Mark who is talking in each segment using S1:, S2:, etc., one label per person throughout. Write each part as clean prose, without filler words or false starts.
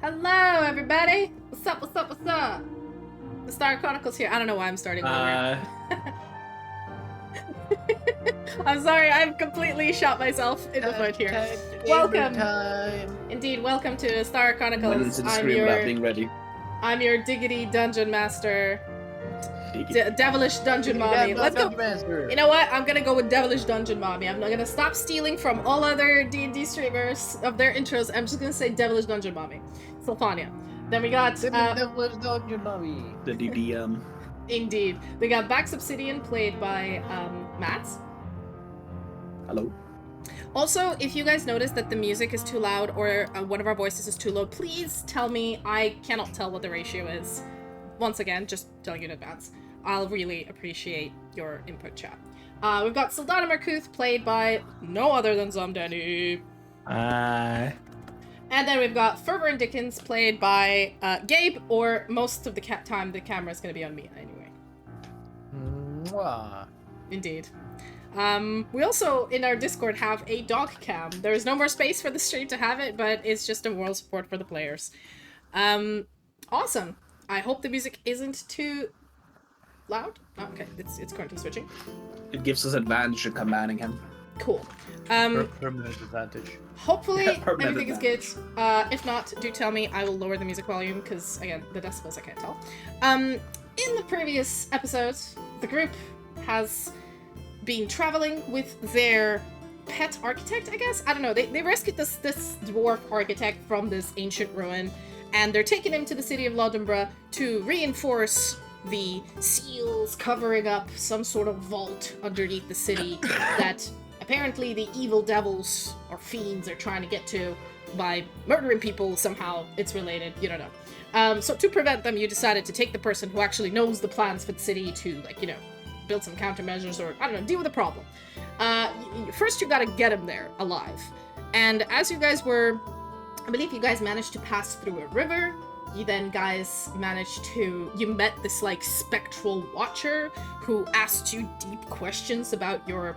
S1: Hello, everybody. What's up? What's up? What's up? The Esthara Chronicles here. I don't know why I'm starting over. I'm sorry. I've completely shot myself in the foot here. Welcome. Indeed, welcome to Esthara Chronicles. I'm your diggity dungeon master. Devilish Dungeon Mommy. Let's go. You know what? I'm gonna go with Devilish Dungeon Mommy. I'm not gonna stop stealing from all other D&D streamers of their intros. I'm just gonna say Devilish Dungeon Mommy. Sylfania. Then we got
S2: Devilish Dungeon Mommy.
S3: The DDM.
S1: Indeed. We got Bax Obsidian played by Matt.
S3: Hello.
S1: Also, if you guys notice that the music is too loud or one of our voices is too low, please tell me. I cannot tell what the ratio is. Once again, just telling you in advance. I'll really appreciate your input, chat. We've got Sildanna Markuth, played by no other than Zomdanny.
S3: Hi.
S1: And then we've got Ferverand Dickens, played by Gabe, or most of the time the camera is going to be on me anyway.
S2: Mwah.
S1: Indeed. We also, in our Discord, have a dog cam. There is no more space for the stream to have it, but it's just a moral support for the players. Awesome. I hope the music isn't too loud. Oh, okay, it's currently switching.
S3: It gives us advantage in commanding him.
S1: Cool.
S2: Permanent advantage.
S1: Hopefully everything
S3: advantage.
S1: is good. If not, do tell me. I will lower the music volume because, again, the decibels I can't tell. In the previous episodes, the group has been traveling with their pet architect, I guess? I don't know. They rescued this dwarf architect from this ancient ruin, and they're taking him to the city of Lodenbra to reinforce the seals covering up some sort of vault underneath the city that apparently the evil devils or fiends are trying to get to by murdering people. Somehow it's related, you don't know. So to prevent them, you decided to take the person who actually knows the plans for the city to, like, you know, build some countermeasures or, I don't know, deal with the problem. First you gotta get him there alive. And as you guys were, I believe you guys managed to pass through a river. You then guys managed to, you met this like spectral watcher who asked you deep questions about your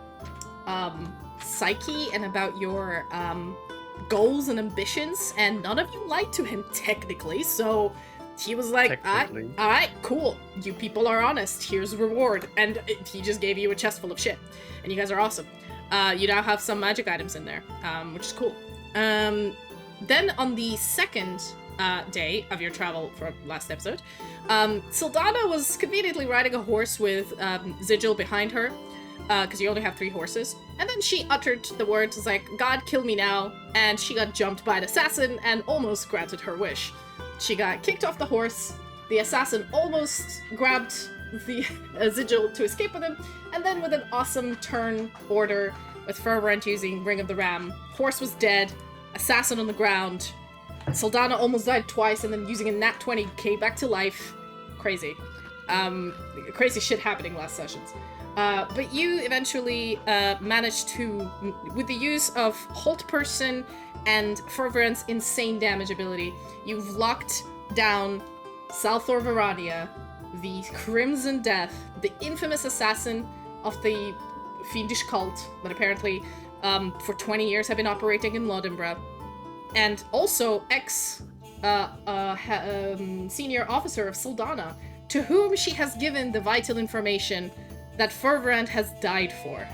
S1: psyche and about your goals and ambitions, and none of you lied to him technically, so he was like, alright, cool, you people are honest, here's a reward, and he just gave you a chest full of shit, and you guys are awesome. You now have some magic items in there, which is cool. Then on the second day of your travel for last episode, Sildanna was conveniently riding a horse with Zigil behind her, because you only have 3 horses, and then she uttered the words like, "God, kill me now," and she got jumped by an assassin and almost granted her wish. She got kicked off the horse, the assassin almost grabbed the Zigil to escape with him, and then with an awesome turn order with Ferverand using Ring of the Ram, horse was dead, assassin on the ground, Sildanna almost died twice, and then using a nat 20 came back to life. Crazy. Crazy shit happening last sessions. But you eventually managed to, with the use of Halt Person and Ferverand's insane damage ability, you've locked down Salthor Verania, the Crimson Death, the infamous assassin of the fiendish cult that apparently for 20 years have been operating in Lodenbra, and also senior officer of Sildanna, to whom she has given the vital information that Ferverand has died for.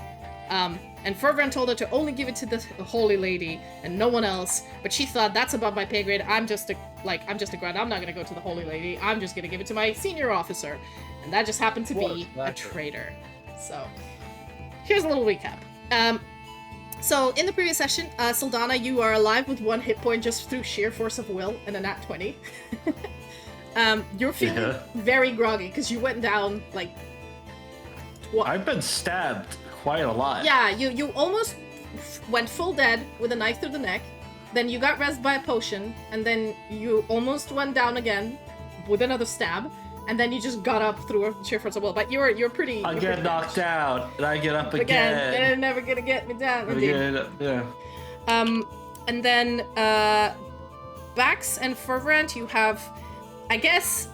S1: And Ferverand told her to only give it to the Holy Lady and no one else, but she thought, that's above my pay grade, I'm just a grunt, I'm not gonna go to the Holy Lady, I'm just gonna give it to my senior officer. And that just happened to be a traitor. So, here's a little recap. So, in the previous session, Sildanna, you are alive with 1 hit point just through sheer force of will and a nat 20. You're feeling very groggy, because you went down, like...
S4: I've been stabbed quite a lot.
S1: Yeah, you almost went full dead with a knife through the neck, then you got rezzed by a potion, and then you almost went down again with another stab, and then you just got up through a sheer force of will. But you're pretty...
S4: I get knocked out, and I get up again.
S1: They're never gonna get me down.
S4: Yeah.
S1: And then, Bax and Ferverand, you have, I guess,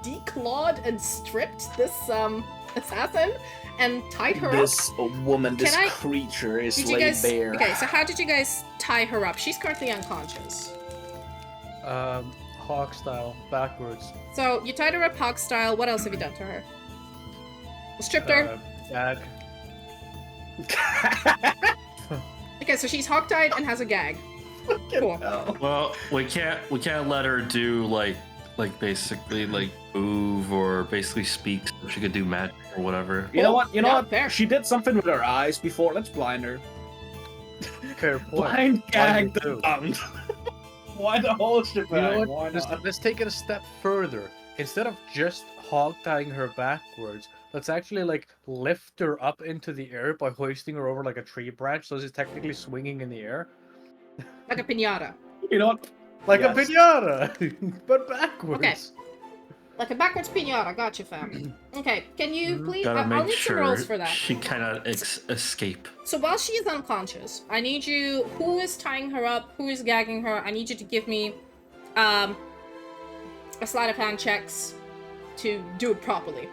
S1: declawed and stripped this assassin and tied her
S3: This
S1: up.
S3: woman, this creature is laid bare.
S1: Okay, so how did you guys tie her up? She's currently unconscious.
S2: Hawk style, backwards.
S1: So you tied her up hog style. What else have you done to her? Stripped her.
S2: Gag.
S1: Okay, so she's hog-tied and has a gag. Cool.
S4: Well, we can't let her do like basically like move or basically speak. So she could do magic or whatever.
S3: You know what?
S1: Fair.
S3: She did something with her eyes before. Let's blind her.
S2: Fair point.
S3: Blind gag the tongue. Why the whole shit?
S2: You know what? Let's take it a step further. Instead of just hog tying her backwards, let's actually like lift her up into the air by hoisting her over like a tree branch, so she's technically swinging in the air.
S1: Like a piñata.
S3: You know what?
S2: Like a piñata, but backwards.
S1: Okay. Like a backwards piñata. Gotcha, fam. Okay, can you please?
S4: Gotta
S1: I'll
S4: make
S1: need some
S4: sure
S1: rolls for that.
S4: she cannot escape.
S1: So while she is unconscious, I need you. Who is tying her up? Who is gagging her? I need you to give me, a sleight of hand checks to do it properly.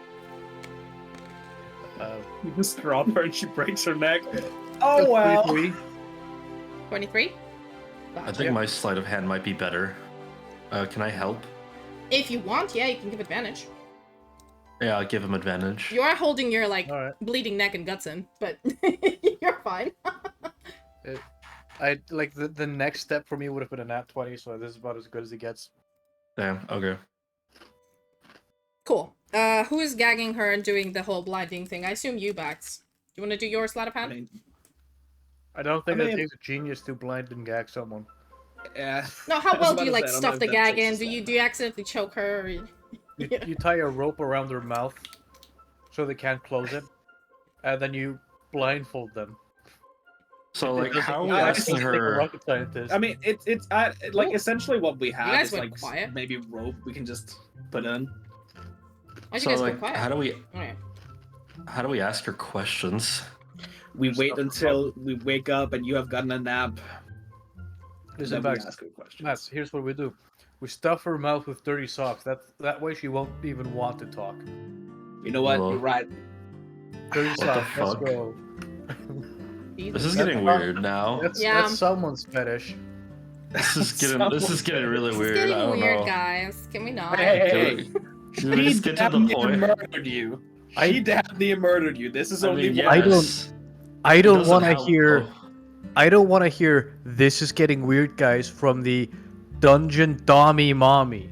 S3: You just drop her and she breaks her neck. Oh well.
S1: 23.
S4: I think my sleight of hand might be better. Can I help?
S1: If you want, yeah, you can give advantage.
S4: Yeah, I'll give him advantage.
S1: You are holding your like
S2: Alright.
S1: bleeding neck and guts in, but you're fine.
S2: I like the next step for me would have been a nat 20, so this is about as good as it gets.
S4: Damn. Okay.
S1: Cool. Who is gagging her and doing the whole blinding thing? I assume you, Bax. Do you want to do your sleight of hand?
S2: I don't think it takes a genius to blind and gag someone.
S3: Yeah.
S1: No, how
S3: I was
S1: well
S3: about
S1: do you
S3: to
S1: like
S3: say, I don't
S1: stuff
S3: know
S1: the
S3: if that
S1: gag
S3: takes
S1: in?
S3: a
S1: Do you accidentally choke her? Or...
S2: You tie a rope around their mouth so they can't close it, and then you blindfold them.
S4: So like, how are we
S2: I
S4: asking
S2: think a
S4: her?
S2: rocket scientist.
S3: I mean, it's like essentially what we have
S1: guys
S3: is
S1: went
S3: like
S1: quiet.
S3: maybe rope we can just put in.
S1: Why'd you
S4: So
S1: guys go
S4: like,
S1: quiet?
S4: how do we ask her questions?
S3: We wait until we wake up and you have gotten a nap.
S2: Listen,
S3: Then we
S2: Bax,
S3: ask her questions.
S2: Max, here's what we do. We stuff her mouth with dirty socks. That way she won't even want to talk.
S3: You know what?
S4: Hello?
S3: You're right.
S2: Dirty
S4: What the
S2: socks, let's
S4: fuck?
S2: go.
S4: This is getting weird now.
S2: That's someone's fetish.
S4: This is getting really
S1: This
S4: weird.
S1: is getting
S4: I don't
S1: weird,
S4: know.
S1: guys. Can we not?
S3: Hey,
S4: Should we just get to the point?
S3: murdered you. She definitely murdered you. This is only one.
S4: yes.
S5: I don't
S4: Doesn't
S5: want to
S4: help,
S5: hear.
S4: though.
S5: I don't want to hear. This is getting weird, guys. From the Dungeon Dommy Mommy.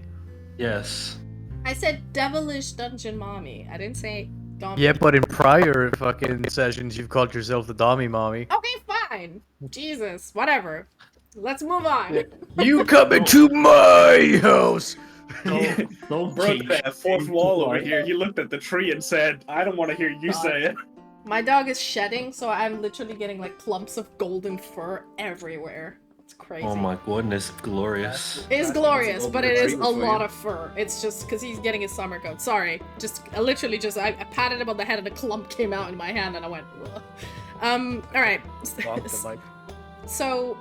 S4: Yes.
S1: I said devilish dungeon mommy. I didn't say dom.
S5: Yeah, but in prior fucking sessions, you've called yourself the Dommy Mommy.
S1: Okay, fine. Jesus, whatever. Let's move on.
S5: You come into my house.
S4: Don't
S3: Broke
S4: teach.
S3: that fourth wall over here. He looked at the tree and said, "I don't want to hear you say it."
S1: My dog is shedding, so I'm literally getting like clumps of golden fur everywhere. It's crazy.
S4: Oh my goodness, glorious.
S1: It is glorious, but it is a
S3: retriever for
S1: lot
S3: you.
S1: of fur. It's just because he's getting his summer coat. Sorry. I patted him on the head and a clump came out in my hand and I went, ugh. Alright.
S2: Bonk the mic.
S1: So,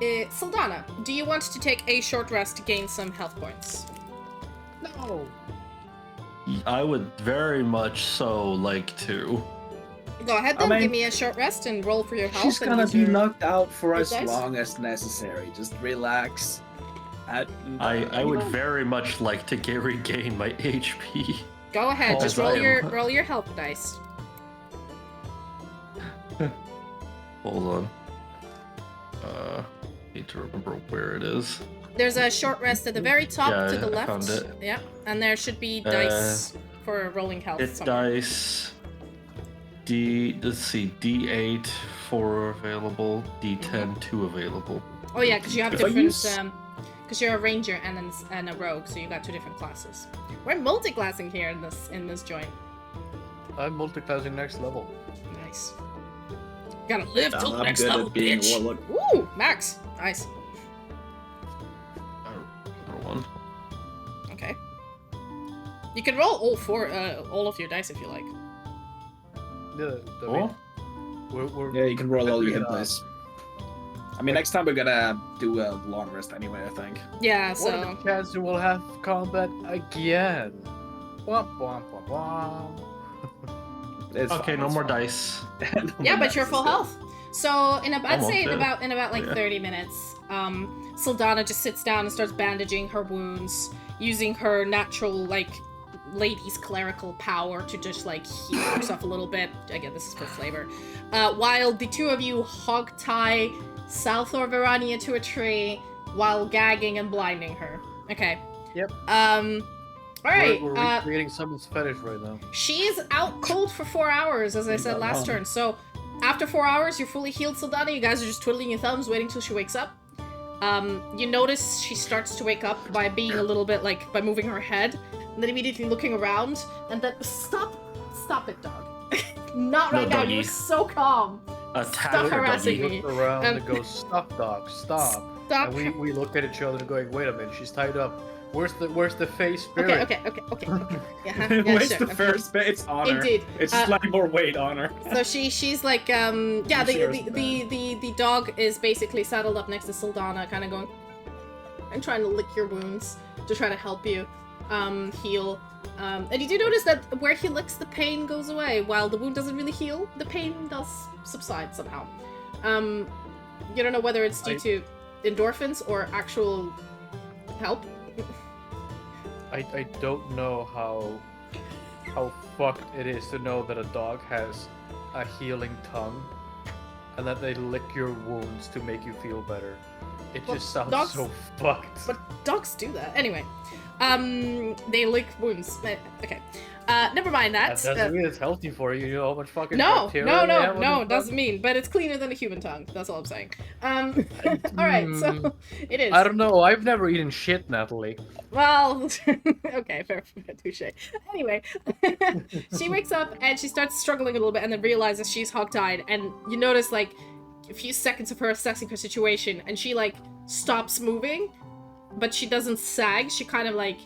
S1: Sildanna, do you want to take a short rest to gain some health points?
S2: No.
S4: I would very much so like to.
S1: Go ahead then,
S3: I mean,
S1: give me a short rest and roll for your health.
S3: She's
S1: and
S3: gonna
S1: use
S3: be
S1: your-
S3: knocked out for
S1: Good
S3: as
S1: dice?
S3: long as necessary. Just relax.
S4: I would very much like to regain my HP.
S1: Go ahead, just roll
S4: Damn.
S1: roll your health dice.
S4: Hold on. Need to remember where it is.
S1: There's a short rest at the very top
S4: Yeah,
S1: to the
S4: I
S1: left.
S4: found it.
S1: Yeah, and there should be dice for rolling health.
S4: Hit
S1: somewhere.
S4: dice. Let's see, D8 4 available, D10 2 available.
S1: Oh yeah, because you have
S3: If I
S1: different.
S3: use-
S1: Because you're a ranger and a rogue, so you got two different classes. We're multi-classing here in this joint.
S2: I'm multi-classing next level.
S1: Nice. Gotta live till the
S3: I'm
S1: next
S3: good
S1: level,
S3: at being
S1: bitch.
S3: a warlock.
S1: Woo, max. Nice.
S4: Number one.
S1: Okay. You can roll all of your dice if you like.
S2: Yeah, we're
S3: Yeah, you can roll all your hit
S2: Yeah.
S3: dice. I mean, next time we're gonna do a long rest anyway, I think.
S1: Yeah.
S2: What
S1: So
S2: are the chances we'll have combat again? Womp, womp, womp, womp.
S3: It's
S4: Okay,
S3: fine,
S4: no
S3: it's
S4: more
S3: fine.
S4: dice.
S3: No
S1: Yeah,
S3: more
S1: but you're
S3: dice
S1: full
S3: is good.
S1: health. So I'd say in
S4: Almost,
S1: about like
S4: Yeah.
S1: 30 minutes, Sildanna just sits down and starts bandaging her wounds, using her natural like lady's clerical power to just like heal herself a little bit. Again, this is for flavor. While the two of you hog tie South Ferverand to a tree while gagging and blinding her. Okay.
S2: Yep.
S1: Alright,
S2: We're recreating someone's fetish right now.
S1: she's out cold for 4 hours, as I said last turn. So, after 4 hours, you're fully healed, Sildanna. You guys are just twiddling your thumbs, waiting till she wakes up. You notice she starts to wake up by being a little bit like by moving her head, and then immediately looking around, and then stop it, dog. Not right now.
S4: doggy.
S1: You're so calm.
S4: Attack
S1: Stop
S4: her,
S1: harassing
S4: doggy.
S1: me.
S2: Look around
S1: Um,
S2: and go, stop, dog, stop.
S1: Stop.
S2: And we look at each other and going, wait a minute, she's tied up. Where's the face spirit?
S1: Okay. Yeah,
S3: Where's
S1: sure,
S3: the
S1: okay.
S3: first bit? It's on her.
S1: Indeed.
S3: It's slightly more weight on her.
S1: So she's like yeah, the dog is basically saddled up next to Sildanna, kind of going and trying to lick your wounds to try to help you heal. And you do notice that where he licks, the pain goes away. While the wound doesn't really heal, the pain does subside somehow. You don't know whether it's due to endorphins or actual help.
S2: I don't know how fucked it is to know that a dog has a healing tongue and that they lick your wounds to make you feel better. It
S1: Well,
S2: just sounds
S1: dogs-
S2: so fucked.
S1: But dogs do that. Anyway, they lick wounds. Okay, never mind that.
S2: That doesn't mean it's healthy for you. You know how much fucking
S1: No,
S2: bacteria they have on
S1: no,
S2: your
S1: it doesn't
S2: tongue?
S1: mean, but it's cleaner than a human tongue. That's all I'm saying. Alright, so it is.
S2: I don't know. I've never eaten shit, Natalie.
S1: Well, okay, fair, touche. Anyway, she wakes up and she starts struggling a little bit and then realizes she's hogtied, and you notice, like, a few seconds of her assessing her situation, and she, like, stops moving, but she doesn't sag. She kind of, like,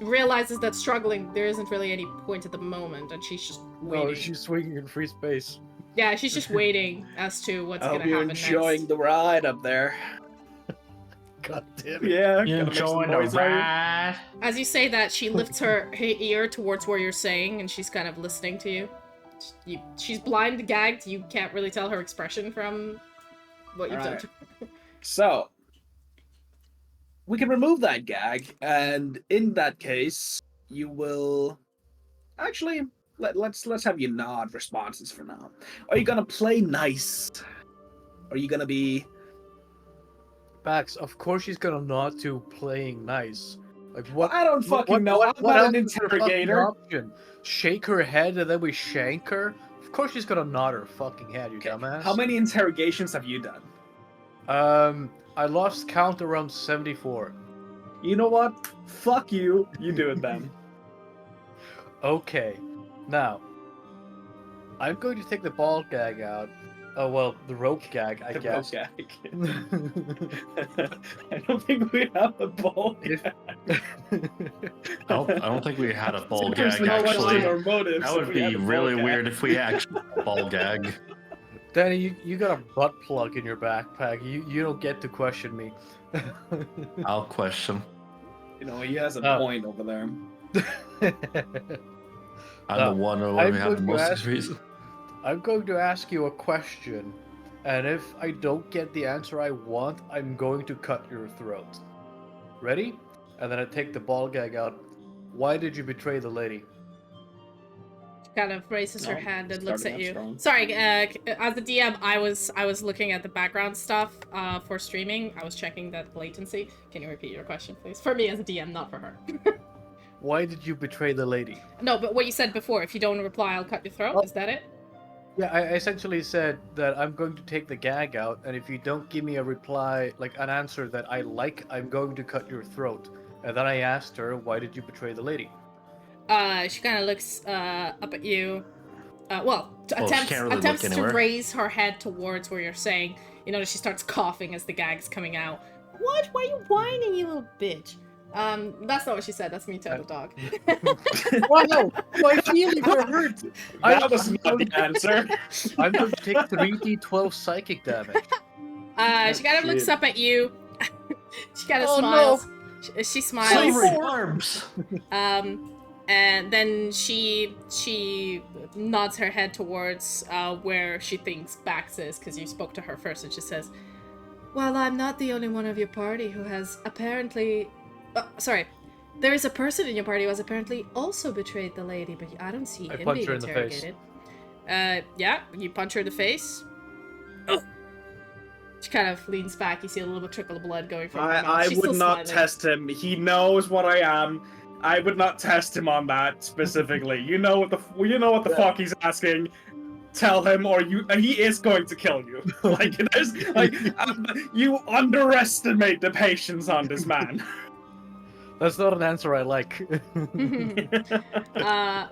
S1: realizes that struggling, there isn't really any point at the moment, and she's just waiting.
S2: Oh, she's swinging in free space.
S1: Yeah, she's just waiting as to what's
S3: I
S1: gonna
S3: hope you're
S1: happen
S3: enjoying
S1: next.
S3: the ride up there.
S2: God damn it.
S3: Yeah,
S4: You
S3: gotta make some
S4: enjoying the
S3: noise out.
S4: ride?
S1: As you say that, she lifts her ear towards where you're saying, and she's kind of listening to you. She's blind, gagged. You can't really tell her expression from what you've done.
S3: Alright. So, we can remove that gag, and in that case, you will actually let's have you nod responses for now. Are you gonna play nice? Are you gonna be?
S2: Bax, of course she's gonna nod to playing nice. Like what?
S3: I don't fucking know. I'm not
S2: else
S3: an
S2: is the fucking
S3: interrogator.
S2: option? Shake her head and then we shank her? Of course she's gonna nod her fucking head, you dumbass.
S3: How many interrogations have you done?
S2: I lost count around 74.
S3: You know what? Fuck you. You do it then.
S2: Okay, now I'm going to take the ball gag out. Oh well, the rope gag, I
S3: The
S2: guess.
S3: ball gag. I don't think we have a ball gag.
S4: I don't think we had a ball gag,
S3: There's no
S4: actually.
S3: our motives
S4: That
S3: if
S4: would
S3: we had
S4: be
S3: a ball
S4: really
S3: gag.
S4: weird if we actually had a ball gag.
S2: Danny, you got a butt plug in your backpack. You don't get to question me.
S4: I'll question.
S3: You know, he has a
S2: Oh.
S3: point over there.
S4: I'm
S2: No,
S4: the one who
S2: I'm
S4: we have the
S2: going to
S4: most
S2: ask-
S4: reason.
S2: I'm going to ask you a question, and if I don't get the answer I want, I'm going to cut your throat. Ready? And then I take the ball gag out. Why did you betray the lady?
S1: She kind of raises her
S3: No,
S1: hand and looks
S3: starting
S1: at
S3: out
S1: you.
S3: strong.
S1: Sorry, as the DM, I was looking at the background stuff for streaming. I was checking that latency. Can you repeat your question, please? For me as a DM, not for her.
S2: Why did you betray the lady?
S1: No, but what you said before, if you don't reply, I'll cut your throat.
S2: Oh.
S1: Is that it?
S2: Yeah, I essentially said that I'm going to take the gag out, and if you don't give me a reply, like an answer that I like, I'm going to cut your throat. And then I asked her, why did you betray the lady?
S1: She kind of looks up at you.
S4: Well, she
S1: Attempts
S4: can't really look
S1: attempts to
S4: anywhere.
S1: raise her head towards where you're saying. You know, she starts coughing as the gag's coming out. What? Why are you whining, you little bitch? That's not what she said. That's me telling the dog.
S2: Wow, my feelings are hurt.
S3: That was not the answer.
S2: I'm going to take 3d12 psychic damage.
S1: She kind of looks
S3: shit.
S1: up at you. She kind of
S2: Oh,
S1: smiles. She smiles.
S4: Arms.
S1: And then she nods her head towards where she thinks Bax is, because you spoke to her first, and she says, "Well, I'm not the only one of your party who has apparently... sorry. There is a person in your party who has apparently also betrayed the lady, but I don't see him being interrogated." Yeah, you punch her in the face. She kind of leans back. You see a little bit trickle of blood going from her mouth.
S3: I
S1: She's
S3: would
S1: still
S3: not
S1: smiling.
S3: test him. He knows what I am. I would not test him on that specifically. You know what the fuck he's asking. Tell him, or he is going to kill you. You underestimate the patience on this man.
S5: That's not an answer I like.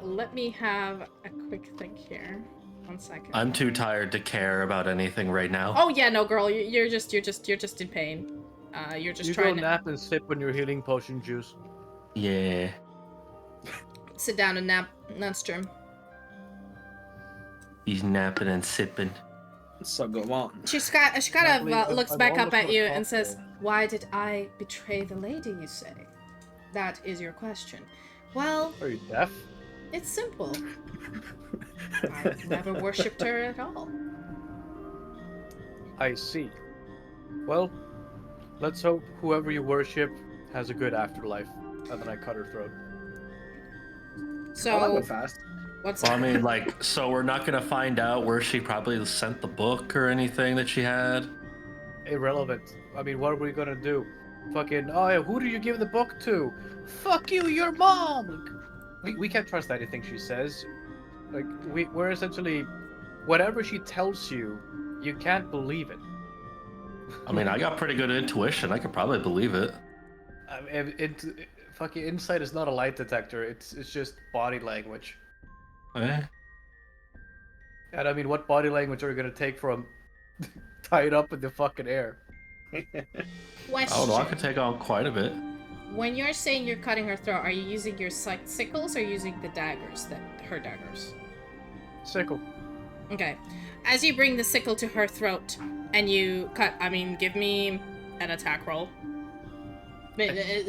S1: Let me have a quick think here. 1 second.
S4: I'm too tired to care about anything right now.
S1: Oh yeah, no, girl, you're just in pain. You're just trying
S5: to nap and sip on your healing potion juice.
S4: Yeah.
S1: Sit down and nap. That's true.
S4: He's napping and sipping.
S3: So go on.
S1: She kind of looks back up at you and says, "Why did I betray the lady, you say? That is your question. Well...
S5: Are you deaf?
S1: It's simple. I've never worshipped her at all."
S5: I see. Well, let's hope whoever you worship has a good afterlife. And then I cut her throat.
S1: So...
S3: that went fast.
S1: What's
S4: Well, I mean, like, so we're not gonna find out where she probably sent the book or anything that she had?
S5: Irrelevant. I mean, what are we gonna do? Fucking, oh yeah, who do you give the book to? Fuck you, your mom! We can't trust anything she says. Like, we're essentially... Whatever she tells you, you can't believe it.
S4: I mean, I got pretty good intuition. I could probably believe it.
S5: Fucking insight is not a light detector. It's just body language.
S4: Eh?
S5: And I mean, what body language are you gonna take from tied up in the fucking air?
S1: Question.
S4: Oh no, I could take on quite a bit.
S1: When you're saying you're cutting her throat, are you using your sickles or using the daggers, her daggers?
S5: Sickle.
S1: Okay. As you bring the sickle to her throat and you cut, I mean, give me an attack roll.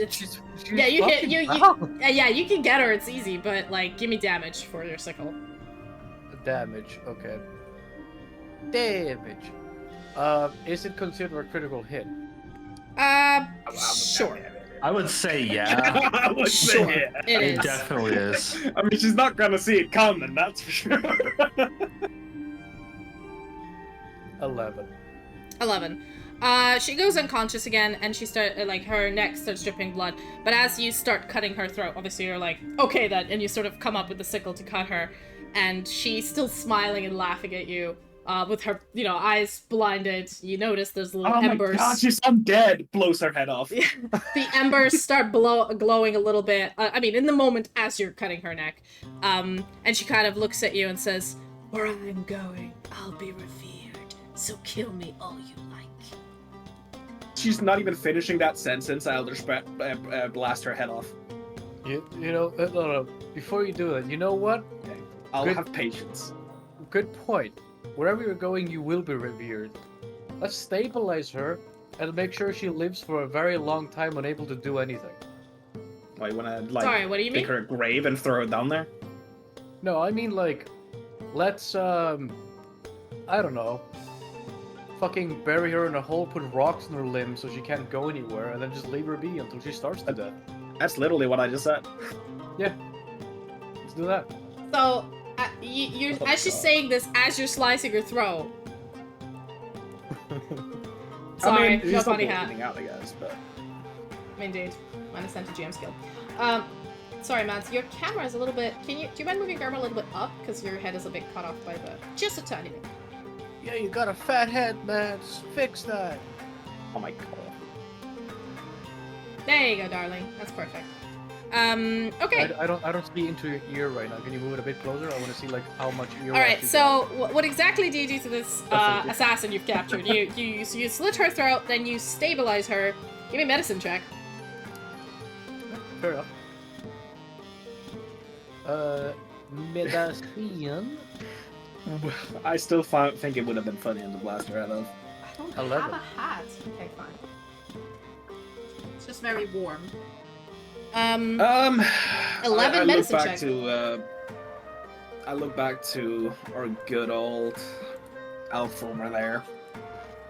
S5: She's
S1: Yeah, you
S5: fucking
S1: yeah, you can get her. It's easy, but like, give me damage for your sickle.
S5: Damage. Okay. Damage. Is it considered a critical hit?
S1: Sure.
S4: I would say yeah.
S3: I would say
S1: Sure.
S3: yeah.
S1: It
S4: It
S1: is.
S4: definitely is.
S3: I mean, she's not gonna see it coming, that's for sure.
S5: 11.
S1: 11. She goes unconscious again, and she her neck starts dripping blood. But as you start cutting her throat, obviously you're like, okay then, and you sort of come up with the sickle to cut her, and she's still smiling and laughing at you, with her, eyes blinded. You notice there's little embers.
S3: Oh my god, she's undead! Blows her head off.
S1: The embers start glowing a little bit. I mean, in the moment as you're cutting her neck, and she kind of looks at you and says, "Where I'm going, I'll be revered. So kill me all you like."
S3: She's not even finishing that sentence. I'll just blast her head off.
S5: No. Before you do that, you know what?
S3: Okay. I'll have patience.
S5: Good point. Wherever you're going, you will be revered. Let's stabilize her and make sure she lives for a very long time unable to do anything.
S3: Why, you wanna,
S1: Sorry, what do you
S3: take
S1: mean?
S3: her a grave and throw it down there?
S5: No, I mean, let's, I don't know. Fucking bury her in a hole, put rocks in her limbs so she can't go anywhere, and then just leave her be until she starves to death.
S3: That's literally what I just said.
S5: Yeah. Let's do that.
S1: So, you're as she's saying this, as you're slicing her throat. Sorry,
S3: I mean,
S1: no
S3: he's
S1: funny
S3: not
S1: hat.
S3: bleeding out, I guess, but...
S1: Indeed. Minus 10 to GM skill. Sorry, Mads, your camera is a little bit... do you mind moving your camera a little bit up? Because your head is a bit cut off by the... Just a tiny bit.
S5: Yeah, you got a fat head, man. Fix that.
S3: Oh my god.
S1: There you go, darling. That's perfect. Okay.
S5: I don't see into your ear right now. Can you move it a bit closer? I want to see how much ear.
S1: Alright, so what exactly do you do to this assassin you've captured? You slit her throat, then you stabilize her. Give me a medicine check.
S5: Fair enough. Medicine.
S3: I still think it would have been funny to blast her head off.
S1: I don't
S5: 11.
S1: have a hat. Okay, fine. Just very warm.
S3: 11
S1: medicine check.
S3: I look back to our good old elf over there.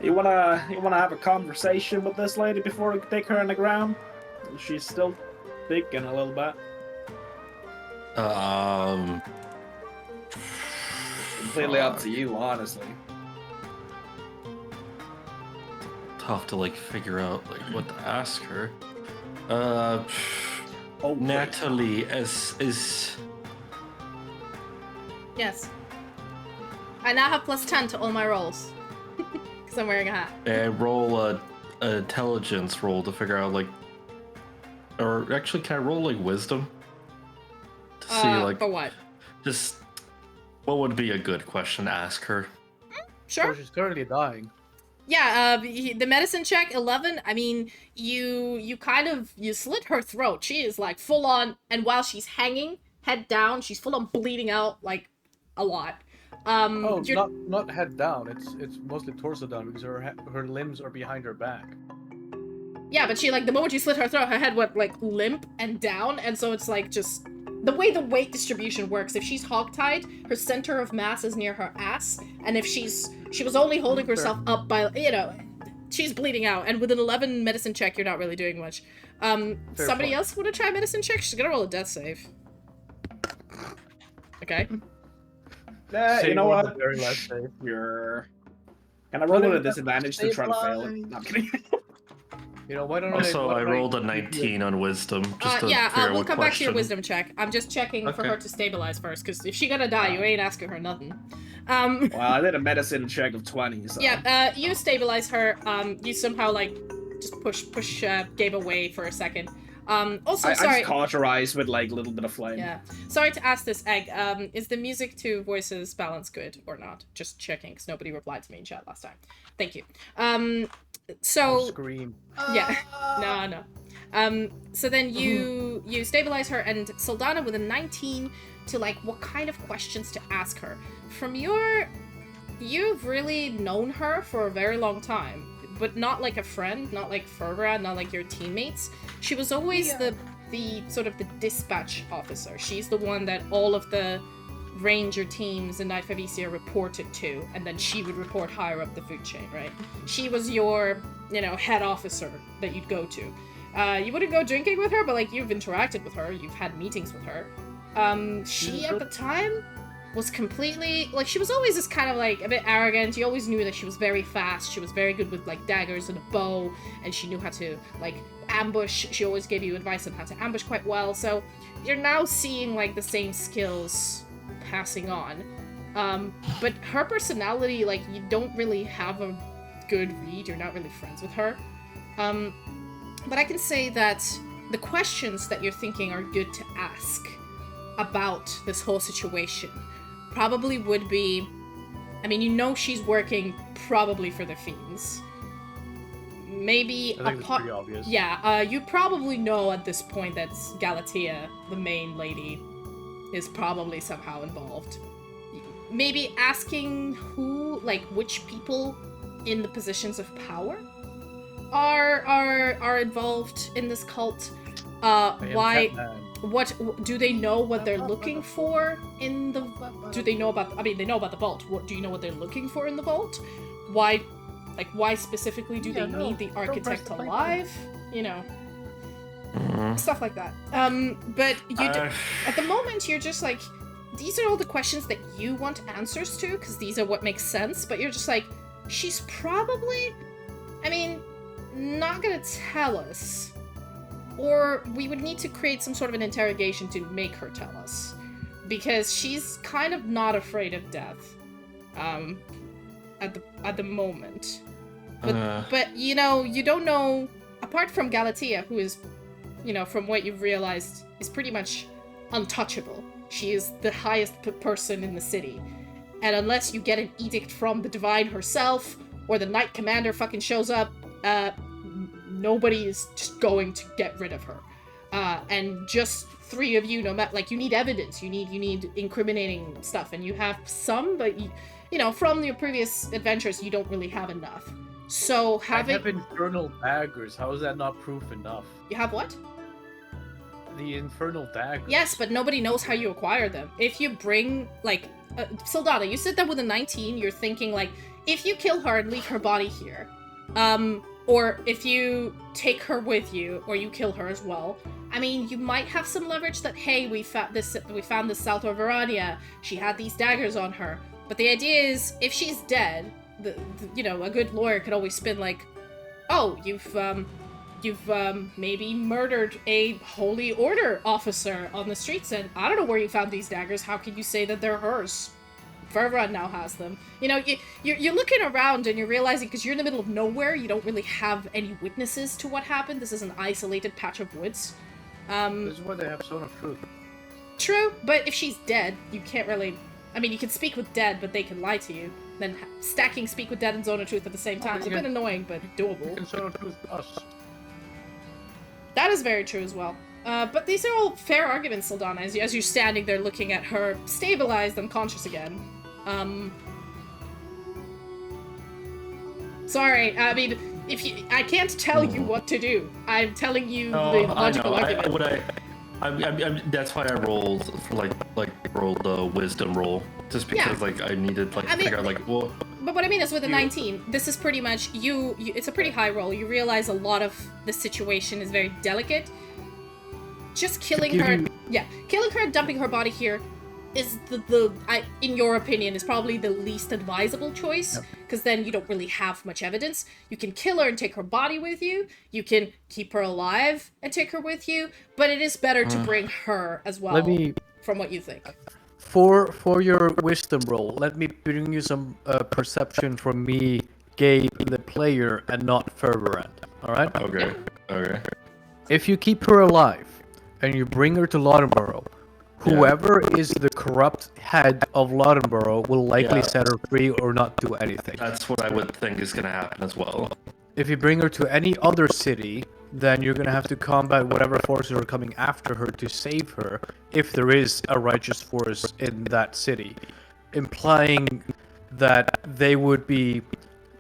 S3: You wanna have a conversation with this lady before we take her on the ground? She's still thinking a little bit. Completely up to you, honestly.
S4: Tough to like figure out like what to ask her. Natalie is.
S1: Yes. I now have +10 to all my rolls. Because I'm wearing a hat.
S4: And roll an intelligence roll to figure out like, or actually, can I roll like wisdom to see like
S1: for what?
S4: Just what would be a good question to ask her?
S1: Sure.
S5: Oh, she's currently dying.
S1: Yeah, the medicine check, 11, I mean, you slit her throat. She is, like, full on, and while she's hanging, head down, she's full on bleeding out, like, a lot.
S5: Not head down, it's mostly torso down, because her limbs are behind her back.
S1: Yeah, but she, like, the moment you slit her throat, her head went, like, limp and down, and so it's, like, just... The way the weight distribution works, if she's hogtied, her center of mass is near her ass, and if she was only holding herself up by, she's bleeding out, and with an 11 medicine check, you're not really doing much. Somebody else want to try medicine check? She's gonna roll a death save. Okay.
S3: You know what?
S5: Very last save.
S3: Can I roll at a disadvantage to try to fail it? No, I'm kidding.
S5: You know, why don't
S4: I rolled a 19 on wisdom. Just to
S1: we'll come back to your wisdom check. I'm just checking for her to stabilize first, because if she gonna die, you ain't asking her nothing.
S3: Well, I did a medicine check of 20, so...
S1: Yeah, you stabilize her, you somehow, like, just push Gabe away for a second. Also, sorry...
S3: I just cauterized with, like, a little bit of flame.
S1: Yeah. Sorry to ask this, Egg, is the music to voices balance good or not? Just checking, because nobody replied to me in chat last time. Thank you. So...
S5: Scream.
S1: Yeah. No. So then you stabilize her, and Sildanna with a 19 to, like, what kind of questions to ask her. You've really known her for a very long time, but not like a friend, not like Ferverand, not like your teammates. She was always the sort of the dispatch officer. She's the one that all of the ranger teams in Night Favicia reported to, and then she would report higher up the food chain, right? She was your, head officer that you'd go to. You wouldn't go drinking with her, but, like, you've interacted with her, you've had meetings with her. She, at the time, was completely, like, she was always this kind of, like, a bit arrogant. You always knew that she was very fast, she was very good with, like, daggers and a bow, and she knew how to, like, ambush. She always gave you advice on how to ambush quite well, so you're now seeing, like, the same skills passing on. But her personality, like, you don't really have a good read, you're not really friends with her. But I can say that the questions that you're thinking are good to ask about this whole situation probably would be, I mean, she's working probably for the Fiends. Maybe
S5: I think it's pretty obvious.
S1: Yeah, you probably know at this point that Galatea, the main lady, is probably somehow involved. Maybe asking which people in the positions of power are involved in this cult. What do they know what they're looking for in the? Do they know about? They know about the vault. What do you know what they're looking for in the vault? Why specifically do they need the architect alive? Stuff like that. But at the moment you're just like, these are all the questions that you want answers to, because these are what makes sense. But you're just like, she's probably, not gonna tell us. Or we would need to create some sort of an interrogation to make her tell us. Because she's kind of not afraid of death. At the moment. But you don't know, apart from Galatea, who is, from what you've realized, is pretty much untouchable. She is the highest person in the city. And unless you get an edict from the Divine herself, or the Knight Commander fucking shows up, nobody is just going to get rid of her. And just three of you, you need evidence, you need incriminating stuff, and you have some, but from your previous adventures, you don't really have enough. So
S5: I have infernal daggers. How is that not proof enough?
S1: You have what?
S5: The infernal daggers.
S1: Yes, but nobody knows how you acquire them. If you bring, like... Sildanna, you said that with a 19, you're thinking, like, if you kill her and leave her body here, or if you take her with you, or you kill her as well, I mean, you might have some leverage that, hey, we found this south of Verania, she had these daggers on her. But the idea is, if she's dead, you know, a good lawyer could always spin like, oh, you've maybe murdered a Holy Order officer on the streets, and I don't know where you found these daggers. How can you say that they're hers? Ferverand now has them. You know, you're looking around and you're realizing, because you're in the middle of nowhere, you don't really have any witnesses to what happened. This is an isolated patch of woods.
S5: This is where they have Zone of Truth.
S1: True, but if she's dead, you can't really... I mean, you can speak with dead, but they can lie to you. Then stacking speak with dead and Zone of Truth at the same time is a bit annoying, but doable.
S5: You can Zone of Truth us.
S1: That is very true as well. But these are all fair arguments, Sildanna, as you're standing there looking at her stabilized and conscious again. Sorry, I mean, I can't tell you what to do. I'm telling you the logical argument.
S4: That's why I rolled for rolled the wisdom roll, just because I needed to figure out well.
S1: But what I mean is, with a 19, this is pretty much you. It's a pretty high roll. You realize a lot of the situation is very delicate. Just killing her, killing her and dumping her body here is in your opinion, is probably the least advisable choice, because then you don't really have much evidence. You can kill her and take her body with you. You can keep her alive and take her with you, but it is better to bring her as well. From what you think.
S5: For your wisdom roll, let me bring you some perception from me, Gabe, the player, and not Ferverand. All right?
S4: Okay. Okay.
S5: If you keep her alive and you bring her to Laudenborough, whoever is the corrupt head of Laudenborough will likely set her free or not do anything.
S4: That's what I would think is going to happen as well.
S5: If you bring her to any other city, then you're going to have to combat whatever forces are coming after her to save her, if there is a righteous force in that city, implying that they would be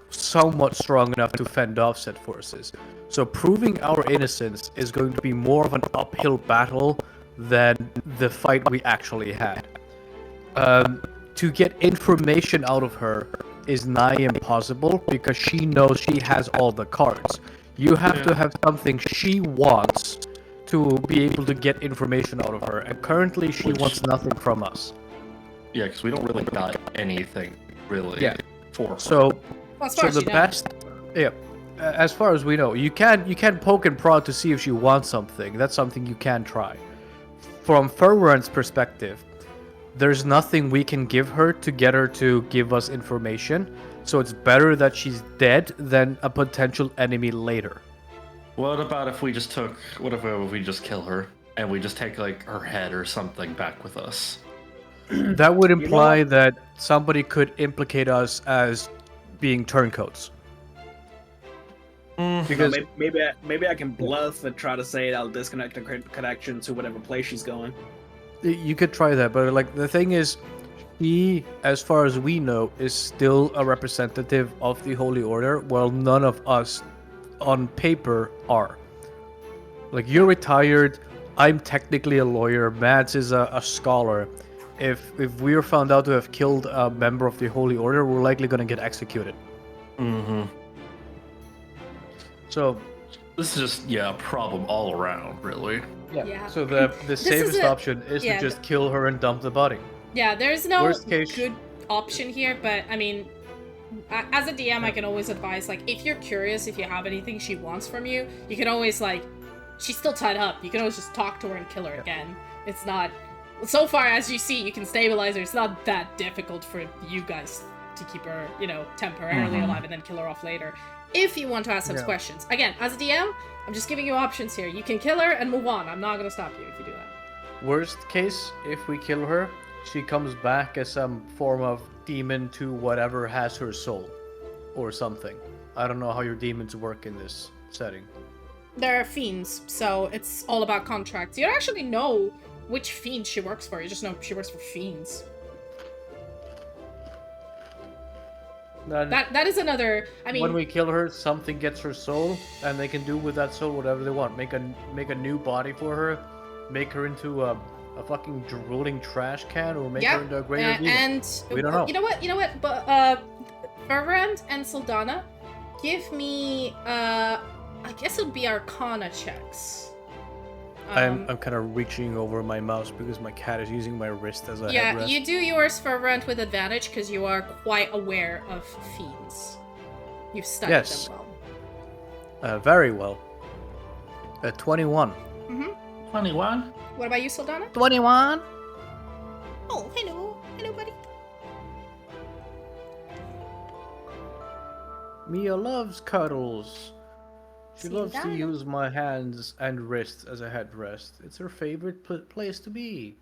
S5: somewhat strong enough to fend off said forces. So proving our innocence is going to be more of an uphill battle than the fight we actually had. To get information out of her is nigh impossible, because she knows she has all the cards. You have to have something she wants to be able to get information out of her, and currently she wants nothing from us.
S4: Yeah, because we don't really got anything, really, for her.
S5: So the best... Yeah, as far as we know, you can poke and prod to see if she wants something. That's something you can try. From Ferverand's perspective, there's nothing we can give her to get her to give us information, so it's better that she's dead than a potential enemy later.
S4: What about if we just if we just kill her and we just take her head or something back with us?
S5: That would imply that somebody could implicate us as being turncoats.
S3: Because maybe I can bluff and try to say I'll disconnect the connection to whatever place she's going.
S5: You could try that, but the thing is, he, as far as we know, is still a representative of the Holy Order, while none of us, on paper, are. You're retired, I'm technically a lawyer, Mads is a scholar. If we're found out to have killed a member of the Holy Order, we're likely going to get executed.
S4: Mm-hmm.
S5: So...
S4: This is just, a problem all around, really.
S5: Yeah. So the safest option is to just kill her and dump the body.
S1: Yeah, there's no good option here, but I mean, as a DM, I can always advise, if you're curious, if you have anything she wants from you, you can always, she's still tied up. You can always just talk to her and kill her again. It's not, so far as you see, you can stabilize her. It's not that difficult for you guys to keep her, temporarily alive and then kill her off later. If you want to ask some questions. Again, as a DM, I'm just giving you options here. You can kill her and move on. I'm not going to stop you if you do that.
S5: Worst case, if we kill her, she comes back as some form of demon to whatever has her soul. Or something. I don't know how your demons work in this setting.
S1: They're fiends, so it's all about contracts. You don't actually know which fiend she works for. You just know she works for fiends.
S2: Then
S1: that is another. I mean,
S2: when we kill her, something gets her soul, and they can do with that soul whatever they want. Make a new body for her, make her into a fucking drooling trash can, or make her into a greater demon.
S1: And
S2: We don't know.
S1: You know what? But Ferverand and Sildanna, give me I guess it would be Arcana checks.
S2: I'm kind of reaching over my mouse because my cat is using my wrist as a headrest.
S1: You do yours, Ferverand, with advantage because you are quite aware of fiends. You've studied them well.
S2: Very well. 21.
S1: Mm-hmm.
S4: 21.
S1: What about you, Sildanna?
S2: 21.
S1: Oh, hello, buddy.
S2: Mia loves cuddles. She loves to
S1: Sildanna.
S2: use my hands and wrists as a headrest. It's her favorite place to be.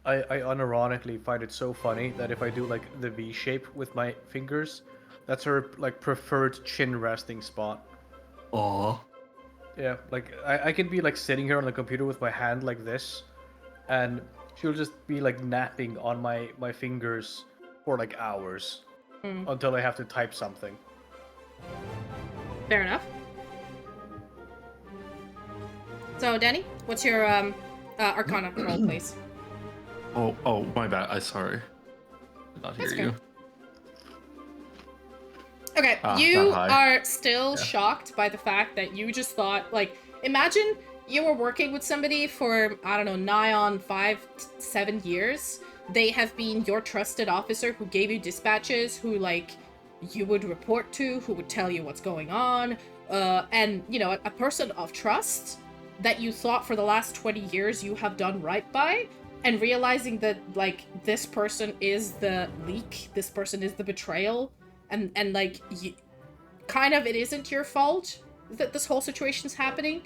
S2: I unironically find it so funny that if I do like the V shape with my fingers, that's her like preferred chin resting spot.
S4: Aww.
S2: Yeah, like I can be like sitting here on the computer with my hand like this, and she'll just be like napping on my fingers for like hours until I have to type something.
S1: Fair enough. So, Danny, what's your Arcana roll, please?
S4: Oh, my bad. I'm sorry. Did not hear
S1: That's
S4: you.
S1: Okay,
S4: Not
S1: you
S4: high.
S1: are still shocked by the fact that you just thought, like, imagine you were working with somebody for, I don't know, nigh on 5-7 years. They have been your trusted officer who gave you dispatches, who, like, you would report to, who would tell you what's going on, and, you know, a person of trust that you thought for the last 20 years you have done right by, and realizing that, like, this person is the leak, this person is the betrayal, and like, kind of it isn't your fault that this whole situation's happening,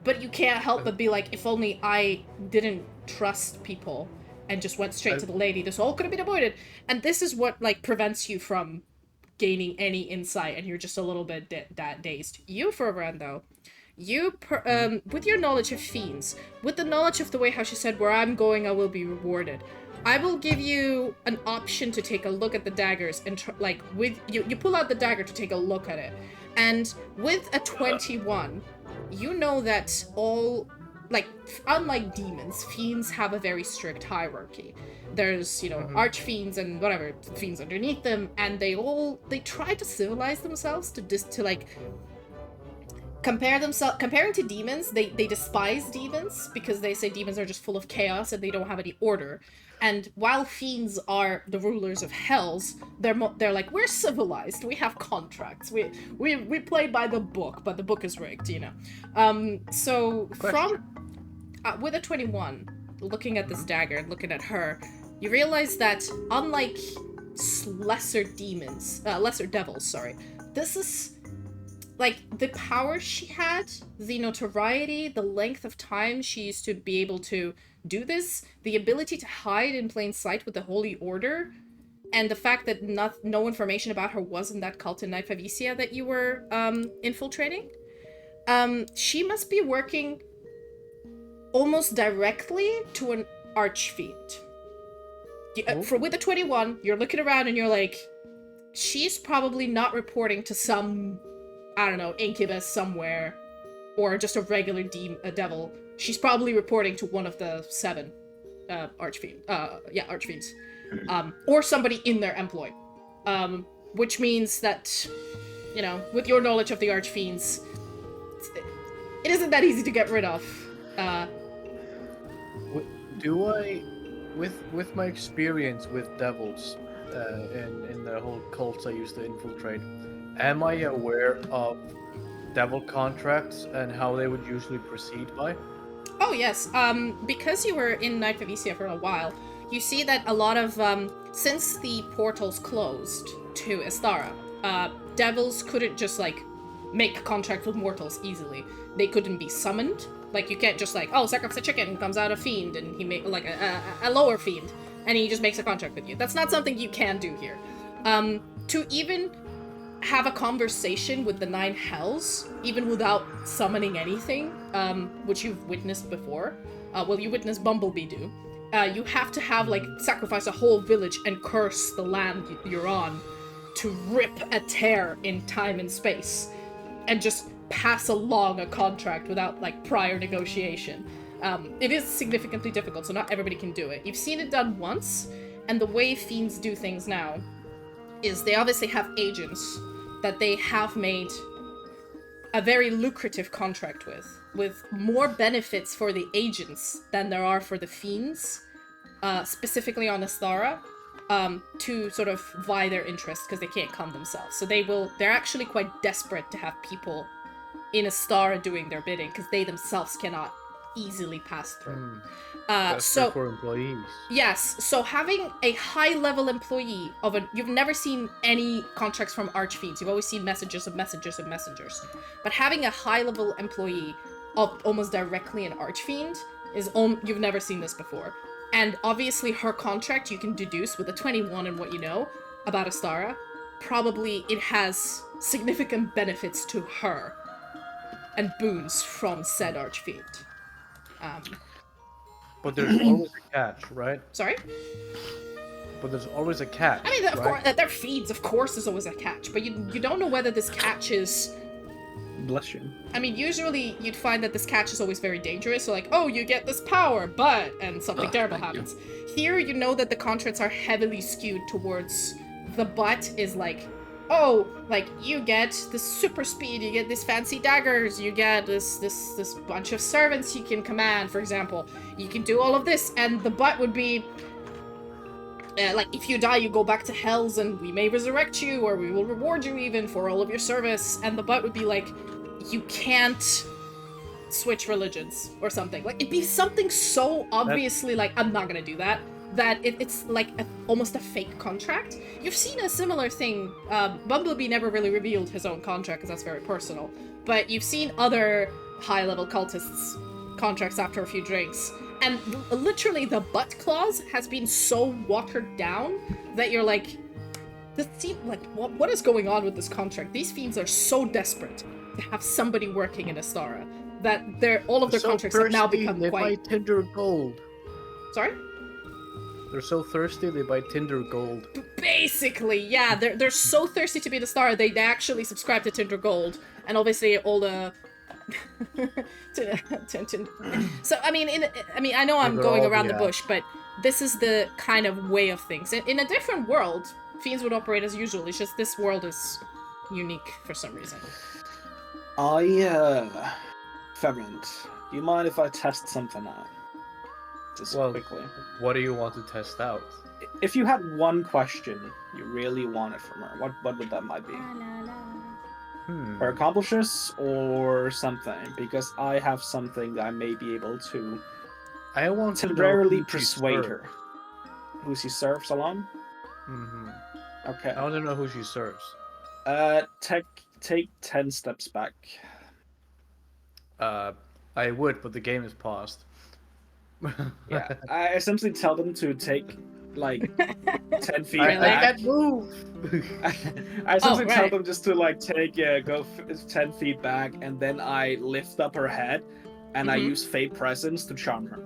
S1: but you can't help but be like, if only I didn't trust people and just went straight to the lady, this all could have been avoided. And this is what, like, prevents you from gaining any insight, and you're just a little bit dazed. You, Ferverand, though, you, with your knowledge of fiends, with the knowledge of the way how she said, where I'm going, I will be rewarded, I will give you an option to take a look at the daggers, and with you pull out the dagger to take a look at it, and with a 21, you know that all, like, unlike demons, fiends have a very strict hierarchy. There's, you know, archfiends and whatever, fiends underneath them, and they try to civilize themselves to like, comparing to demons. They despise demons because they say demons are just full of chaos and they don't have any order. And while fiends are the rulers of hells, they're like, we're civilized, we have contracts, we play by the book, but the book is rigged, you know. So from with a 21, looking at this dagger and looking at her, you realize that unlike lesser devils, sorry, this is like the power she had, the notoriety, the length of time she used to be able to do this, the ability to hide in plain sight with the Holy Order, and the fact that no information about her was in that cult in Nyphavicia that you were infiltrating. She must be working almost directly to an archfiend. With a 21, you're looking around and you're like, she's probably not reporting to some, I don't know, incubus somewhere, or just a regular devil. She's probably reporting to one of the 7 archfiends. Or somebody in their employ. Which means that, you know, with your knowledge of the archfiends, it isn't that easy to get rid of.
S2: Do I, with my experience with devils, in the whole cults I used to infiltrate, am I aware of devil contracts and how they would usually proceed by?
S1: Oh yes, because you were in Nyphavicia for a while, you see that a lot of, since the portals closed to Esthara, devils couldn't just, like, make contract with mortals easily. They couldn't be summoned. Like, you can't just, like, oh, sacrifice a chicken, comes out a fiend, and he make like a lower fiend, and he just makes a contract with you. That's not something you can do here. To even have a conversation with the 9 hells, even without summoning anything, which you've witnessed before, you witnessed Bumblebee do, you have to have, like, sacrifice a whole village and curse the land you're on to rip a tear in time and space and just pass along a contract without, like, prior negotiation. It is significantly difficult, so not everybody can do it. You've seen it done once, and the way fiends do things now is they obviously have agents that they have made a very lucrative contract with more benefits for the agents than there are for the fiends, specifically on Esthara, to sort of vie their interest because they can't come themselves. So they're actually quite desperate to have people in Esthara doing their bidding because they themselves cannot easily pass through.
S2: So for employees.
S1: Yes, so having a high-level employee you've never seen any contracts from archfiends. You've always seen messengers of messengers of messengers. But having a high-level employee of almost directly an archfiend you've never seen this before. And obviously her contract you can deduce with a 21 and what you know about Esthara. Probably it has significant benefits to her and boons from said archfiend.
S2: But there's always a catch, right?
S1: Sorry?
S2: But there's always a catch.
S1: I mean, of
S2: right?
S1: course, their feeds, of course, there's always a catch, but you don't know whether this catch is...
S3: Bless you.
S1: I mean, usually you'd find that this catch is always very dangerous, so like, oh, you get this power, but... and something terrible happens. Here, you know that the contracts are heavily skewed towards the but is like, oh, like, you get this super speed, you get these fancy daggers, you get this bunch of servants you can command, for example. You can do all of this, and the but would be, like, if you die, you go back to Hells, and we may resurrect you, or we will reward you even for all of your service, and the but would be like, you can't switch religions, or something. Like, it'd be something so obviously, like, I'm not gonna do that. That it's like almost a fake contract. You've seen a similar thing. Bumblebee never really revealed his own contract because that's very personal. But you've seen other high-level cultists' contracts after a few drinks. And literally the butt clause has been so watered down that you're like, what is going on with this contract? These fiends are so desperate to have somebody working in Esthara that all of their contracts have now become
S2: they
S1: quite...
S2: buy Tinder Gold.
S1: Sorry?
S2: They're so thirsty, they buy Tinder Gold.
S1: Basically, yeah. They're so thirsty to be the star, they actually subscribe to Tinder Gold. And obviously all the... So, I mean, I know I'm going around the bush, but this is the kind of way of things. In a different world, fiends would operate as usual. It's just this world is unique for some reason.
S3: Ferverand, do you mind if I test something out? Just quickly.
S2: What do you want to test out?
S3: If you had one question you really wanted from her, what would that might be? Her accomplishments or something? Because I have something that I may be able to
S2: I want to
S3: temporarily persuade her. Who she serves along?
S2: Mm-hmm.
S3: Okay.
S2: I want to know who she serves.
S3: Take 10 steps back.
S2: I would, but the game is paused.
S3: Yeah, I essentially tell them to take like 10 feet
S2: I
S3: back.
S2: can't move.
S3: I essentially tell them just to like go 10 feet back, and then I lift up her head, and I use Fate Presence to charm her.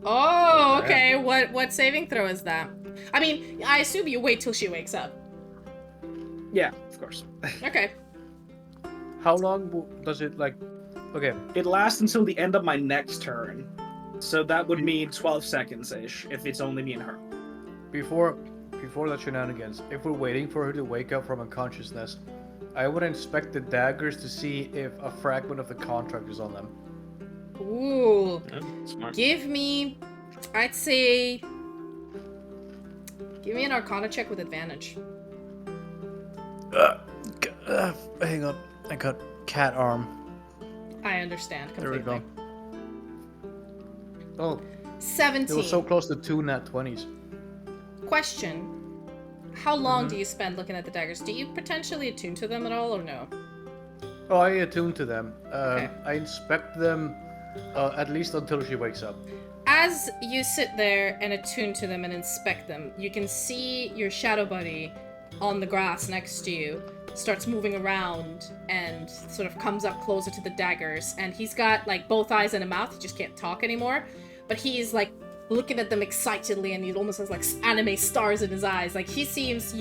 S1: Oh, okay. What saving throw is that? I mean, I assume you wait till she wakes up.
S3: Yeah, of course.
S1: Okay.
S2: How long does it like? Okay.
S3: It lasts until the end of my next turn. So that would mean 12 seconds-ish, if it's only me and her.
S2: Before the shenanigans, if we're waiting for her to wake up from unconsciousness, I would inspect the daggers to see if a fragment of the contract is on them.
S1: Ooh.
S3: Yeah, smart.
S1: Give me, I'd say, give me an Arcana check with advantage.
S2: Hang on, I got cat arm.
S1: I understand completely.
S2: There we go. Oh,
S1: 17.
S2: it was so close to 2 nat 20s.
S1: Question. How long do you spend looking at the daggers? Do you potentially attune to them at all, or no?
S2: Oh, I attune to them.
S1: Okay.
S2: I inspect them at least until she wakes up.
S1: As you sit there and attune to them and inspect them, you can see your shadow buddy on the grass next to you starts moving around and sort of comes up closer to the daggers, and he's got like both eyes and a mouth. He just can't talk anymore, but he's like looking at them excitedly, and he almost has like anime stars in his eyes. Like you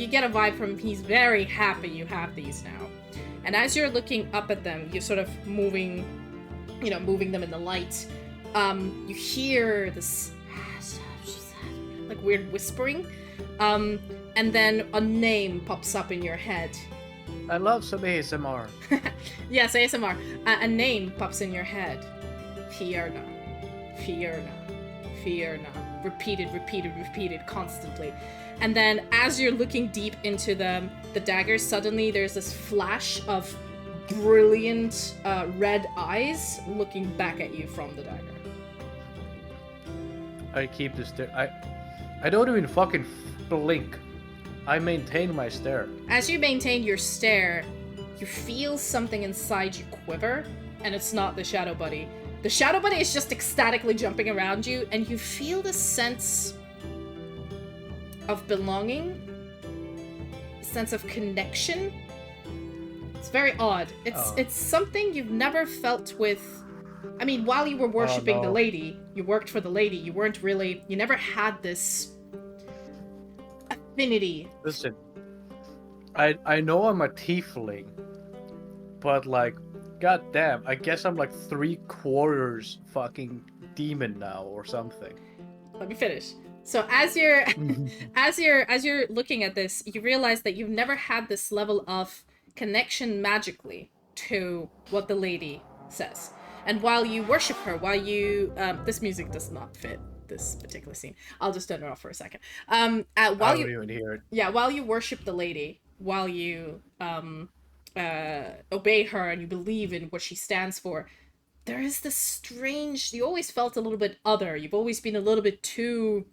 S1: get a vibe from him, he's very happy you have these now. And as you're looking up at them, you're sort of moving them in the light. You hear this like weird whispering, and then a name pops up in your head.
S5: I love some ASMR.
S1: Yes, ASMR. A name pops in your head. Fierna. Repeated constantly. And then as you're looking deep into the dagger, suddenly there's this flash of brilliant red eyes looking back at you from the dagger.
S5: I keep the stare. I don't even fucking blink. I maintain my stare.
S1: As you maintain your stare, you feel something inside you quiver, and it's not the Shadow Buddy. The Shadow Buddy is just ecstatically jumping around you, and you feel this sense of belonging, a sense of connection. It's very odd. It's something you've never felt with. I mean, while you were worshipping the lady, you worked for the lady, you never had this affinity.
S5: Listen, I know I'm a tiefling, but like, goddamn, I guess I'm like 3/4 fucking demon now or something.
S1: Let me finish. So as you're as you're looking at this, you realize that you've never had this level of connection magically to what the lady says. And while you worship her, this music does not fit this particular scene. I'll just turn it off for a second. While
S5: I don't even hear it.
S1: Yeah, while you worship the lady, while you obey her and you believe in what she stands for, there is this strange. You always felt a little bit other. You've always been a little bit too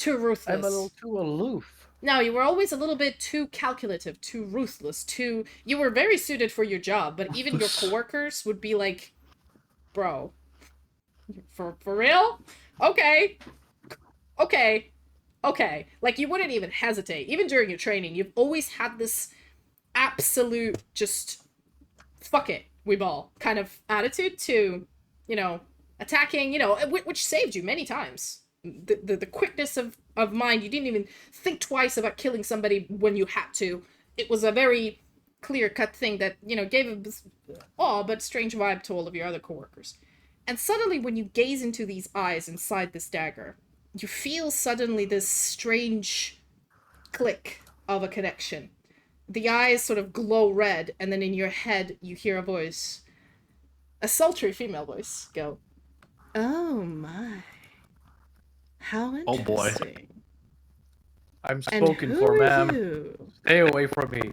S1: ruthless.
S5: I'm a little too aloof.
S1: No, you were always a little bit too calculative, too ruthless, You were very suited for your job, but even your coworkers would be like, "Bro, for real? Okay. Like, you wouldn't even hesitate. Even during your training, you've always had this absolute just, fuck it, we ball kind of attitude to, attacking, which saved you many times. The quickness of mind, you didn't even think twice about killing somebody when you had to. It was a very clear-cut thing that, gave a awe but strange vibe to all of your other coworkers. And suddenly, when you gaze into these eyes inside this dagger, you feel suddenly this strange click of a connection. The eyes sort of glow red, and then in your head, you hear a voice, a sultry female voice, go, "Oh my. How interesting."
S4: Oh boy.
S5: I'm spoken for, ma'am. Stay away from me.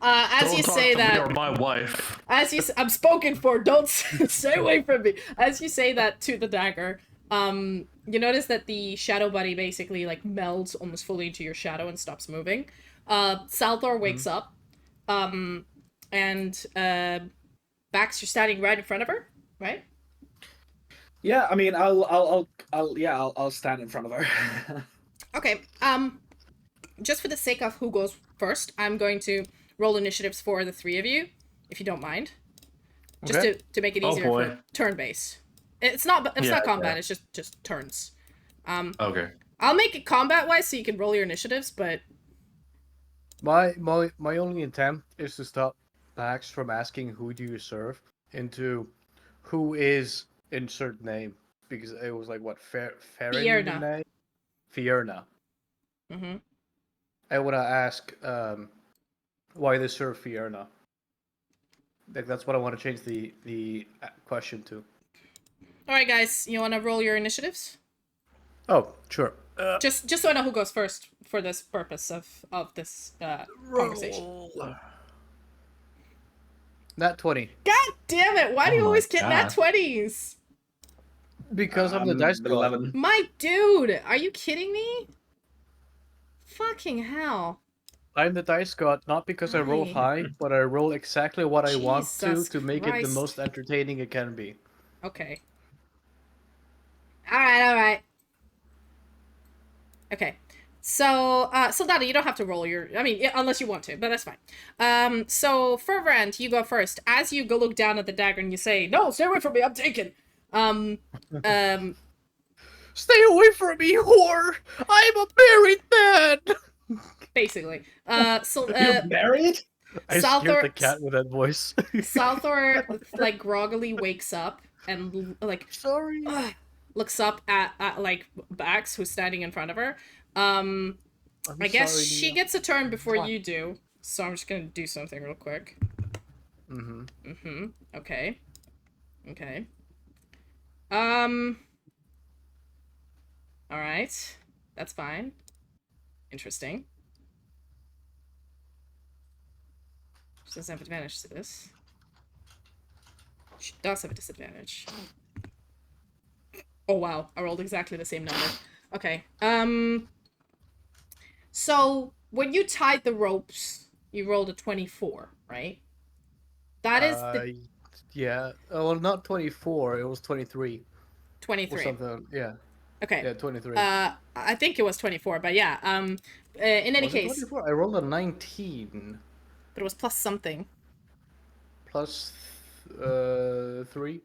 S1: As
S4: don't
S1: you
S4: talk
S1: say
S4: to
S1: that,
S4: me or my wife.
S1: I'm spoken for. Don't stay away from me. As you say that to the dagger, you notice that the Shadow Buddy basically like melds almost fully into your shadow and stops moving. Salthor wakes up, and Bax, you're standing right in front of her, right?
S3: Yeah, I mean, I'll stand in front of her.
S1: Okay. Just for the sake of who goes first, I'm going to roll initiatives for the three of you, if you don't mind. Just
S5: Okay.
S1: to make it easier for turn-based. It's not combat, it's just turns.
S4: Okay.
S1: I'll make it combat-wise so you can roll your initiatives, but...
S5: My only intent is to stop Max from asking who do you serve into who is insert name, because it was like what
S1: Fierna.
S5: Fierna.
S1: Mm-hmm.
S5: I want to ask why they serve Fierna. Like, that's what I want to change the question to.
S1: All right, guys, you want to roll your initiatives?
S5: Oh, sure.
S1: Just so I know who goes first for this purpose of this conversation.
S5: Nat 20.
S1: God damn it! Why do you
S4: Oh
S1: always
S4: my
S1: get nat
S4: God.
S1: 20s?
S5: Because I'm the dice god.
S3: 11.
S1: My dude, are you kidding me? Fucking hell.
S5: I'm the dice god, not because I roll
S1: Aye.
S5: high, but I roll exactly what I want
S1: Jesus
S5: to make it the
S1: Christ.
S5: most entertaining it can be.
S1: Okay. Alright. Okay. So, Sildanna, you don't have to roll your... I mean, unless you want to, but that's fine. So, Ferverand, you go first. As you go look down at the dagger and you say, "No, stay away from me, I'm taken."
S5: Stay away from me, whore! I'm a married man!
S1: Basically. So,
S3: You're married?
S5: I scared the cat with that voice.
S1: Salthor, like, groggily wakes up and, like,
S5: Sorry.
S1: looks up at like, Bax, who's standing in front of her. I guess
S5: sorry,
S1: she
S5: Nia.
S1: gets a turn before you do, so I'm just gonna do something real quick. Okay. Okay. Alright. That's fine. Interesting. She doesn't have advantage to this. She does have a disadvantage. Oh wow, I rolled exactly the same number. Okay. So when you tied the ropes, you rolled a 24, right? That is the
S5: Yeah. Oh, well, not 24. It was 23.
S1: 23.
S5: Or something. Yeah.
S1: Okay.
S5: Yeah, 23.
S1: I think it was 24, but yeah. In any
S5: Was it
S1: case,
S5: 24? I rolled a 19
S1: but it was plus something.
S5: plus 3.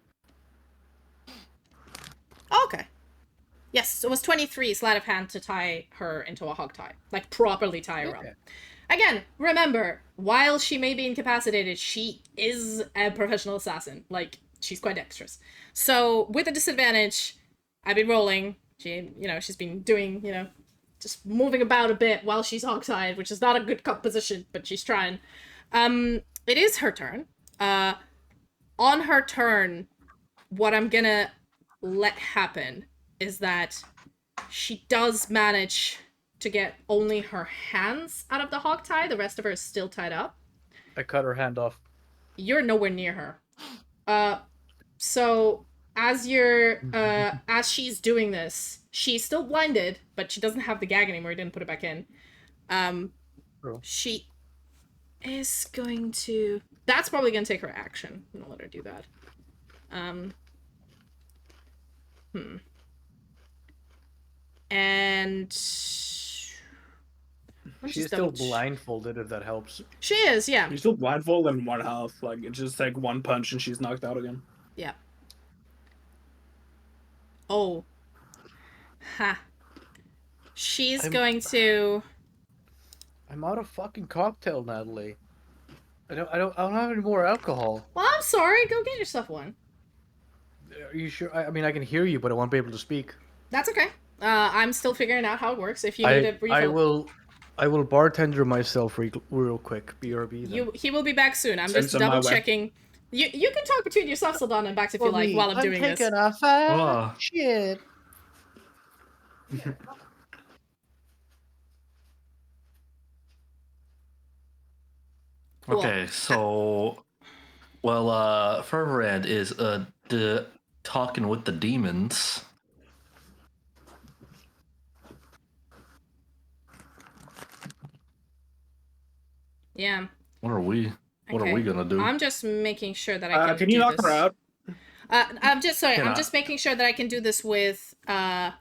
S1: Oh, okay. Yes, it was 23 sleight of hand to tie her into a hog tie. Like, properly tie her up. Again, remember, while she may be incapacitated, she is a professional assassin. Like, she's quite dexterous. So, with a disadvantage, I've been rolling. She's been doing, just moving about a bit while she's hog-tied, which is not a good position, but she's trying. It is her turn. On her turn, what I'm gonna let happen is that she does manage to get only her hands out of the hog tie. The rest of her is still tied up.
S5: I cut her hand off.
S1: You're nowhere near her. So as she's doing this, she's still blinded, but she doesn't have the gag anymore. You didn't put it back in. She is going to... That's probably going to take her action. I'm gonna let her do that. And...
S5: She's still blindfolded, if that helps.
S1: She is, yeah.
S3: You're still blindfolded in one health. Like, it's just like one punch and she's knocked out again.
S1: Yeah. Oh. Ha. She's going to...
S5: I'm out of fucking cocktail, Natalie. I don't have any more alcohol.
S1: Well, I'm sorry. Go get yourself one.
S5: Are you sure? I mean, I can hear you, but I won't be able to speak.
S1: That's okay. I'm still figuring out how it works. If you need a refill...
S5: I will bartender myself real quick. BRB then.
S1: He will be back soon. I'm just double checking. You can talk between yourself, Sildanna, and Bax if you like while I'm doing this.
S5: I'm taking a fat shit.
S1: Cool.
S4: Okay, so Ferverand is talking with the demons.
S1: Yeah.
S4: What are we gonna do?
S1: I'm just making sure that I
S3: can you knock her out?
S1: I'm just making sure that I can do this with oh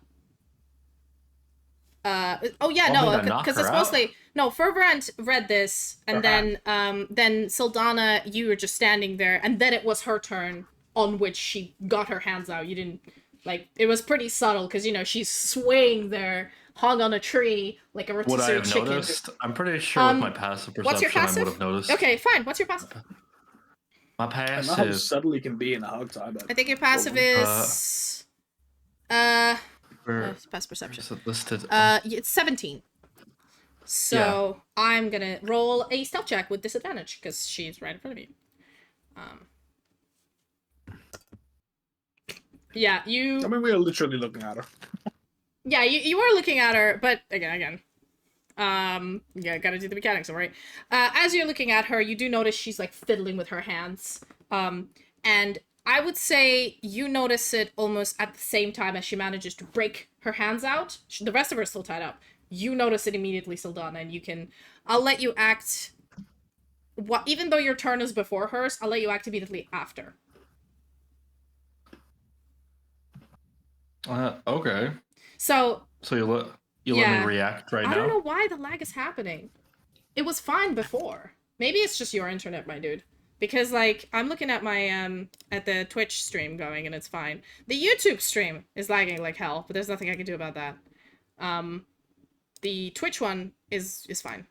S1: yeah, no, because it's mostly Ferverand read this, and then Sildanna, you were just standing there, and then it was her turn on which she got her hands out. You didn't it was pretty subtle because she's swaying there, hung on a tree like a rotisserie
S4: would I have
S1: chicken.
S4: Noticed? I'm pretty sure with my passive perception,
S1: what's your passive?
S4: I would have noticed.
S1: Okay, fine. What's your passive?
S4: My
S3: I know
S4: passive.
S3: how subtle you can be in a hog tie, but
S1: I think your passive is passive perception.
S4: Is it listed?
S1: It's 17. So I'm gonna roll a stealth check with disadvantage because she's right in front of you. Yeah, you.
S3: I mean, we are literally looking at her.
S1: Yeah, you were looking at her, but again. Yeah, gotta do the mechanics, right? As you're looking at her, you do notice she's like fiddling with her hands. And I would say you notice it almost at the same time as she manages to break her hands out. The rest of her is still tied up. You notice it immediately, Sildanna, and I'll let you act... Even though your turn is before hers, I'll let you act immediately after.
S4: Okay.
S1: So
S4: you let me react right now?
S1: I don't know why the lag is happening. It was fine before. Maybe it's just your internet, my dude. Because, like, I'm looking at my, at the Twitch stream going, and it's fine. The YouTube stream is lagging like hell, but there's nothing I can do about that. The Twitch one is fine.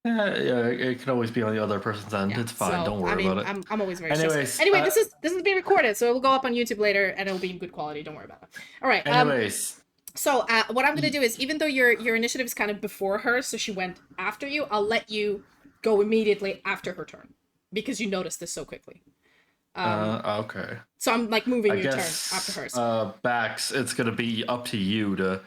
S4: Yeah, it can always be on the other person's end.
S1: Yeah,
S4: it's fine.
S1: so,
S4: Don't worry about it.
S1: I'm always very
S4: Anyways,
S1: stressed. Anyway, this is being recorded, so it will go up on YouTube later, and it'll be in good quality. Don't worry about it. All right.
S4: Anyways.
S1: So what I'm gonna do is, even though your initiative is kind of before her, so she went after you, I'll let you go immediately after her turn, because you noticed this so quickly.
S4: Okay.
S1: So I'm like moving your turn
S4: guess,
S1: after hers.
S4: Bax, it's gonna be up to you to.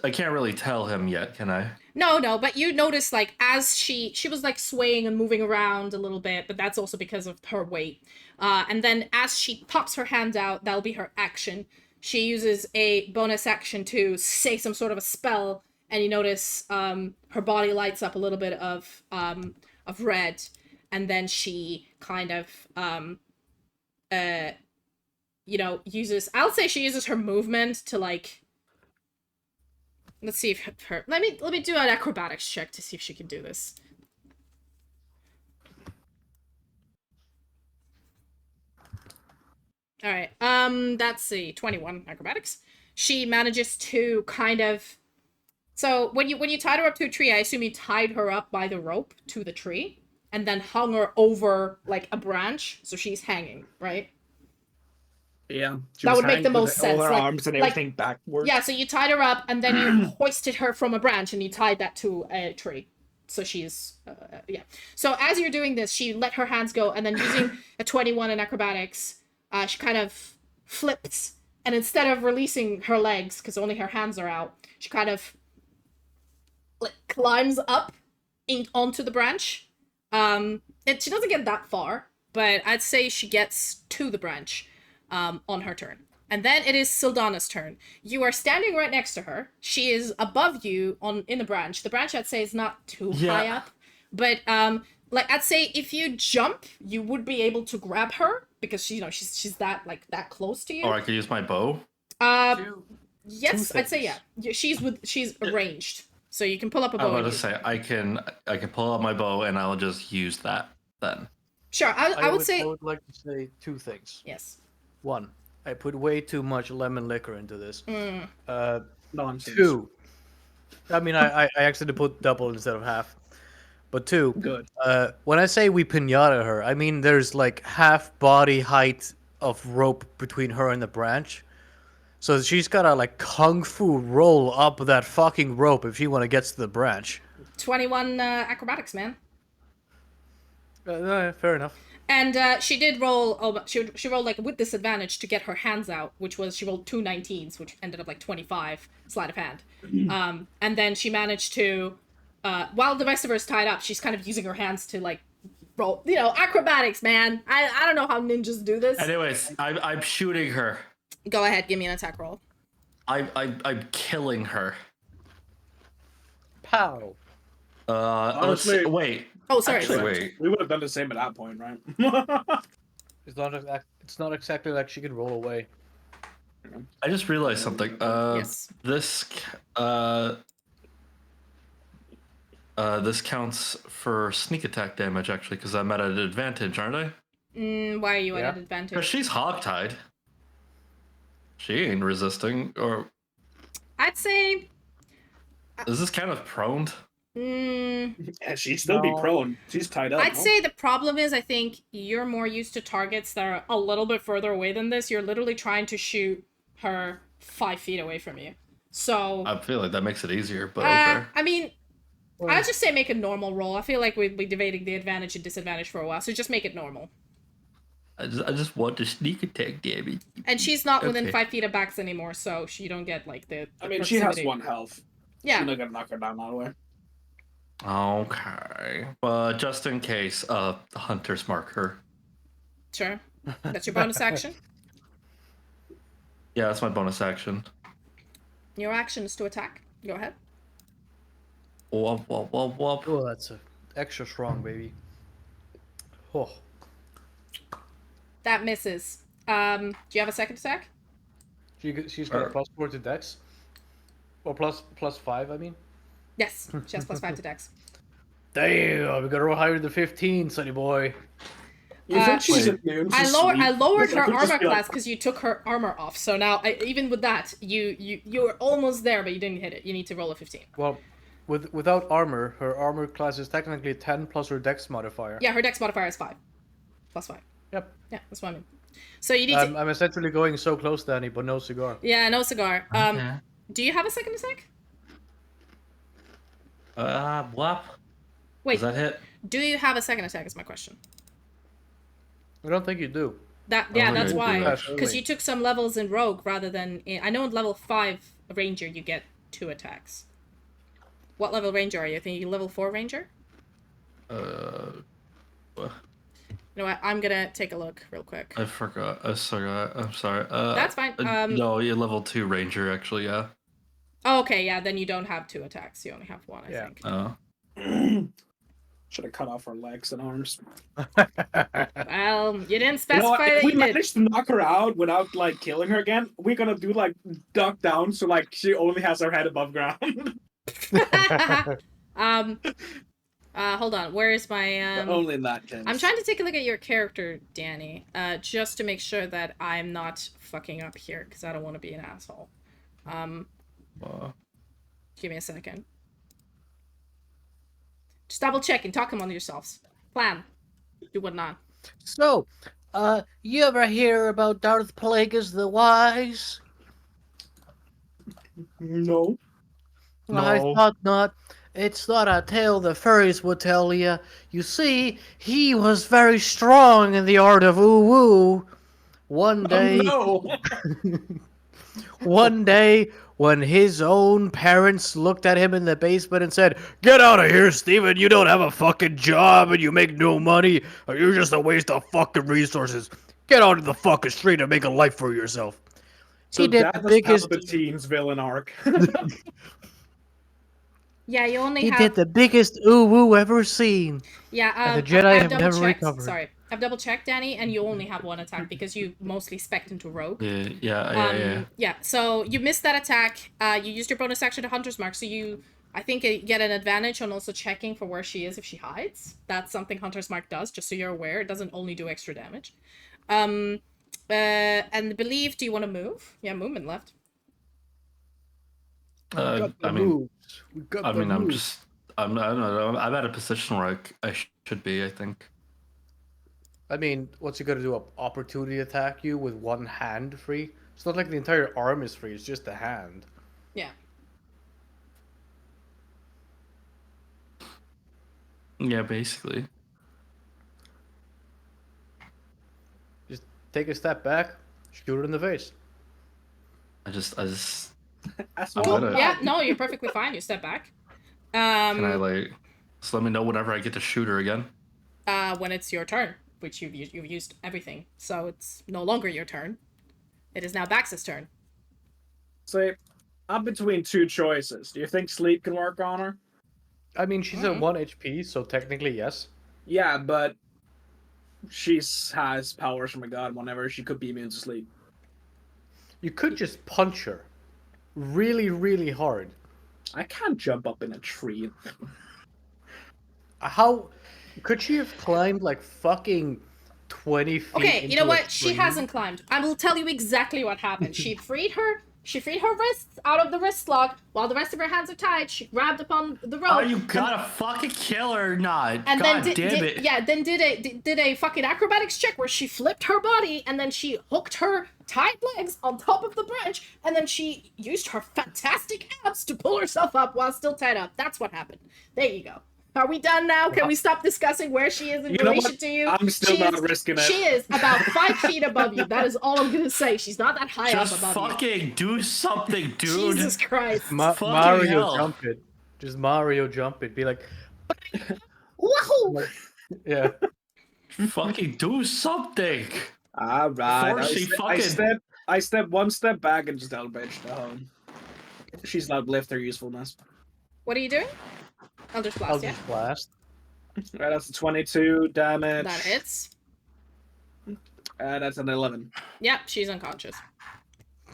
S4: I can't really tell him yet, can I?
S1: No, but you notice, like, as she was like swaying and moving around a little bit, but that's also because of her weight. And then as she pops her hand out, that'll be her action. She uses a bonus action to say some sort of a spell, and you notice her body lights up a little bit of red, and then she kind of uses, I'll say she uses her movement to, like, let's see if her, let me do an acrobatics check to see if she can do this. All right. That's a 21 acrobatics. She manages to kind of, so when you tied her up to a tree, I assume you tied her up by the rope to the tree and then hung her over like a branch, so she's hanging, right?
S3: Yeah,
S1: that would make the most sense.
S3: All her
S1: like,
S3: arms and everything backwards.
S1: Yeah, so you tied her up and then you hoisted her from a branch and you tied that to a tree. So she's, yeah. So as you're doing this, she let her hands go, and then using a 21 in acrobatics, she kind of flips, and instead of releasing her legs, because only her hands are out, she kind of like climbs up onto the branch. And she doesn't get that far, but I'd say she gets to the branch on her turn. And then it is Sildanna's turn. You are standing right next to her. She is above you in the branch. The branch, I'd say, is not too high up. But like, I'd say if you jump, you would be able to grab her, because she's that close to you.
S4: Or I could use my bow.
S1: Yes, I'd say yeah. She's arranged, so you can pull up a bow.
S4: I was about to say I can pull out my bow and I'll just use that then.
S1: Sure, I would say.
S5: I would like to say two things.
S1: Yes.
S5: One, I put way too much lemon liquor into this.
S3: Nonsense.
S5: Two, I mean, I actually put double instead of half. But two,
S3: good.
S5: When I say we pinata her, I mean there's like half body height of rope between her and the branch. So she's gotta like kung fu roll up that fucking rope if she wanna get to the branch.
S1: 21 acrobatics, man.
S5: Fair enough.
S1: And she did roll. Oh, she rolled like with disadvantage to get her hands out, which was she rolled 2 19s, which ended up like 25 sleight of hand. And then she managed to, while the rest of her is tied up, she's kind of using her hands to like roll. Acrobatics, man. I don't know how ninjas do this.
S4: Anyways, I'm shooting her.
S1: Go ahead, give me an attack roll.
S4: I'm killing her.
S5: Pow.
S3: Honestly,
S4: wait.
S1: Oh, sorry.
S4: Actually, wait.
S3: We would have done the same at that point, right?
S5: It's not exactly like she can roll away.
S4: I just realized something.
S1: Yes.
S4: This counts for sneak attack damage, actually, because I'm at an advantage, aren't I?
S1: Why are you at an
S4: Because
S1: advantage?
S4: she's hogtied. She ain't resisting, or...
S1: I'd say...
S4: Is this kind of prone?
S3: Yeah, she'd still be prone. She's tied up.
S1: I'd say the problem is, I think you're more used to targets that are a little bit further away than this. You're literally trying to shoot her 5 feet away from you. So...
S4: I feel like that makes it easier, but okay.
S1: I mean... I'd just say make a normal roll. I feel like we'd be debating the advantage and disadvantage for a while, so just make it normal.
S4: I just want to sneak attack damage.
S1: And she's not within 5 feet of Bax anymore, so you don't get like the
S3: I mean,
S1: proximity.
S3: she has 1 health.
S1: Yeah.
S3: She's not gonna knock her down all the way.
S4: Okay. But just in case, the hunter's marker.
S1: Sure. That's your bonus action.
S4: Yeah, that's my bonus action.
S1: Your action is to attack. Go ahead.
S4: Whoop, whoop, whoop, whoop.
S5: Oh, that's extra strong, baby. Oh.
S1: That misses. Do you have a second attack?
S5: She's got a +4 to dex? Or plus 5, I mean?
S1: Yes, she has +5 to dex.
S5: Damn, we gotta roll higher than 15, sonny boy.
S3: You think she's
S4: wait.
S3: immune to
S1: I
S3: sleep?
S1: lowered her
S3: That could just
S1: armor
S3: be like-
S1: class because you took her armor off. So now, even with that, you're almost there, but you didn't hit it. You need to roll a 15.
S5: Well, without armor, her armor class is technically 10 plus her dex modifier.
S1: Yeah, her dex modifier is 5. Plus 5.
S5: Yep.
S1: Yeah, that's what I mean. So you need to...
S5: I'm essentially going so close, Danny, but no cigar.
S1: Yeah, no cigar.
S4: Okay.
S1: Do you have a second attack?
S4: What?
S1: Wait,
S4: Does that hit?
S1: do you have a second attack is my question.
S5: I don't think you do.
S1: Yeah,
S4: think
S1: that's
S4: I do,
S1: why.
S4: actually.
S1: Because you took some levels in Rogue rather than... I know in level 5 Ranger you get 2 attacks. What level Ranger are you? I think you're level 4 Ranger?
S4: What?
S1: You know what? I'm gonna take a look real quick.
S4: I forgot. I'm sorry.
S1: That's fine.
S4: No, you're level 2 ranger, actually, yeah.
S1: Oh, okay, yeah, then you don't have 2 attacks. You only have 1, I
S5: Yeah.
S1: think.
S4: Oh.
S3: Should have cut off her legs and arms.
S1: Well, you didn't
S3: You know
S1: specify
S3: what? If
S1: that
S3: we
S1: you did.
S3: manage to knock her out without like killing her again, we're gonna do like duck down so like she only has her head above ground.
S1: Hold on. Where is my
S3: Only in that case.
S1: I'm trying to take a look at your character, Danny, just to make sure that I'm not fucking up here, because I don't want to be an asshole. Give me a second. Just double checking, talk among yourselves. Plan. Do whatnot.
S5: So, you ever hear about Darth Plagueis the Wise?
S3: No.
S5: I
S4: No.
S5: thought not. It's not a tale the furries would tell you. You see, he was very strong in the art of woo-woo. One day,
S3: Oh, no.
S5: one day, when his own parents looked at him in the basement and said, "Get out of here, Steven, you don't have a fucking job and you make no money. You're just a waste of fucking resources. Get out of the fucking street and make a life for yourself."
S3: So
S5: He did
S3: that
S5: the
S3: was
S5: biggest...
S3: Palpatine's villain arc.
S1: Yeah, you only
S5: He
S1: have...
S5: did the biggest ooh-woo ever seen.
S1: Yeah,
S5: And the Jedi
S1: I've
S5: have never
S1: double-checked.
S5: recovered.
S1: Sorry. I've double-checked, Danny, and you only have 1 attack because you mostly spec'd into Rogue.
S4: Yeah.
S1: So you missed that attack. You used your bonus action to Hunter's Mark, so you, I think, get an advantage on also checking for where she is if she hides. That's something Hunter's Mark does, just so you're aware. It doesn't only do extra damage. And Believe, do you want to move? Yeah, movement left.
S4: I don't know. I'm at a position where I should be, I think.
S5: I mean, what's he gonna do? Opportunity attack you with one hand free? It's not like the entire arm is free, it's just the hand.
S1: Yeah.
S4: Yeah, basically.
S5: Just take a step back, shoot her in the face.
S4: I just
S3: That's
S4: I'm
S3: what
S4: gonna-
S1: Yeah, no, you're perfectly fine. You step back.
S4: Can I just let me know whenever I get to shoot her again?
S1: When it's your turn, which you've used everything, so it's no longer your turn. It is now Bax's turn.
S3: Say, I'm between 2 choices. Do you think sleep can work on her?
S5: I mean, she's at 1 HP, so technically yes.
S3: Yeah, but she has powers from a god whenever she could be immune to sleep.
S5: You could just punch her really, really hard.
S3: I can't jump up in a tree.
S5: How could she have climbed like fucking 20 feet?
S1: Okay, you know
S5: into a
S1: what? She
S5: tree?
S1: hasn't climbed. I will tell you exactly what happened. She freed her wrists out of the wrist lock while the rest of her hands are tied. She grabbed upon the rope.
S4: Oh, you gotta fucking kill her or not?
S1: And
S4: God
S1: then
S4: damn it.
S1: did a fucking acrobatics check where she flipped her body and then she hooked her tied legs on top of the branch and then she used her fantastic abs to pull herself up while still tied up. That's what happened. There you go. Are we done now? Can we stop discussing where she is in relation to you?
S3: I'm still not risking it.
S1: She is about 5 feet above you. That is all I'm gonna say. She's not that high
S4: Just
S1: up above
S4: fucking do something,
S1: you.
S4: dude.
S1: Jesus Christ.
S4: Fucking
S5: Mario
S4: hell.
S5: jump it. Just Mario jump it. Be like,
S1: Woohoo!
S5: yeah.
S4: Fucking do something.
S3: Alright.
S4: Before she
S3: I step 1 step back and just Eldritch down. She's outlived her usefulness.
S1: What are you doing? Eldritch Blast,
S5: I'll
S1: yeah.
S5: just blast.
S3: Right, that's a 22 damage.
S1: That hits.
S3: That's an 11.
S1: Yep, she's unconscious.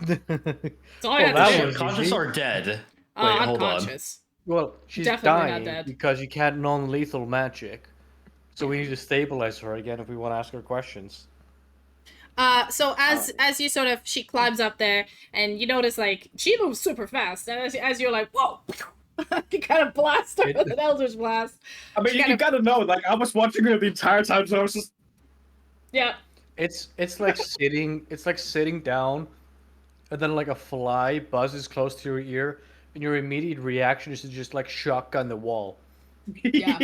S5: Oh,
S1: That's all I have
S5: that
S1: to do.
S5: was
S4: Conscious
S5: easy.
S4: or dead? Wait, hold on.
S1: Unconscious.
S2: Well, she's
S1: Definitely not
S2: dying
S1: dead.
S2: because you can't non-lethal magic. So we need to stabilize her again if we want to ask her questions.
S1: So as you sort of, she climbs up there, and you notice like she moves super fast, and as you're like, whoa, you kind of blast her with an Eldritch Blast.
S3: I mean, you gotta know, like, I was watching her the entire time, so I was just...
S1: Yeah.
S2: It's like sitting down, and then like a fly buzzes close to your ear, and your immediate reaction is to just like shotgun the wall.
S1: Yeah.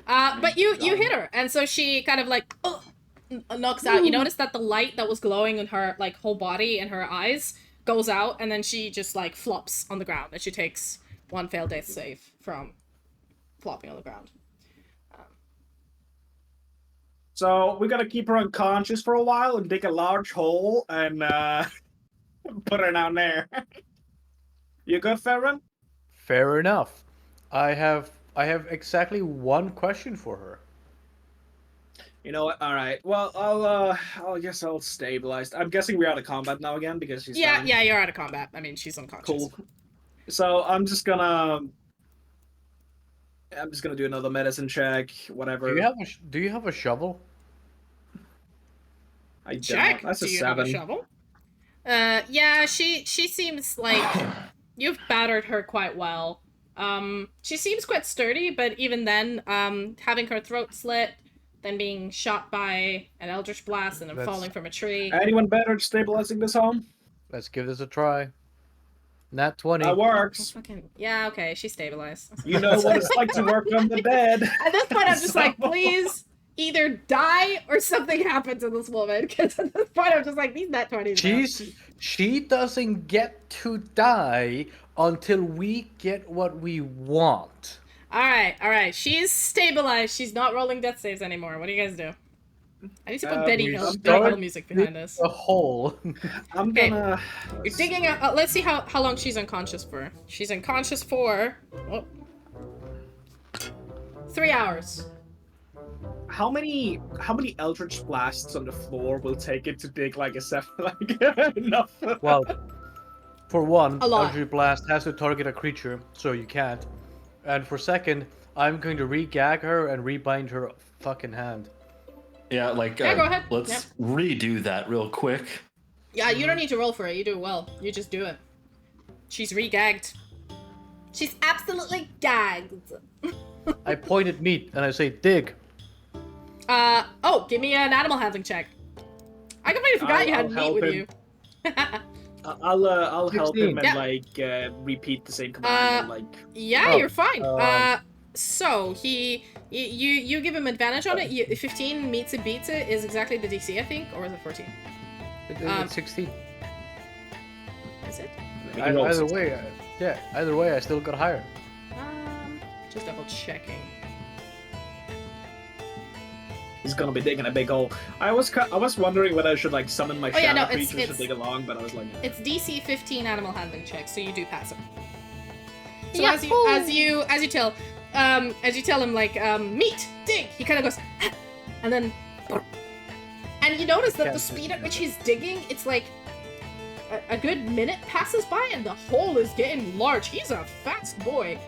S1: But you hit her, and so she kind of like knocks out. You notice that the light that was glowing in her like whole body and her eyes goes out, and then she just like flops on the ground, and she takes 1 failed death save from flopping on the ground.
S3: So we gotta keep her unconscious for a while and dig a large hole and put her down there. You good, Ferverand?
S2: Fair enough. I have exactly one question for her.
S3: You know what? All right. Well, I guess I'll stabilize. I'm guessing we're out of combat now again because she's dying.
S1: Yeah, you're out of combat. I mean, she's unconscious.
S3: Cool. So I'm just gonna do another medicine check. Whatever.
S2: Do you have a shovel?
S3: I don't.
S1: Check.
S3: That's a
S1: Do you
S3: 7.
S1: have a shovel? Yeah. She seems like you've battered her quite well. She seems quite sturdy, but even then, having her throat slit, then being shot by an Eldritch Blast, and then falling from a tree.
S3: Anyone better at stabilizing this home?
S2: Let's give this a try. Nat 20.
S3: That works.
S1: Yeah, okay, she's stabilized.
S3: You know what it's like to work on the dead.
S1: At this point, I'm just like, please, either die or something happen to this woman. Because at this point, I'm just like, these nat 20s.
S2: She doesn't get to die until we get what we want.
S1: All right. She's stabilized. She's not rolling death saves anymore. What do you guys do? I need to put Betty Hill music behind this.
S2: A hole.
S3: I'm gonna.
S1: You're digging out. Let's see how long she's unconscious for. She's unconscious for 3 hours.
S3: How many Eldritch Blasts on the floor will take it to dig like a 7? Like enough.
S2: Well, for one,
S1: A lot.
S2: Eldritch Blast has to target a creature, so you can't. And for second, I'm going to re-gag her and rebind her fucking hand.
S4: Yeah, like,
S1: go ahead.
S4: let's redo that real quick.
S1: Yeah, you don't need to roll for it. You do it well. You just do it. She's re-gagged. She's absolutely gagged.
S2: I point at meat and I say, dig.
S1: Give me an animal handling check. I completely forgot you had meat with you.
S3: I'll help him and
S1: Yeah.
S3: repeat the same command and like.
S1: Yeah, you're fine. So you give him advantage on it. 15 meets it, beats it is exactly the DC, I think, or is it 14?
S2: It's 16.
S1: Is it?
S2: Either way, I still got higher.
S1: Just double checking.
S3: He's gonna be digging a big hole. I was wondering whether I should like summon my shadow creatures to dig along, but I was like.
S1: It's DC 15 animal handling check, so you do pass it. So
S6: Yeah.
S1: as you tell him like meat, dig, he kind of goes, and then, and you notice that the speed at which he's digging, it's like a good minute passes by, and the hole is getting large. He's a fast boy.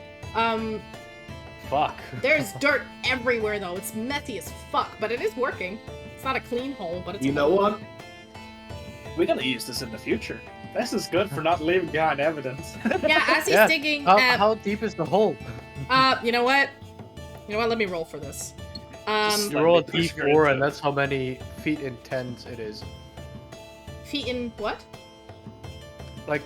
S2: Fuck.
S1: There's dirt everywhere though. It's messy as fuck, but it is working. It's not a clean hole, but it's.
S3: You know what? We're gonna use this in the future. This is good for not leaving behind evidence.
S1: Yeah, as he's digging.
S2: How deep is the hole?
S1: You know what? Let me roll for this.
S2: You roll a d4, and that's how many feet in tens it is.
S1: Feet in what?
S2: Like,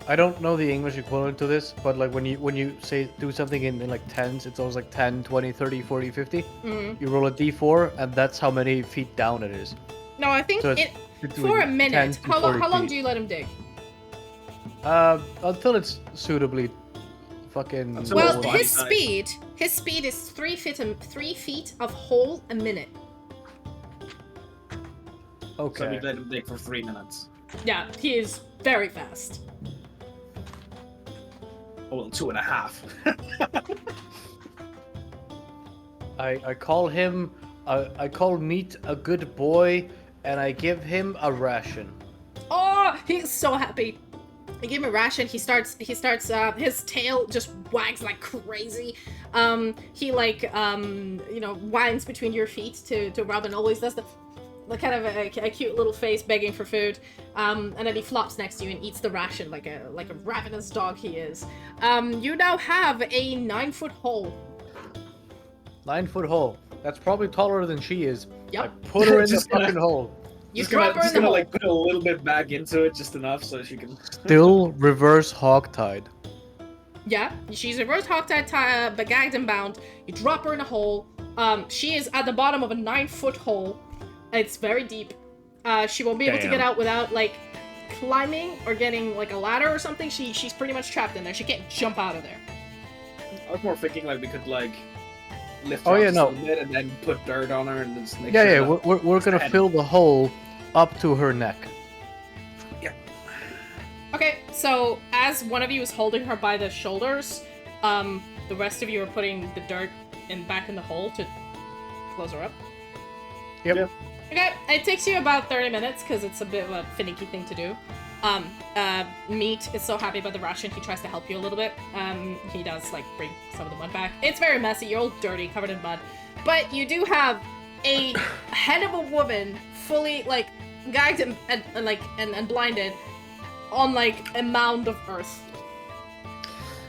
S2: I don't know the English equivalent to this, but like when you say do something in like tens, it's always like 10, 20, 30, 40, 50.
S1: Mm-hmm.
S2: You roll a d4, and that's how many feet down it is.
S1: No, I think
S2: So
S1: for a minute. How long do you let him dig?
S2: Until it's suitably fucking.
S1: Well,
S3: body
S1: his
S3: size.
S1: speed is 3 feet of hole a minute.
S2: Okay.
S3: So we let him dig for 3 minutes.
S1: Yeah, he is very fast.
S3: Oh, well, 2.5.
S2: I call him. I call Meat a good boy, and I give him a ration.
S1: Oh, he's so happy. You give him a ration. He starts. His tail just wags like crazy. He like winds between your feet to rub, and always does the kind of a cute little face begging for food. And then he flops next to you and eats the ration like a ravenous dog he is. You now have a 9-foot hole.
S5: 9-foot hole. That's probably taller than she is.
S1: Yep.
S5: I put her in the
S3: Just gonna-
S5: fucking hole.
S1: You drop her in the hole.
S3: like put a little bit back into it, just enough so she can.
S5: Still reverse hogtied.
S1: Yeah, she's reverse hogtied, gagged and bound. You drop her in a hole. She is at the bottom of a 9-foot hole. It's very deep. She won't be able to get out without like climbing or getting like a ladder or something. She's pretty much trapped in there. She can't jump out of there.
S3: I was more thinking like we could like lift
S5: Oh,
S3: her
S5: yeah,
S3: up
S5: no.
S3: a bit and then put dirt on her and just make
S5: Yeah,
S3: sure
S5: yeah.
S3: that-
S5: We're gonna
S3: head.
S5: fill the hole up to her neck.
S1: Okay, so as one of you is holding her by the shoulders, the rest of you are putting the dirt back in the hole to close her up.
S5: Yep.
S1: Okay, it takes you about 30 minutes because it's a bit of a finicky thing to do. Meat is so happy about the ration, he tries to help you a little bit. He does, like, bring some of the mud back. It's very messy, you're all dirty, covered in mud. But you do have a head of a woman fully, like, gagged and blinded on, like, a mound of earth.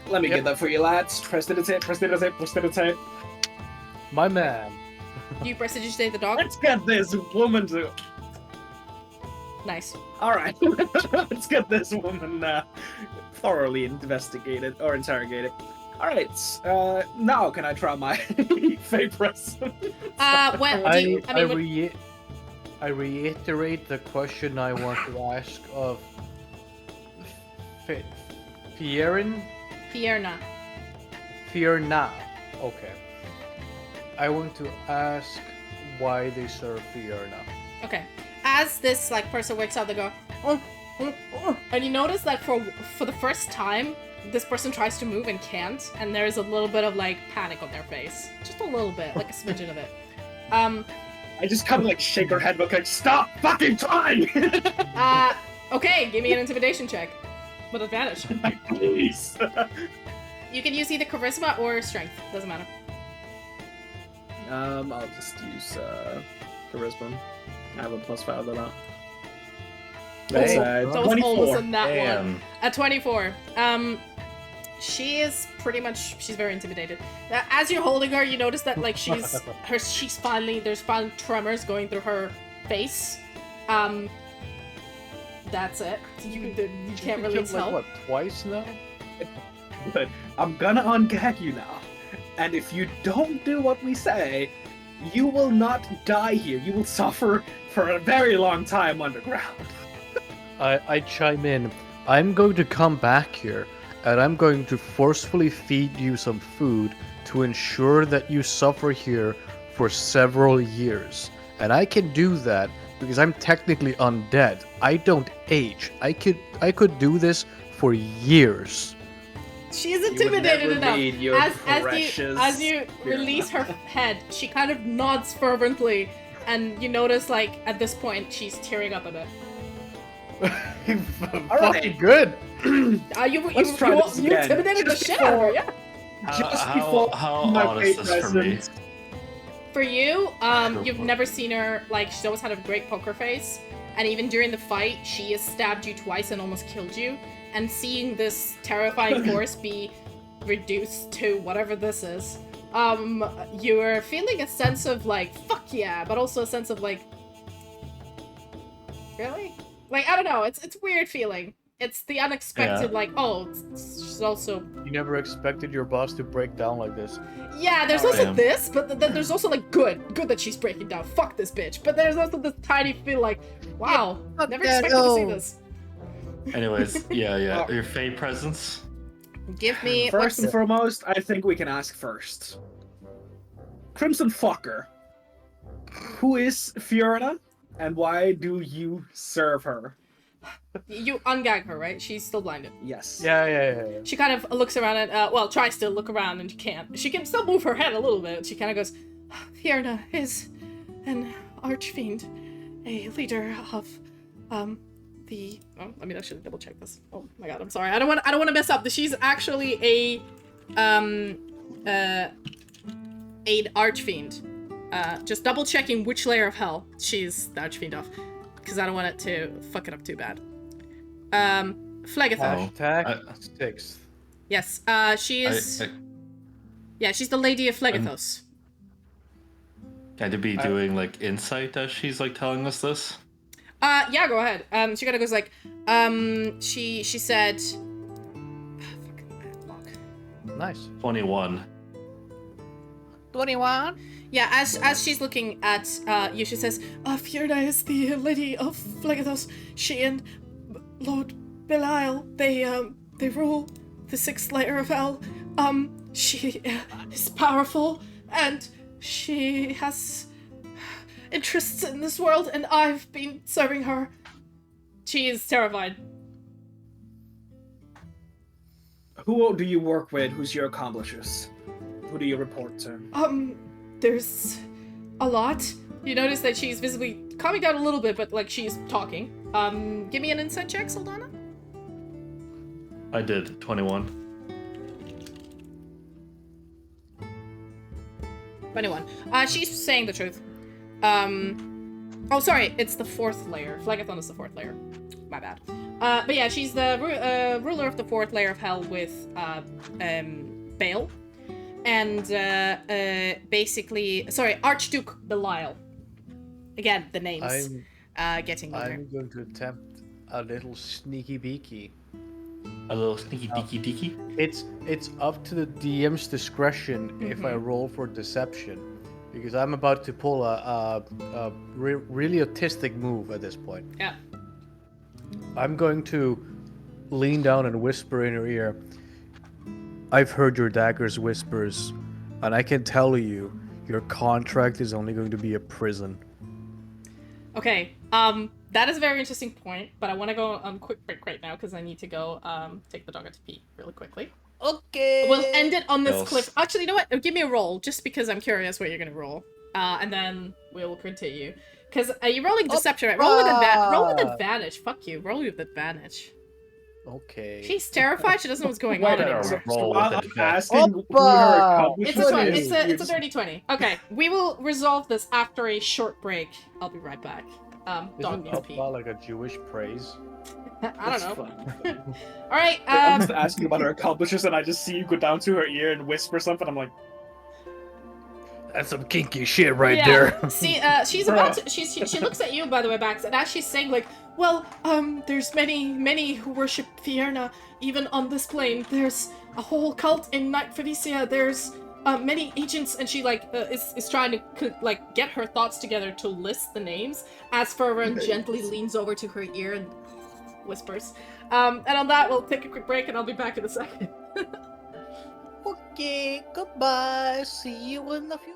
S3: Let me
S5: Yep.
S3: get that for you, lads. Prestidigitate.
S5: My man.
S1: Do you prestidigitate the dog?
S3: Let's get this woman to.
S1: Nice.
S3: Alright, let's get this woman thoroughly investigated or interrogated. Alright, now can I try my fate present?
S5: I reiterate the question I want to ask of Fierna. Okay. I want to ask why they serve Fierna.
S1: Okay. As this like person wakes up, they go, oh, oh, oh. And you notice that for the first time, this person tries to move and can't, and there's a little bit of like panic on their face, just a little bit, like a smidgen of it.
S3: I just kind of like shake her head, but like, stop fucking trying!
S1: Okay, give me an intimidation check with advantage.
S3: Please.
S1: You can use either charisma or strength, doesn't matter.
S3: I'll just use charisma. I have a +5 to that. That's
S1: That was
S3: 24.
S1: almost on that one.
S4: Damn.
S1: At 24. She is pretty much, she's very intimidated. As you're holding her, you notice that like there's finally tremors going through her face. That's it. You can't really tell.
S5: Like, what, twice now?
S3: But I'm gonna ungag you now. And if you don't do what we say, you will not die here. You will suffer for a very long time underground.
S5: I chime in. I'm going to come back here, and I'm going to forcefully feed you some food to ensure that you suffer here for several years. And I can do that because I'm technically undead. I don't age. I could do this for years.
S1: She is intimidated enough. As you
S3: Fierna.
S1: release her head, she kind of nods fervently, and you notice like at this point she's tearing up a bit.
S5: Fucking good.
S1: You intimidated the shit out of her, yeah.
S4: How odd is this for me?
S1: For you, you've never seen her, like, she's always had a great poker face, and even during the fight, she has stabbed you twice and almost killed you, and seeing this terrifying force be reduced to whatever this is, you're feeling a sense of, like, fuck yeah, but also a sense of, like, really? Like, I don't know, it's a weird feeling. It's the unexpected, like, oh, she's also...
S5: You never expected your boss to break down like this.
S1: Yeah, there's also this, but then there's also, like, good that she's breaking down. Fuck this bitch. But there's also this tiny feel like, wow, never expected to see this.
S4: Anyways, yeah. Your fate presence.
S1: Give me...
S3: First and foremost, I think we can ask first. Crimson Fucker. Who is Fierna, and why do you serve her?
S1: You ungag her, right? She's still blinded.
S3: Yes.
S5: Yeah.
S1: She kind of looks around at, tries to look around and can't. She can still move her head a little bit. She kind of goes, Fierna is an archfiend, a leader of, let me actually double check this. Oh my god, I'm sorry. I don't want to mess up. She's actually an archfiend. Just double checking which layer of hell she's the archfiend of, because I don't want it to fuck it up too bad. Phlegethon.
S5: Hashtag 6th.
S1: Yes. She is. Yeah, she's the Lady of Phlegethos.
S4: Can I be doing like insight as she's like telling us this?
S1: Yeah, go ahead. She kind of goes like, she said. Fucking bad luck.
S5: Nice.
S4: 21.
S5: 21.
S1: Yeah, as she's looking at you, she says, Fiona is the Lady of Phlegethos. She and Lord Belial, they rule the 6th layer of hell. She is powerful, and she has interests in this world, and I've been serving her. She is terrified.
S3: Who do you work with? Who's your accomplices? Who do you report to?
S1: There's a lot. You notice that she's visibly calming down a little bit, but like she's talking. Give me an insight check, Sildanna.
S4: I did 21.
S1: 21. She's saying the truth. Oh, sorry, it's the 4th layer. Phlegethon is the 4th layer. My bad. But yeah, she's the ruler of the 4th layer of hell with Bale. And basically, sorry, Archduke Belial. Again, the names getting better.
S5: I'm going to attempt a little sneaky beaky.
S4: A little sneaky deaky deaky?
S5: It's up to the DM's discretion if I roll for deception, because I'm about to pull a really autistic move at this point.
S1: Yeah.
S5: I'm going to lean down and whisper in her ear. I've heard your dagger's whispers, and I can tell you, your contract is only going to be a prison.
S1: Okay, that is a very interesting point, but I want to go on quick break right now because I need to go take the dog out to pee really quickly.
S5: Okay.
S1: We'll end it on this cliff. Actually, you know what? Give me a roll, just because I'm curious what you're gonna roll, and then we'll continue. Because you're rolling deception, right? Roll with advantage. Fuck you. Roll with advantage.
S5: Okay.
S1: She's terrified. She doesn't know what's going on anymore. It's a dirty 20. Okay, we will resolve this after a short break. I'll be right back. Dog needs pee.
S5: Like a Jewish praise.
S1: I don't know. All right.
S3: I'm just asking about her accomplishments, and I just see you go down to her ear and whisper something. I'm like,
S5: that's some kinky shit right there.
S1: See, she's about to. She looks at you, by the way, Bax, and as she's saying, like, well, there's many who worship Fiona, even on this plane. There's a whole cult in Night Phoenicia. There's many agents, and she like is trying to like get her thoughts together to list the names. As Ferverand gently leans over to her ear and whispers. And on that, we'll take a quick break, and I'll be back in a second.
S5: Okay, goodbye. See you in the future.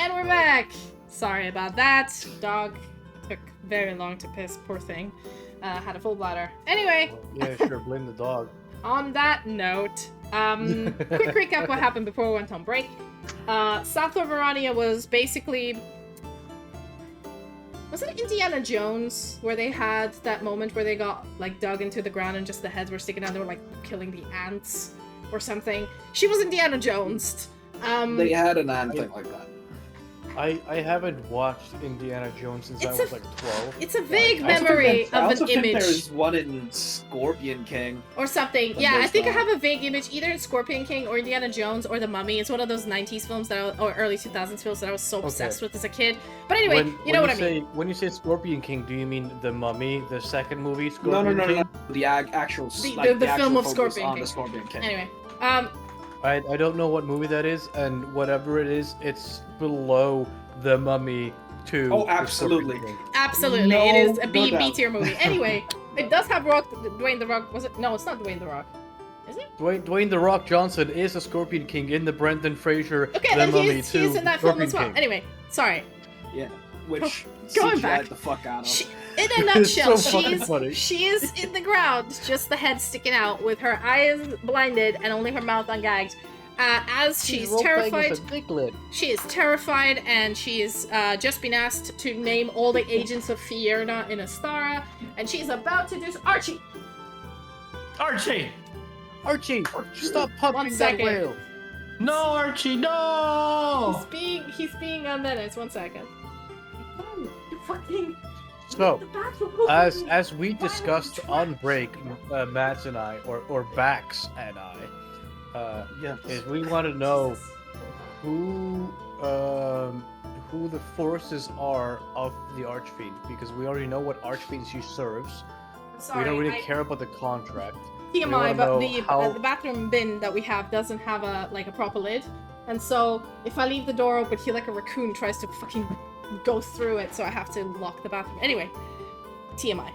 S1: And we're back! Sorry about that. Dog took very long to piss, poor thing. Had a full bladder. Anyway.
S5: Yeah, sure, blame the dog.
S1: On that note, quick recap what happened before we went on break. South of Verania was basically... Was it Indiana Jones where they had that moment where they got like dug into the ground and just the heads were sticking out? They were like killing the ants or something. She was Indiana Jones.
S3: They had an ant thing like that.
S5: I haven't watched Indiana Jones since I was like 12.
S1: It's a vague memory of an image.
S3: I also think there's one in Scorpion King.
S1: Or something. Yeah, I think I have a vague image either in Scorpion King or Indiana Jones or The Mummy. It's one of those 90s films or early 2000s films that I was so obsessed with as a kid. But anyway, you know what I mean.
S5: When you say Scorpion King, do you mean The Mummy, the second movie, Scorpion King?
S3: No. The actual
S1: the film of Scorpion King.
S3: The Scorpion King.
S1: Anyway,
S5: I don't know what movie that is, and whatever it is, it's below The Mummy 2.
S3: Oh, absolutely.
S1: Absolutely.
S3: No,
S1: it is a
S3: no
S1: B
S3: doubt.
S1: tier movie. Anyway, it does have Dwayne The Rock. Was it? No, it's not Dwayne The Rock. Is it?
S5: Dwayne The Rock Johnson is a Scorpion King in the Brendan Fraser
S1: Okay,
S5: The
S1: then
S5: Mummy
S1: he's
S5: 2
S1: in that
S5: Scorpion
S1: film as well.
S5: King.
S1: Anyway, sorry.
S3: Yeah, which
S1: Going
S3: CGI'd
S1: back.
S3: the fuck out of.
S1: In a nutshell,
S5: so fucking funny.
S1: she is in the ground, just the head sticking out, with her eyes blinded and only her mouth ungagged. As she's terrified, she is terrified, and she is just been asked to name all the agents of Fierna in Esthara, and she's about to do Archie.
S5: Archie, stop pumping
S1: 1
S5: that
S1: second.
S5: whale.
S4: No, Archie, no!
S1: He's being a menace. 1 second. You fucking.
S5: So,
S1: The bathroom.
S5: as we discussed on break, Mads and I, or Bax and I, is we want to know who the forces are of the Archfiend, because we already know what Archfiend she serves.
S1: Sorry,
S5: we don't really care about the contract.
S1: TMI, but
S5: how-
S1: the bathroom bin that we have doesn't have a proper lid, and so if I leave the door open, he like a raccoon tries to fucking go through it, so I have to lock the bathroom. Anyway, TMI.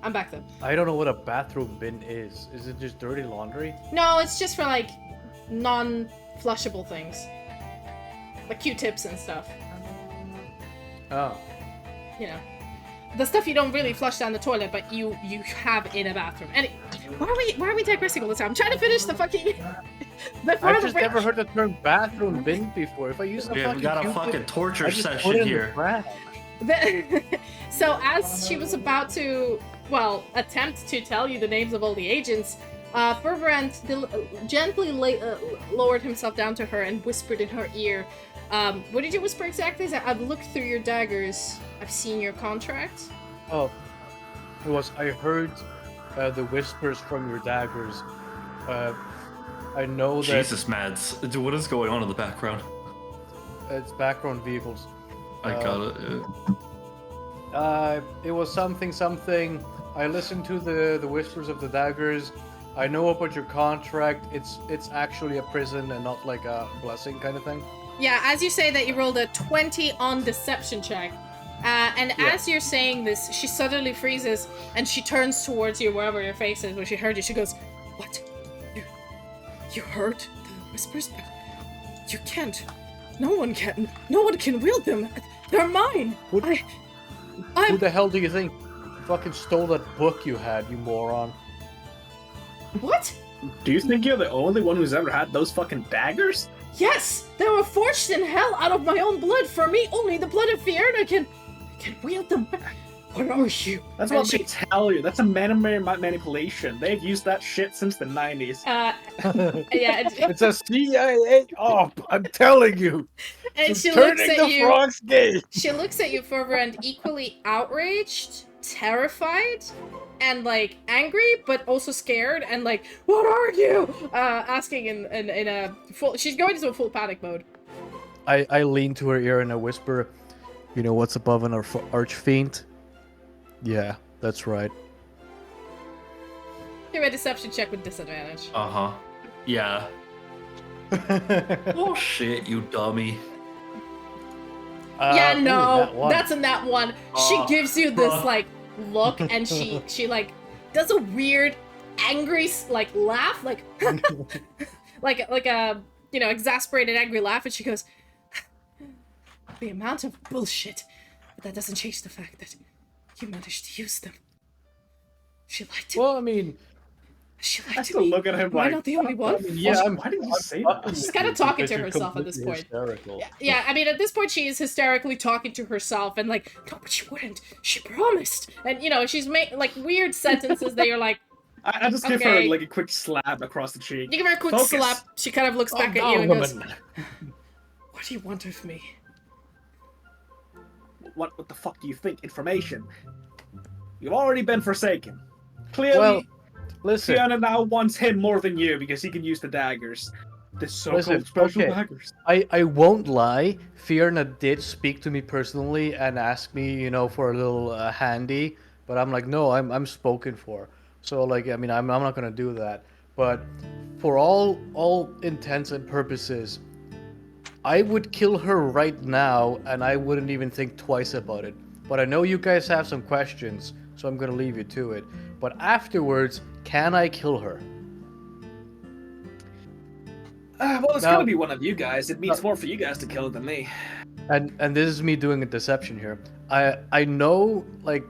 S1: I'm back then.
S5: I don't know what a bathroom bin is. Is it just dirty laundry?
S1: No, it's just for like non-flushable things, like Q-tips and stuff.
S5: Oh.
S1: You know, the stuff you don't really flush down the toilet, but you have in a bathroom. Why are we digressing all the time? I'm trying to finish the fucking.
S5: I've just never heard the term bathroom bin before. If I use the
S4: Yeah, we got a fucking torture
S5: I just put it
S4: session
S5: in the
S4: here.
S5: trash.
S1: So as she was about to, attempt to tell you the names of all the agents, Ferverand gently lowered himself down to her and whispered in her ear. What did you whisper exactly? Is that I've looked through your daggers. I've seen your contract.
S5: Oh, it was. I heard the whispers from your daggers. I know that
S4: Jesus, Mads. What is going on in the background?
S5: it's background vehicles.
S4: I got it.
S5: It was something. I listened to the whispers of the daggers. I know about your contract. It's actually a prison and not like a blessing kind of thing.
S1: Yeah, as you say that, you rolled a 20 on deception check. And as you're saying this, she suddenly freezes and she turns towards you wherever your face is. When she heard you, she goes, "What? You heard the whispers? You can't. No one can wield them. They're mine.
S5: Who the hell do you think fucking stole that book you had, you moron?"
S1: What?
S3: Do you think you're the only one who's ever had those fucking daggers?
S1: Yes, they were forged in hell out of my own blood. For me, only the blood of Fierna can wield them. What are you?
S3: That's what they tell you. That's a manipulation. They've used that shit since the 90s.
S1: Yeah.
S5: It's a CIA op. I'm telling you.
S1: And she
S5: turning
S1: looks at
S5: the
S1: you.
S5: frogs gay.
S1: She looks at you, Ferverand, equally outraged, terrified, and like angry, but also scared, and like, "What are you?" Asking in a full. She's going into a full panic mode.
S5: I lean to her ear and I whisper, "You know what's above an archfiend?" "Yeah, that's right."
S1: Give me a deception check with disadvantage.
S4: Yeah. Oh shit, you dummy.
S1: Yeah,
S5: ooh,
S1: no, that's in that one. She gives you this
S4: bruh.
S1: like look, and she like does a weird, angry like laugh, like like a exasperated, angry laugh, and she goes, the amount of bullshit, but that doesn't change the fact that you managed to use them. She lied to me.
S5: Well, I mean,
S1: She lied
S3: I
S1: to
S3: still
S1: me.
S3: look at him
S1: Am I
S3: like,
S1: not the only one?
S5: yeah,
S3: why did you say that?
S1: She's kind of talking to herself at this point.
S5: Hysterical.
S1: Yeah, I mean, at this point, she is hysterically talking to herself and like, no, but she wouldn't. She promised. And, she's made, like, weird sentences that you're like,
S3: I just give her,
S1: okay.
S3: like, a quick slap across the cheek.
S1: You give her a quick
S3: Focus.
S1: slap. She kind of looks back at you and goes, what do you want of me?
S3: What the fuck do you think? Information. You've already been forsaken. Clearly,
S5: Well, listen.
S3: Fiona now wants him more than you because he can use the daggers. The so-called special daggers.
S5: I won't lie. Fiona did speak to me personally and ask me, for a little handy. But I'm like, no, I'm spoken for. So, like, I mean, I'm not gonna do that. But for all intents and purposes, I would kill her right now, and I wouldn't even think twice about it. But I know you guys have some questions, so I'm gonna leave you to it. But afterwards, can I kill her?
S3: Well, it's
S5: Now-
S3: gonna be one of you guys. It means more for you guys to kill than me.
S5: And this is me doing a deception here. I know, like,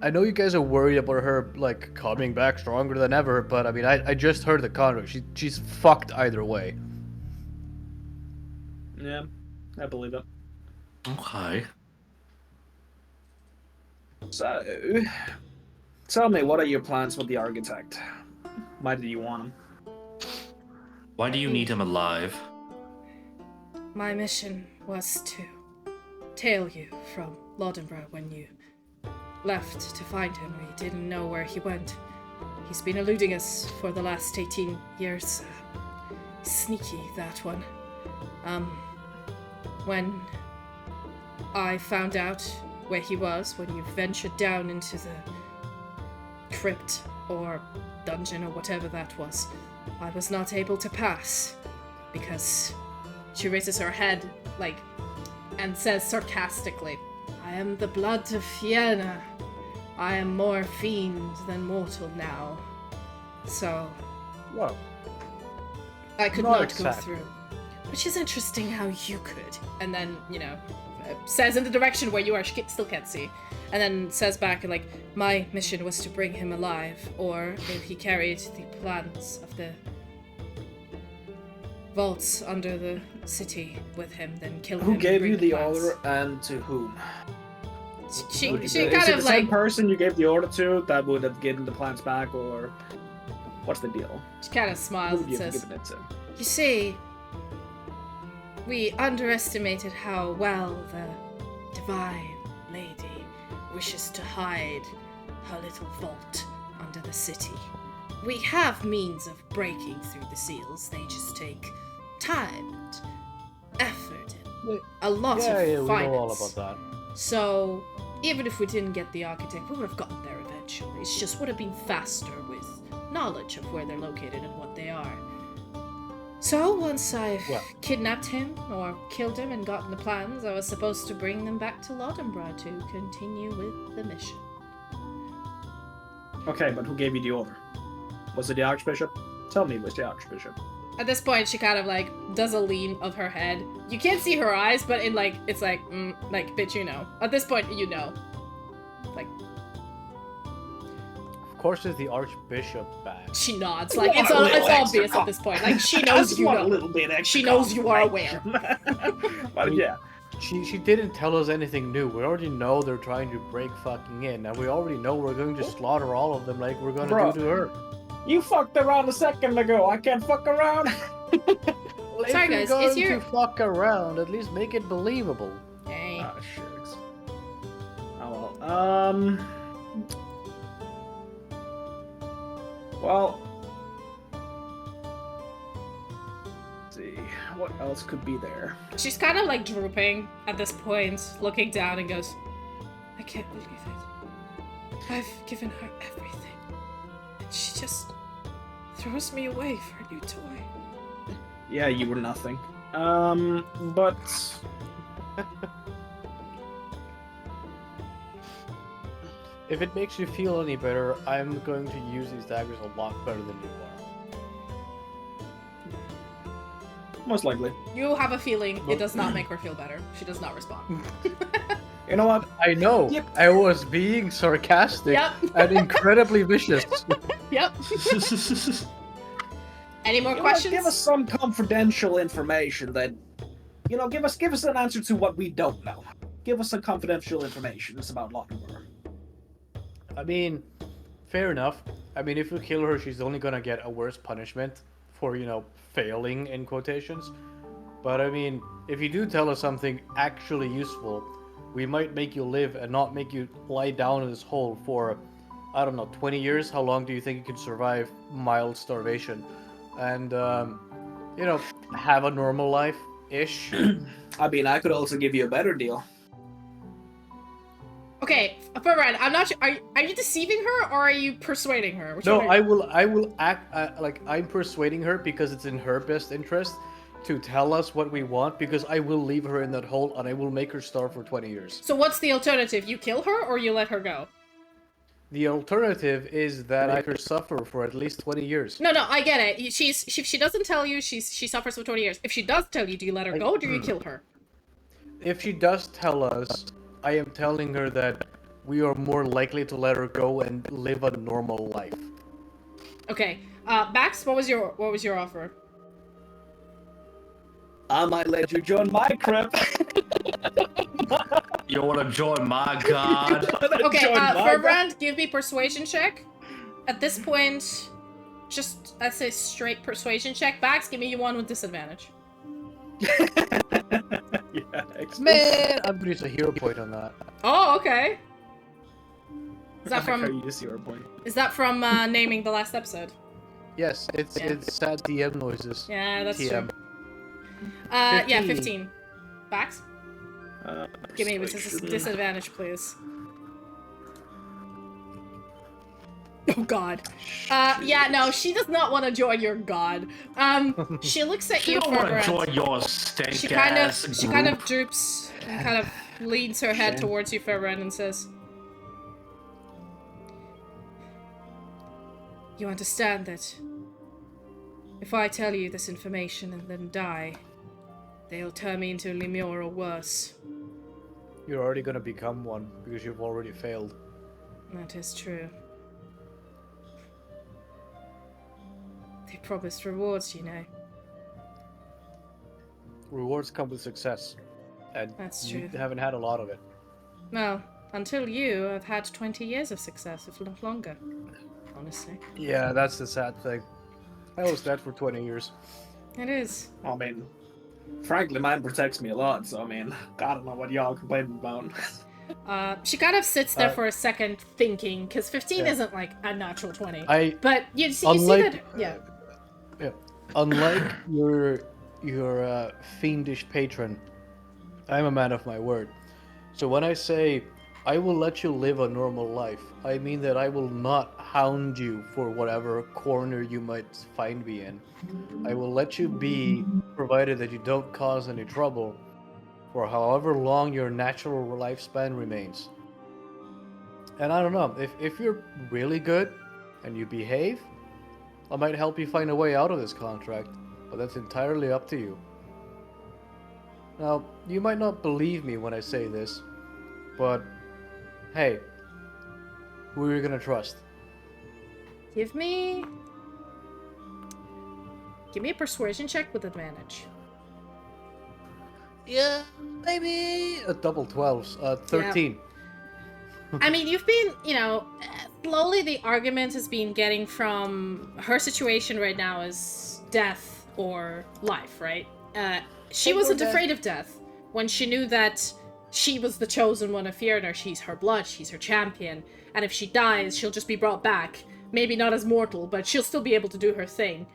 S5: I know you guys are worried about her, like, coming back stronger than ever, but I mean, I just heard the contrary. She's fucked either way.
S3: Yeah, I believe it.
S4: Okay.
S3: So, tell me, what are your plans with the architect? Why do you want him?
S4: Why do you need him alive?
S1: My mission was to tail you from Lodenborough when you left to find him. We didn't know where he went. He's been eluding us for the last 18 years. Sneaky, that one. When I found out where he was, when you ventured down into the crypt or dungeon or whatever that was, I was not able to pass because she raises her head, like, and says sarcastically, I am the blood of Fiona. I am more fiend than mortal now. So,
S5: Whoa.
S1: I could
S5: Not
S1: not go
S5: exactly.
S1: through. Which is interesting how you could. And then, says in the direction where you are, she still can't see. And then says back, like, my mission was to bring him alive, or if he carried the plans of the vaults under the city with him, then kill him.
S3: Who
S1: and
S3: gave
S1: bring
S3: you the
S1: plans.
S3: order and to whom?
S1: She
S3: Is
S1: kind
S3: it
S1: of
S3: the
S1: like
S3: same person you gave the order to that would have given the plans back, or what's the deal?
S1: she kind of
S3: Who
S1: smiles
S3: would
S1: and
S3: you have
S1: says,
S3: given it to?
S1: you see, we underestimated how well the divine lady wishes to hide her little vault under the city. We have means of breaking through the seals. They just take time and effort and a lot
S5: Yeah,
S1: of
S5: we know
S1: finance.
S5: all about that.
S1: So, even if we didn't get the architect, we would have gotten there eventually. It's just would have been faster with knowledge of where they're located and what they are. So, once I've kidnapped him or killed him and gotten the plans, I was supposed to bring them back to Lodenborough to continue with the mission.
S3: Okay, but who gave you the order? Was it the Archbishop? Tell me it was the Archbishop.
S1: At this point, she kind of like does a lean of her head. You can't see her eyes, but in like it's like, like bitch, you know. At this point, you know. Like,
S5: Of course, it's the Archbishop back.
S1: she nods. Like it's obvious at this point. Like she knows you know.
S3: A little bit extra
S1: She knows you are aware.
S3: But yeah.
S5: She didn't tell us anything new. We already know they're trying to break fucking in, and we already know we're going to slaughter all of them like we're gonna
S3: Bro.
S5: do to her.
S3: You fucked around a second ago. I can't fuck around.
S5: Well,
S1: Sorry,
S5: if
S1: guys,
S5: you're
S1: is
S5: going
S1: your-
S5: to fuck around, at least make it believable.
S1: Hey.
S3: Ah, shucks. Oh well. Well. Let's see. What else could be there?
S1: She's kind of like drooping at this point, looking down and goes, I can't believe it. I've given her everything. And she just throws me away for a new toy.
S3: Yeah, you were nothing. But
S5: If it makes you feel any better, I'm going to use these daggers a lot better than you are.
S3: most likely.
S1: You have a feeling it does not make her feel better. She does not respond.
S3: You know what?
S2: I know.
S3: Yep.
S2: I was being sarcastic
S1: Yep.
S2: and incredibly vicious.
S1: Yep. Any more
S3: You know what?
S1: questions?
S3: Give us some confidential information that, give us an answer to what we don't know. Give us some confidential information. It's about Lochinvar.
S2: I mean, fair enough. I mean, if we kill her, she's only gonna get a worse punishment for, failing in quotations. But I mean, if you do tell us something actually useful, we might make you live and not make you lie down in this hole for, I don't know, 20 years? How long do you think you can survive mild starvation? And, have a normal life-ish?
S3: I mean, I could also give you a better deal.
S1: Okay, Ferverand, I'm not sure. Are you deceiving her or are you persuading her? Which
S2: No,
S1: one are you-
S2: I will act like I'm persuading her because it's in her best interest to tell us what we want, because I will leave her in that hole and I will make her starve for 20 years.
S1: So what's the alternative? You kill her or you let her go?
S2: The alternative is that I make her suffer for at least 20 years.
S1: No, I get it. If she doesn't tell you, she suffers for 20 years. If she does tell you, do you let her go or do you kill her?
S2: If she does tell us, I am telling her that we are more likely to let her go and live a normal life.
S1: Okay. Bax, what was your offer?
S3: I might let you join my crib.
S4: You want to join my god?
S1: Okay, Ferverand, give me persuasion check. At this point, just, I'd say straight persuasion check. Bax, give me one with disadvantage.
S3: Yeah,
S2: Man, I'm gonna use a hero point on that.
S1: Oh, okay. Is that
S3: How
S1: from,
S3: you use your point?
S1: is that from naming the last episode?
S2: Yes, it's sad DM noises.
S1: Yeah, that's
S2: TM.
S1: true. Yeah,
S2: 15.
S1: 15. Bax? Give me with disadvantage, please. Oh god. Yeah, no, she does not want to join your god. She looks at
S4: You
S1: you,
S4: don't want to
S1: Ferverand.
S4: join your stank
S1: She
S4: ass
S1: kind of
S4: group.
S1: droops and kind of leans her head towards you, Ferverand, and says, "You understand that if I tell you this information and then die, they'll turn me into Lemure or worse."
S2: You're already gonna become one because you've already failed.
S1: That is true. They promised rewards, you know.
S2: Rewards come with success, and
S1: That's
S2: you
S1: true.
S2: haven't had a lot of it.
S1: Well, until you, I've had 20 years of success, if not longer. Honestly.
S2: Yeah, that's the sad thing. I was dead for 20 years.
S1: It is.
S3: I mean, frankly, mine protects me a lot, so I mean, I don't know what y'all complaining about.
S1: She kind of sits there for a second thinking, because 15
S2: Yeah.
S1: isn't like a natural 20.
S2: I
S1: But you see
S2: Unlike-
S1: that, yeah.
S2: Unlike your fiendish patron, I'm a man of my word. So when I say I will let you live a normal life, I mean that I will not hound you for whatever corner you might find me in. I will let you be, provided that you don't cause any trouble, for however long your natural lifespan remains. And I don't know, if you're really good and you behave, I might help you find a way out of this contract, but that's entirely up to you. Now, you might not believe me when I say this, but hey, who are you gonna trust?
S1: Give me a persuasion check with advantage.
S2: Yeah, maybe a double 12s, 13.
S1: I mean, you've been, slowly the argument has been getting from her situation right now is death or life, right? She wasn't afraid of death when she knew that she was the chosen one of Fjernar. She's her blood, she's her champion, and if she dies, she'll just be brought back. Maybe not as mortal, but she'll still be able to do her thing.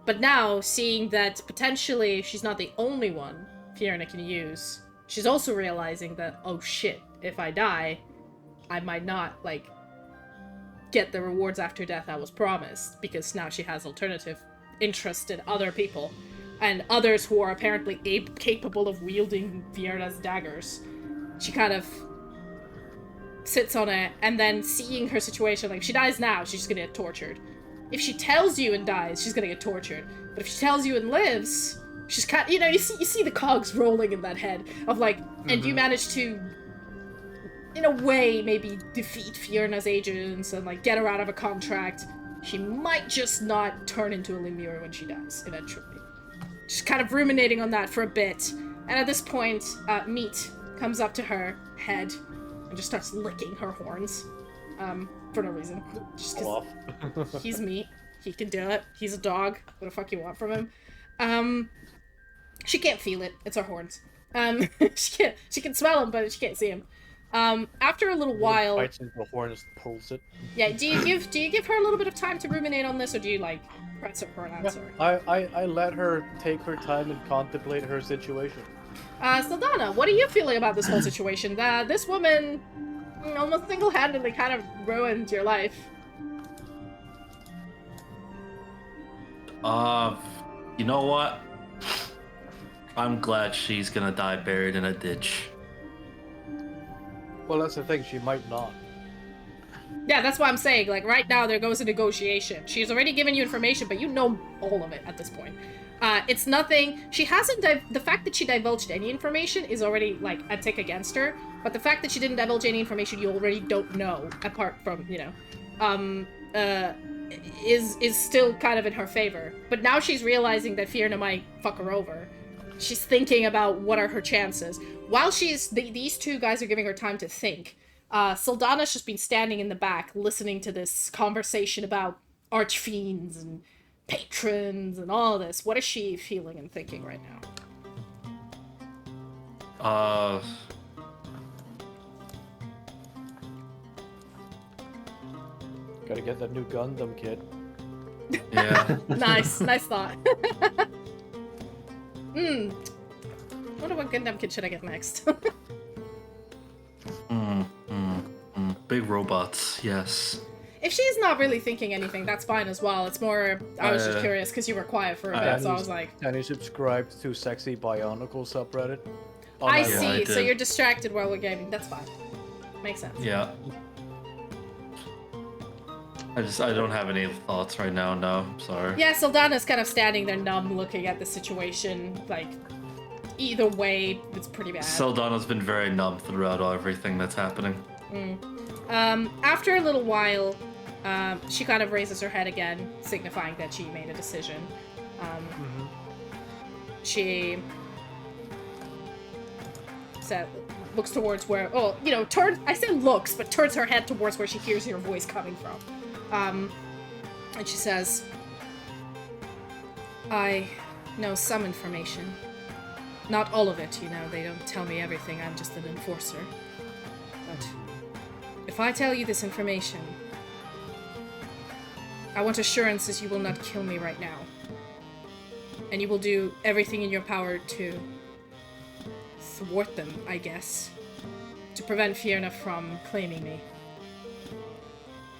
S1: But now, seeing that potentially she's not the only one Fjernar can use, she's also realizing that, oh shit, if I die, I might not, get the rewards after death I was promised, because now she has alternative interest in other people, and others who are apparently capable of wielding Fjerna's daggers. She kind of sits on it, and then seeing her situation, if she dies now, she's just gonna get tortured. If she tells you and dies, she's gonna get tortured. But if she tells you and lives, she's kind of, you see the cogs rolling in that head of like, and you manage to, in a way, maybe defeat Fiona's agents and like get her out of a contract. She might just not turn into a Lemure when she dies, eventually. She's kind of ruminating on that for a bit, and at this point, Meat comes up to her head and just starts licking her horns, for no reason. Just 'cause he's Meat. He can do it. He's a dog. What the fuck you want from him? She can't feel it. It's her horns. She can smell him, but she can't see him. After a little while,
S2: bites into the horns, pulls it.
S1: Yeah, do you give her a little bit of time to ruminate on this, or do you like press her for an answer?
S2: Yeah, I let her take her time and contemplate her situation.
S1: Sildanna, what are you feeling about this whole situation? This woman almost single-handedly kind of ruined your life.
S4: You know what? I'm glad she's gonna die buried in a ditch.
S2: Well, that's the thing, she might not.
S1: Yeah, that's what I'm saying. Like, right now, there goes a negotiation. She's already given you information, but you know all of it at this point. It's nothing... She hasn't... The fact that she divulged any information is already, like, a tick against her. But the fact that she didn't divulge any information you already don't know, apart from, is still kind of in her favor. But now she's realizing that Fiona might fuck her over. She's thinking about what are her chances. While these two guys are giving her time to think, Sildanna's just been standing in the back, listening to this conversation about archfiends and patrons and all this. What is she feeling and thinking right now?
S2: Gotta get that new Gundam kid.
S4: Yeah.
S1: Nice thought. Wonder what Gundam kid should I get next?
S4: Big robots, yes.
S1: If she's not really thinking anything, that's fine as well. It's more, I was just curious because you were quiet for a bit, so I was like...
S2: And you subscribed to Sexy Bionicle subreddit?
S1: I see, so you're distracted while we're gaming. That's fine. Makes sense.
S4: Yeah. I don't have any thoughts right now, no. I'm sorry.
S1: Yeah, Sildanna's kind of standing there numb, looking at the situation. Like, either way, it's pretty bad.
S4: Sildanna's been very numb throughout everything that's happening.
S1: After a little while, she kind of raises her head again, signifying that she made a decision. She looks towards where, I said looks, but turns her head towards where she hears your voice coming from. And she says, I know some information. Not all of it, they don't tell me everything, I'm just an enforcer. But if I tell you this information, I want assurances you will not kill me right now. And you will do everything in your power to thwart them, I guess. To prevent Fiona from claiming me.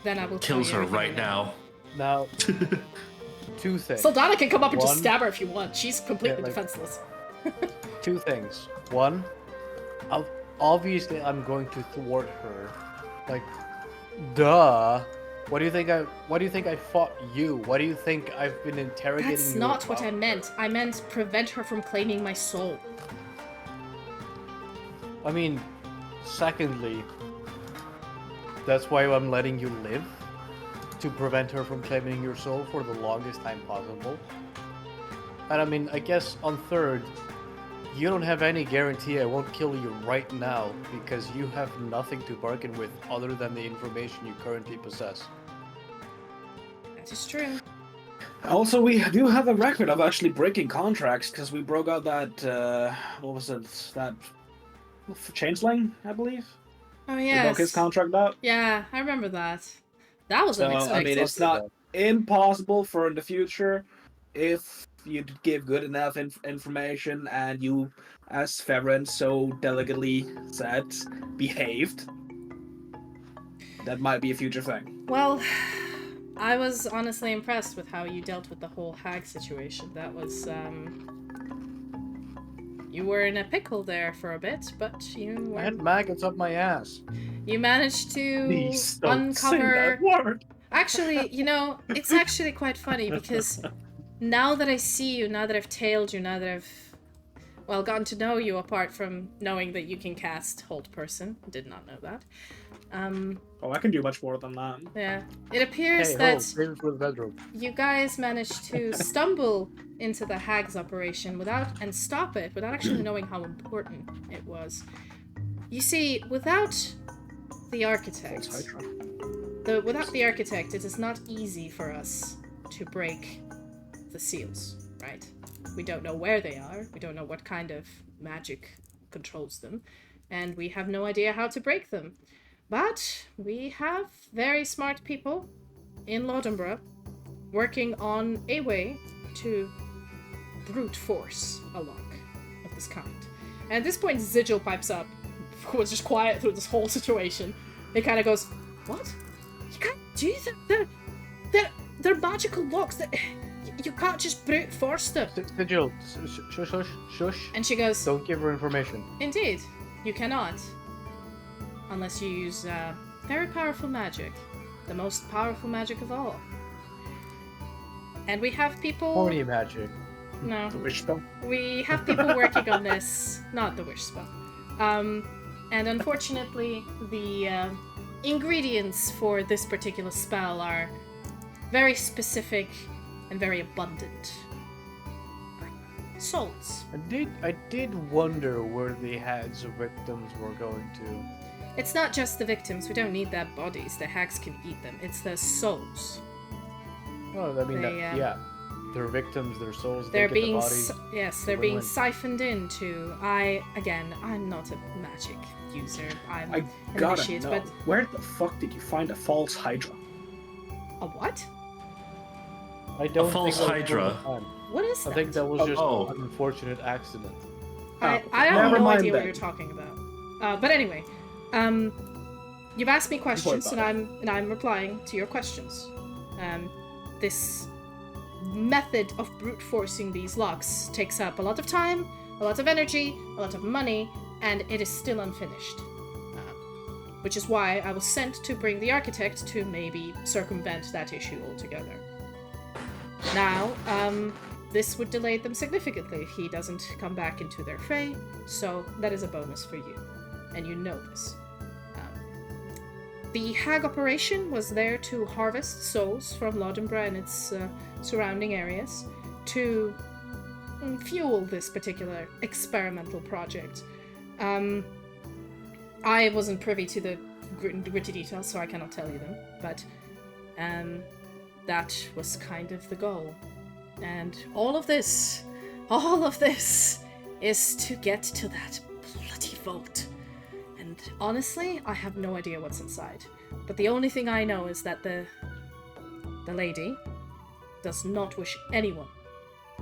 S1: Then I will
S4: kills her right now.
S2: Now, two things.
S1: Sildanna can come up and just stab her if you want. She's completely defenseless.
S2: Two things. One, obviously I'm going to thwart her. Like, duh. What do you think I fought you? What do you think I've been interrogating you?
S1: That's not what I meant. I meant prevent her from claiming my soul.
S2: I mean, secondly, that's why I'm letting you live. To prevent her from claiming your soul for the longest time possible. And I mean, I guess on third, you don't have any guarantee I won't kill you right now because you have nothing to bargain with other than the information you currently possess.
S1: That is true.
S3: Also, we do have a record of actually breaking contracts because we broke out that, what was it, that Changeling, I believe?
S1: Oh, yes.
S3: We broke his contract out.
S1: Yeah, I remember that. That was unexpected.
S3: I mean, it's not impossible for in the future if you give good enough information and you, as Ferverand so delicately said, behaved. That might be a future thing.
S1: Well, I was honestly impressed with how you dealt with the whole hag situation. That was, you were in a pickle there for a bit, but you
S2: I had maggots up my ass.
S1: You managed to
S3: Please don't
S1: uncover...
S3: say that word.
S1: Actually, it's actually quite funny because now that I see you, now that I've tailed you, now that I've, well, gotten to know you, apart from knowing that you can cast Hold Person. Did not know that.
S3: Oh, I can do much more than that.
S1: Yeah. It appears
S5: Hey,
S1: that
S5: save it for the bedroom.
S1: you guys managed to stumble into the Hag's operation and stop it without actually knowing how important it was. You see, without the architect, without the architect, it is not easy for us to break the seals, right? We don't know where they are, we don't know what kind of magic controls them, and we have no idea how to break them. But we have very smart people in Lodenborough working on a way to brute force a lock of this kind. And at this point, Sigil pipes up, who was just quiet through this whole situation. He kind of goes, "What? You can't do that. They're magical locks. That you can't just brute force them."
S5: Sigil, shush.
S1: And she goes,
S5: Don't give her information.
S1: "Indeed, you cannot. Unless you use very powerful magic. The most powerful magic of all. And we have people..."
S5: Horny magic.
S1: No.
S3: The wish spell?
S1: We have people working on this. Not the wish spell. And unfortunately, the ingredients for this particular spell are very specific and very abundant. Souls.
S5: I did wonder where the Hag's victims were going to.
S1: It's not just the victims. We don't need their bodies. The hags can eat them. It's their souls.
S5: Well, I mean, yeah. Their victims, their souls,
S1: They're
S5: they get
S1: being
S5: the bodies.
S1: yes, they're being siphoned into. I'm not a magic user. I'm
S3: I
S1: an
S3: gotta
S1: initiate,
S3: know,
S1: but
S3: where the fuck did you find a false Hydra?
S1: a what?
S5: I don't
S4: false
S5: think that was
S4: Hydra.
S5: one time.
S1: What is that?
S5: I think that was just
S4: Oh.
S5: an unfortunate accident.
S1: I
S3: Oh,
S1: have
S3: never
S1: no
S3: mind
S1: idea what
S3: then.
S1: you're talking about. But anyway, you've asked me questions,
S3: about
S1: and I'm replying to your questions. This method of brute forcing these locks takes up a lot of time, a lot of energy, a lot of money, and it is still unfinished. Which is why I was sent to bring the architect to maybe circumvent that issue altogether. Now, this would delay them significantly if he doesn't come back into their fray, so that is a bonus for you, and you know this. The Hag operation was there to harvest souls from Lodenborough and its surrounding areas to fuel this particular experimental project. I wasn't privy to the gritty details, so I cannot tell you them, but that was kind of the goal. And all of this is to get to that bloody vault. And honestly, I have no idea what's inside. But the only thing I know is that the lady does not wish anyone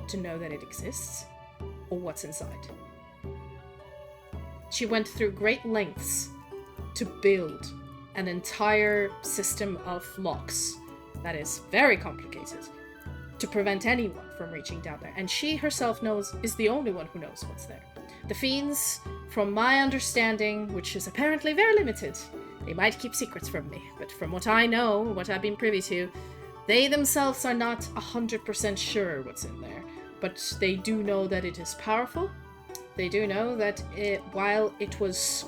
S1: to know that it exists or what's inside. She went through great lengths to build an entire system of locks that is very complicated to prevent anyone from reaching down there. And she herself is the only one who knows what's there. The fiends, from my understanding, which is apparently very limited, they might keep secrets from me, but from what I know, what I've been privy to, they themselves are not 100% sure what's in there. But they do know that it is powerful. They do know that while it was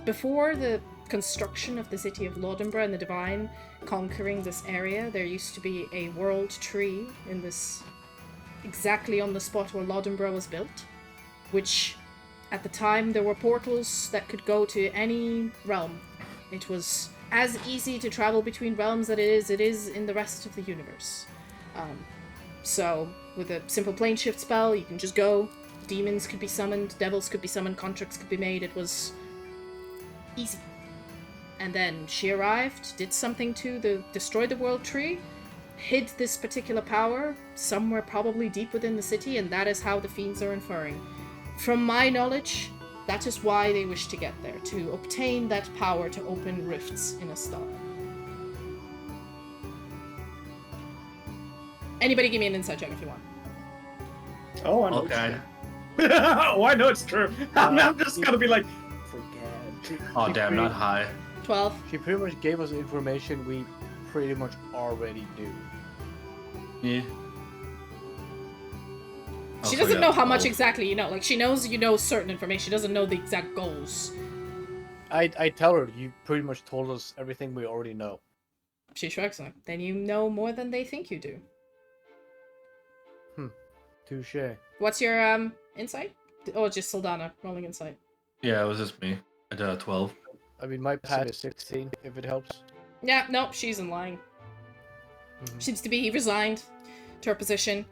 S1: before the construction of the city of Lodenborough and the Divine conquering this area, there used to be a world tree in this, exactly on the spot where Lodenborough was built, which at the time there were portals that could go to any realm. It was as easy to travel between realms that it is in the rest of the universe. So with a simple plane shift spell, you can just go. Demons could be summoned, devils could be summoned, contracts could be made. It was easy. And then she arrived, did something to destroy the world tree, hid this particular power somewhere probably deep within the city, and that is how the fiends are inferring. From my knowledge, that is why they wish to get there, to obtain that power to open rifts in Esthara. Anybody give me an insight check if you want.
S3: Oh, I know.
S4: Okay.
S3: Oh, I know it's true. I'm just gonna be like, forget.
S4: Oh damn, not high.
S1: 12.
S5: She pretty much gave us information we pretty much already knew.
S4: Yeah.
S1: She doesn't know how much exactly you know. Like, she knows you know certain information. She doesn't know the exact goals.
S5: I tell her, you pretty much told us everything we already know.
S1: She shrugs. Then you know more than they think you do.
S5: Touché.
S1: What's your insight? Oh, just Sildanna rolling insight.
S4: Yeah, it was just me. I did a 12.
S5: I mean, my passive is 16, if it helps.
S1: Yeah, no, she's in line. Seems to be resigned to her position.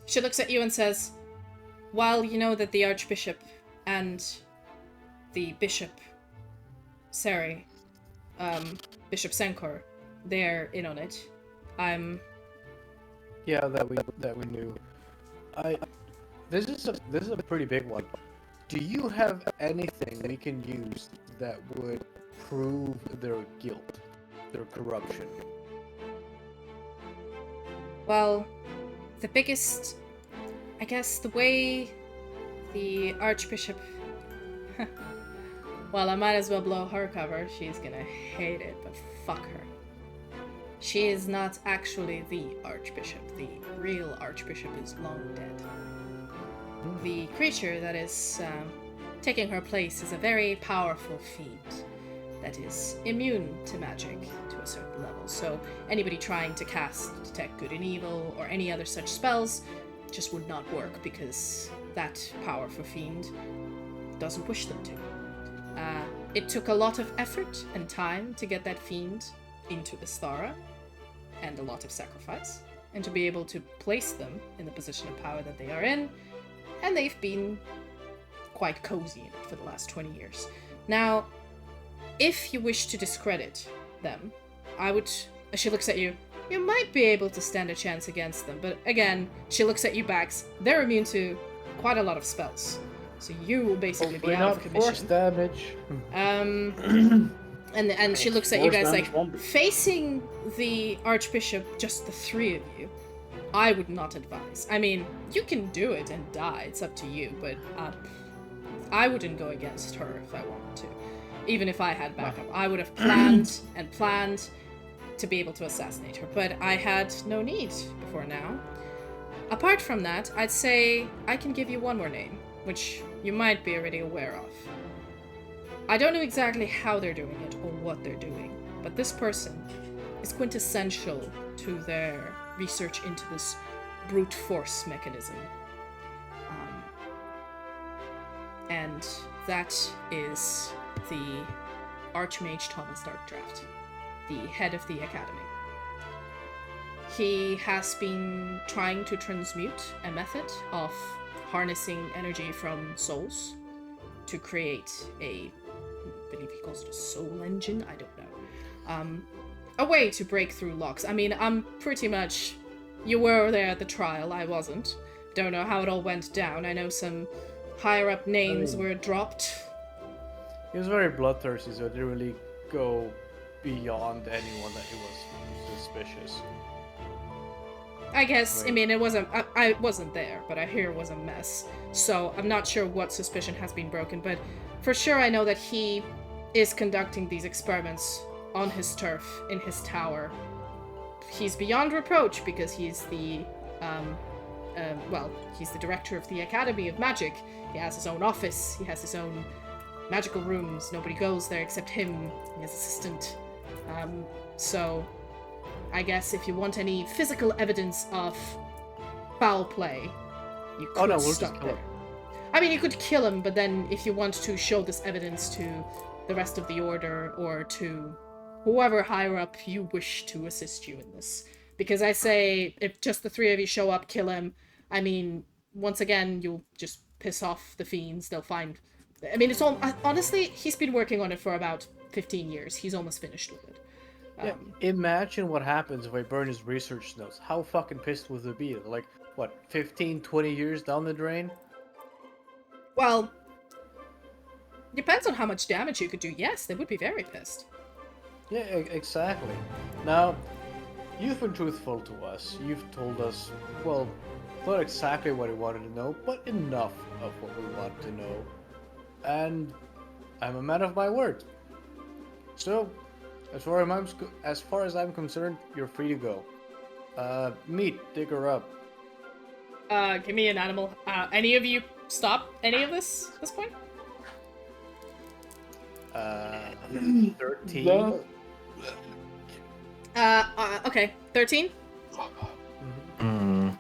S1: She looks at you and says, while you know that the Archbishop and the Bishop Seri, Bishop Senkor, they're in on it.
S5: Yeah, that we knew. This is a pretty big one. Do you have anything we can use that would prove their guilt, their corruption?
S1: Well, the biggest, I guess, the way the Archbishop... Well, I might as well blow her cover. She's gonna hate it, but fuck her. She is not actually the Archbishop. The real Archbishop is long dead. The creature that is taking her place is a very powerful fiend that is immune to magic to a certain level. So anybody trying to cast Detect Good and Evil or any other such spells just would not work because that powerful fiend doesn't wish them to. It took a lot of effort and time to get that fiend into Esthara, and a lot of sacrifice, and to be able to place them in the position of power that they are in, and they've been quite cozy in it for the last 20 years. Now, if you wish to discredit them, I would... She looks at you. You might be able to stand a chance against them, but again, she looks at you backs. They're immune to quite a lot of spells. So you will basically be out of commission.
S5: Force damage.
S1: And she looks at you guys like, facing the Archbishop, just the three of you, I would not advise. I mean, you can do it and die, it's up to you, but I wouldn't go against her if I wanted to. Even if I had backup. I would have planned and planned to be able to assassinate her, but I had no need before now. Apart from that, I'd say I can give you one more name, which you might be already aware of. I don't know exactly how they're doing it or what they're doing, but this person is quintessential to their research into this brute force mechanism. And that is the Archmage Thomas Darkdraft, the head of the Academy. He has been trying to transmute a method of harnessing energy from souls to create I believe he calls it a soul engine, I don't know. A way to break through locks. I mean, I'm pretty much... You were there at the trial, I wasn't. Don't know how it all went down. I know some higher-up names were dropped.
S5: He was very bloodthirsty, so it didn't really go beyond anyone that he was suspicious.
S1: I guess, I mean, it wasn't... I wasn't there, but I hear it was a mess. So I'm not sure what suspicion has been broken, but for sure I know that he is conducting these experiments on his turf, in his tower. He's beyond reproach because he's the, he's the director of the Academy of Magic. He has his own office, he has his own magical rooms. Nobody goes there except him and his assistant. So I guess if you want any physical evidence of foul play, you could
S5: we'll
S1: stop
S5: just kill
S1: there.
S5: him.
S1: I mean, you could kill him, but then if you want to show this evidence to the rest of the Order or to whoever higher up you wish to assist you in this. Because I say, if just the three of you show up, kill him, I mean, once again, you'll just piss off the fiends. They'll find... I mean, it's all... Honestly, he's been working on it for about 15 years. He's almost finished with it.
S5: Yeah, imagine what happens if I burn his research notes. How fucking pissed would they be? Like, what, 15, 20 years down the drain?
S1: Well, depends on how much damage you could do. Yes, they would be very pissed.
S5: Yeah, exactly. Now, you've been truthful to us. You've told us, well, not exactly what we wanted to know, but enough of what we wanted to know. And I'm a man of my word. So, as far as I'm concerned, you're free to go. Meet, dig her up.
S1: Give me an animal. Any of you stop any of this at this point?
S2: 13.
S3: No.
S1: Okay, 13.
S4: Mm.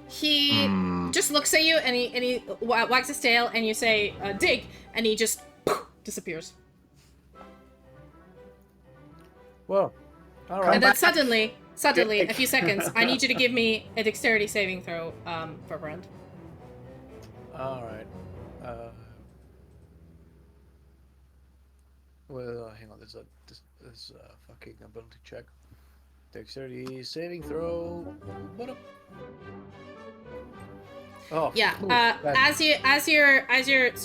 S1: He just looks at you and he wags his tail and you say, dig, and he just disappears.
S2: Well, all right.
S1: And then suddenly, a few seconds, I need you to give me a dexterity saving throw, Ferverand.
S2: All right. Well, hang on. This is a fucking ability check. Dexterity saving throw. What up? Oh.
S1: Yeah.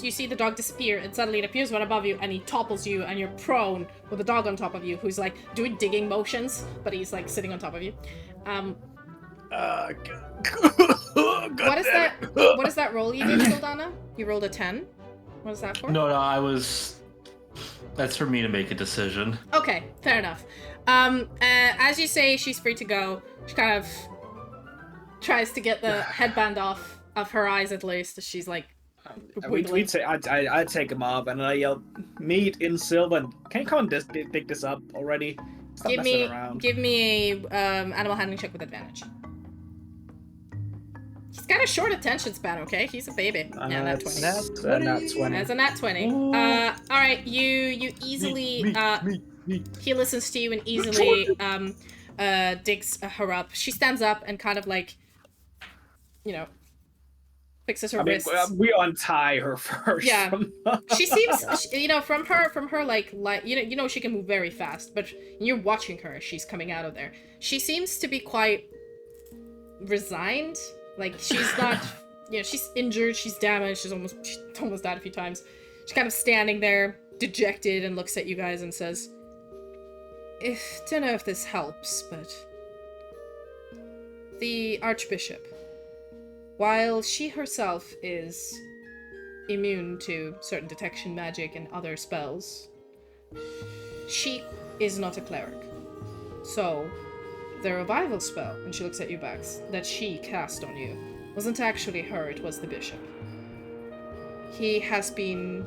S1: You see the dog disappear, and suddenly it appears right above you, and he topples you, and you're prone with the dog on top of you, who's like doing digging motions, but he's like sitting on top of you. What is that? What is that roll you did, Sildanna? You rolled a 10. What is that for?
S4: No, that's for me to make a decision.
S1: Okay, fair enough. As you say, she's free to go. She kind of tries to get the headband off of her eyes, at least. She's like,
S3: I'd take him off, and I yell, "Meet in Sylvan! Can you come and pick this up already? Stop messing around."
S1: Give me a animal handling check with advantage. He's got a short attention span, okay? He's a baby. Yeah, nat 20.
S3: Nat 20.
S1: That's a nat 20. Alright, you easily, he listens to you and easily, digs her up. She stands up and kind of like, fixes her wrists.
S3: We untie her first.
S1: Yeah. She seems, from her, like, she can move very fast, but you're watching her as she's coming out of there. She seems to be quite resigned. Like, she's not, she's injured, she's damaged, she's almost died a few times. She's kind of standing there, dejected, and looks at you guys and says, don't know if this helps, but the Archbishop, while she herself is immune to certain detection magic and other spells, she is not a cleric. So, the revival spell, and she looks at you, Bax, that she cast on you wasn't actually her, it was the bishop. He has been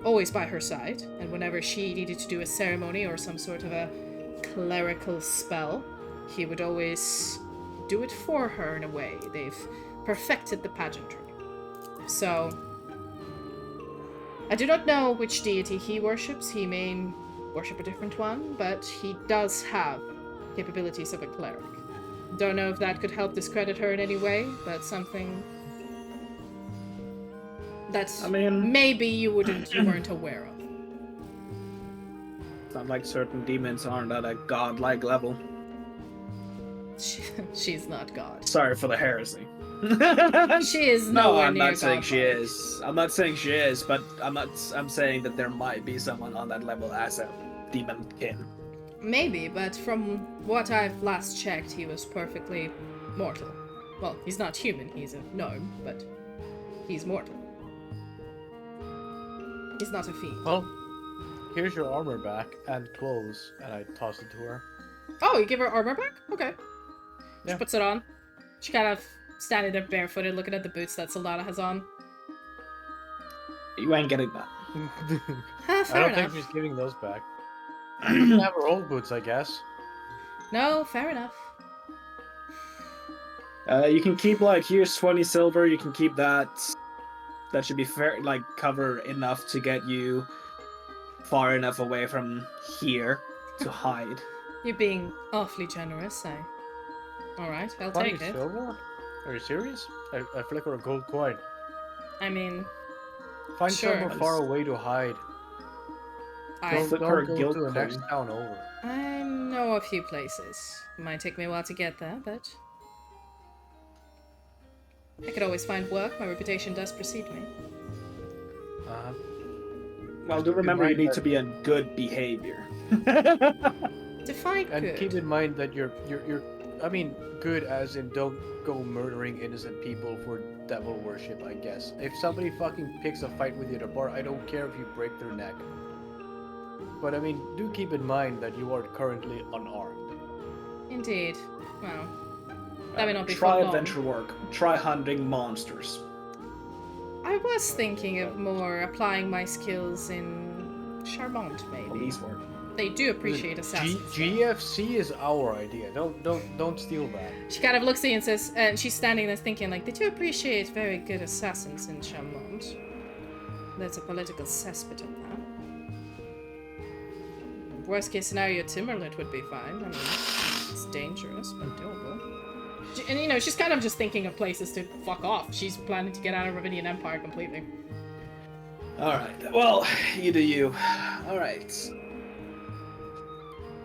S1: always by her side, and whenever she needed to do a ceremony or some sort of a clerical spell, he would always do it for her in a way. They've perfected the pageantry. So, I do not know which deity he worships. He may worship a different one, but he does have capabilities of a cleric. Don't know if that could help discredit her in any way, but something that maybe you weren't aware of.
S3: It's not like certain demons aren't at a godlike level.
S1: She's not God.
S3: Sorry for the heresy.
S1: She is
S3: I'm not saying she is. I'm not saying she is, but I'm saying that there might be someone on that level as a demon kin.
S1: Maybe, but from what I've last checked, he was perfectly mortal. Well, he's not human, he's a gnome, but he's mortal. He's not a fiend.
S2: Well, here's your armor back and clothes, and I toss it to her.
S1: Oh, you give her armor back? Okay.
S2: Yeah.
S1: She puts it on. She kind of standing there barefooted, looking at the boots that Sildanna has on.
S3: You ain't getting that.
S2: I don't think she's giving those back. She can have her old boots, I guess.
S1: No, fair enough.
S3: You can keep, here's 20 silver, you can keep that. That should be fair, cover enough to get you far enough away from here to hide.
S1: You're being awfully generous, eh? Alright, I'll take it.
S2: Silver? Are you serious? I flicker a gold coin.
S1: I mean,
S2: find
S1: sure.
S2: somewhere far away to hide. Don't go to the next town over.
S1: I know a few places. It might take me a while to get there, but I could always find work. My reputation does precede me.
S3: Well, do remember you need to be in good behavior.
S1: Define good.
S2: And keep in mind that you're good as in don't go murdering innocent people for devil worship, I guess. If somebody fucking picks a fight with you at a bar, I don't care if you break their neck. But do keep in mind that you are currently unarmed.
S1: Indeed. Well, that may not be
S3: Try
S1: for long.
S3: adventure work. Try hunting monsters.
S1: I was thinking of more applying my skills in Charmant, maybe.
S3: Police work.
S1: They do appreciate assassins.
S5: GFC is our idea. Don't steal that.
S1: She kind of looks at you and says, and she's standing there thinking, like, they do appreciate very good assassins in Charmant. That's a political cesspit of that. Worst case scenario, Timberlit would be fine. I mean, it's dangerous, but doable. And, you know, she's kind of just thinking of places to fuck off. She's planning to get out of Ravidian Empire completely.
S3: Alright, well, you do you. Alright.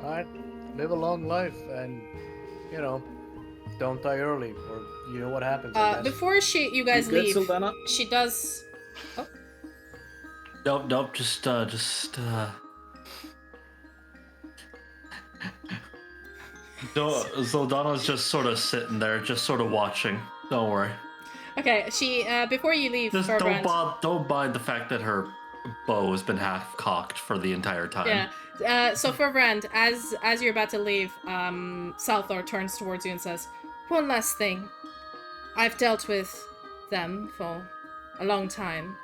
S5: Alright, live a long life and, you know, don't die early, or you know what happens.
S1: Before you guys
S3: good,
S1: leave,
S3: Sildanna?
S1: she does... Oh.
S4: Nope, just Sildanna's just sort of sitting there, just sort of watching. Don't worry.
S1: Okay, she, before you leave,
S4: Just
S1: Ferverand...
S4: don't mind the fact that her bow has been half cocked for the entire time.
S1: Yeah. So Ferverand, as you're about to leave, Salthor turns towards you and says, "One last thing. I've dealt with them for a long time.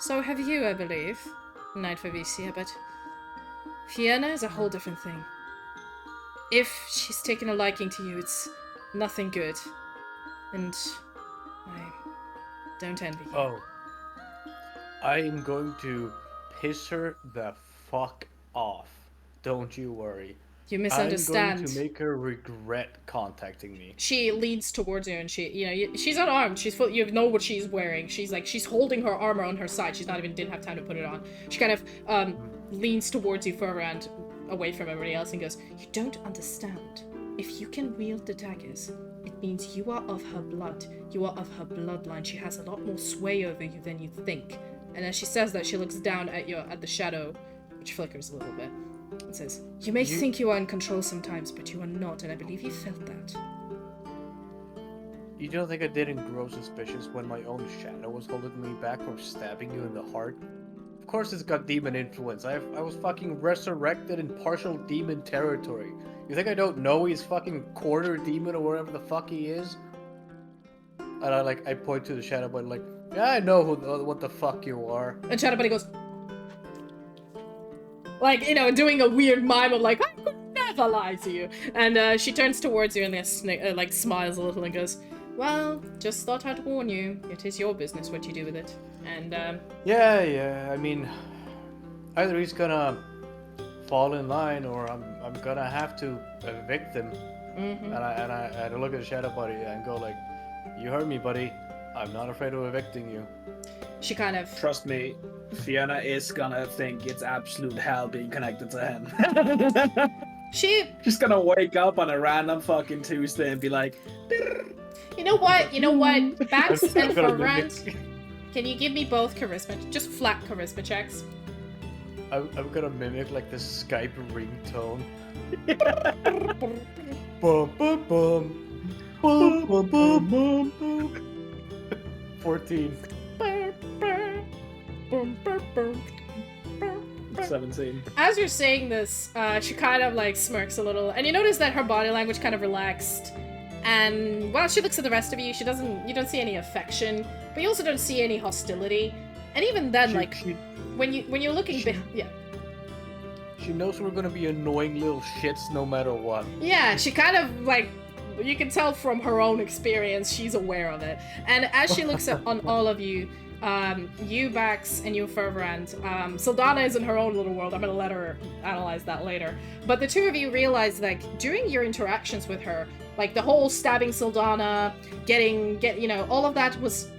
S1: So have you, I believe, Knight Favicia, but Fiona is a whole different thing. If she's taken a liking to you, it's nothing good. And I don't envy you."
S5: Oh. I am going to piss her the fuck off. Don't you worry.
S1: You misunderstand.
S5: I'm going to make her regret contacting me.
S1: She leans towards you and she's unarmed. She's full, you know what she's wearing. She's holding her armor on her side. Didn't have time to put it on. She kind of leans towards you further and away from everybody else and goes, "You don't understand. If you can wield the daggers, it means you are of her blood. You are of her bloodline. She has a lot more sway over you than you think." And as she says that, she looks down at the shadow, which flickers a little bit, and says, You may think you are in control sometimes, but you are not, and I believe you felt that."
S5: You don't think I didn't grow suspicious when my own shadow was holding me back from stabbing you in the heart? Of course it's got demon influence. I was fucking resurrected in partial demon territory. You think I don't know he's fucking quarter demon or whatever the fuck he is? And I point to the shadow body like, "Yeah, I know what the fuck you are."
S1: And Shadow Buddy goes, like, you know, doing a weird mime of like, "I could never lie to you." And she turns towards you and like smiles a little and goes, "Well, just thought I'd warn you. It is your business what you do with it." And
S5: Yeah. I mean, either he's gonna fall in line or I'm gonna have to evict him.
S1: Mm-hmm.
S5: And I look at the shadow buddy and go like, "You heard me, buddy. I'm not afraid of evicting you."
S1: She kind of...
S3: Trust me, Fiona is gonna think it's absolute hell being connected to him. She's gonna wake up on a random fucking Tuesday and be like,
S1: You know what? Bax and Ferverand, can you give me both charisma? Just flat charisma checks.
S5: I'm gonna mimic like the Skype ringtone. Bum bum bum. Bum bum bum bum bum. 14.
S3: 17.
S1: As you're saying this, she kind of like smirks a little, and you notice that her body language kind of relaxed. And while she looks at the rest of you, you don't see any affection, but you also don't see any hostility. And even then, when you're looking,
S5: she knows we're gonna be annoying little shits no matter what.
S1: Yeah, she kind of like, you can tell from her own experience, she's aware of it. And as she looks on all of you, you Bax and you Ferverand, Sildanna is in her own little world. I'm gonna let her analyze that later. But the two of you realize, like, during your interactions with her, like the whole stabbing Sildanna, all of that there was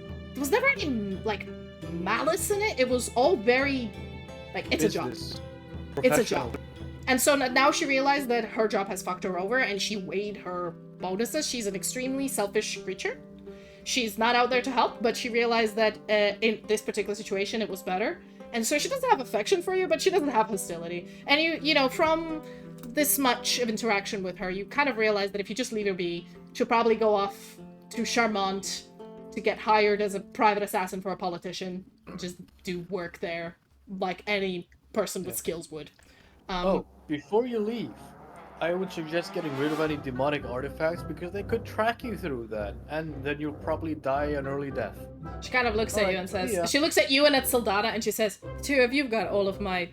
S1: never any like malice in it. It was all very like, it's a job. It's a job. And so now she realized that her job has fucked her over, and she weighed her bonuses. She's an extremely selfish creature. She's not out there to help, but she realized that in this particular situation, it was better. And so she doesn't have affection for you, but she doesn't have hostility. And you know, from this much of interaction with her, you kind of realize that if you just leave her be, she'll probably go off to Charmant to get hired as a private assassin for a politician, and just do work there like any person with skills would.
S5: Before you leave, I would suggest getting rid of any demonic artifacts because they could track you through that, and then you'll probably die an early death.
S1: She kind of looks at you and says, she looks at you and at Sildanna and she says, "The two of you've got all of my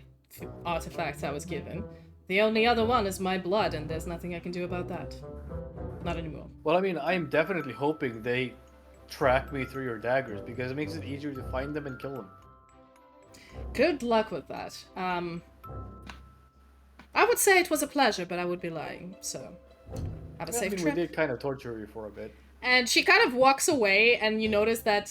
S1: artifacts I was given. The only other one is my blood, and there's nothing I can do about that. Not anymore."
S5: Well, I mean, I'm definitely hoping they track me through your daggers because it makes it easier to find them and kill them.
S1: Good luck with that. I would say it was a pleasure, but I would be lying, so have a safe trip.
S5: We did kind of torture you for a bit.
S1: And she kind of walks away, and you notice that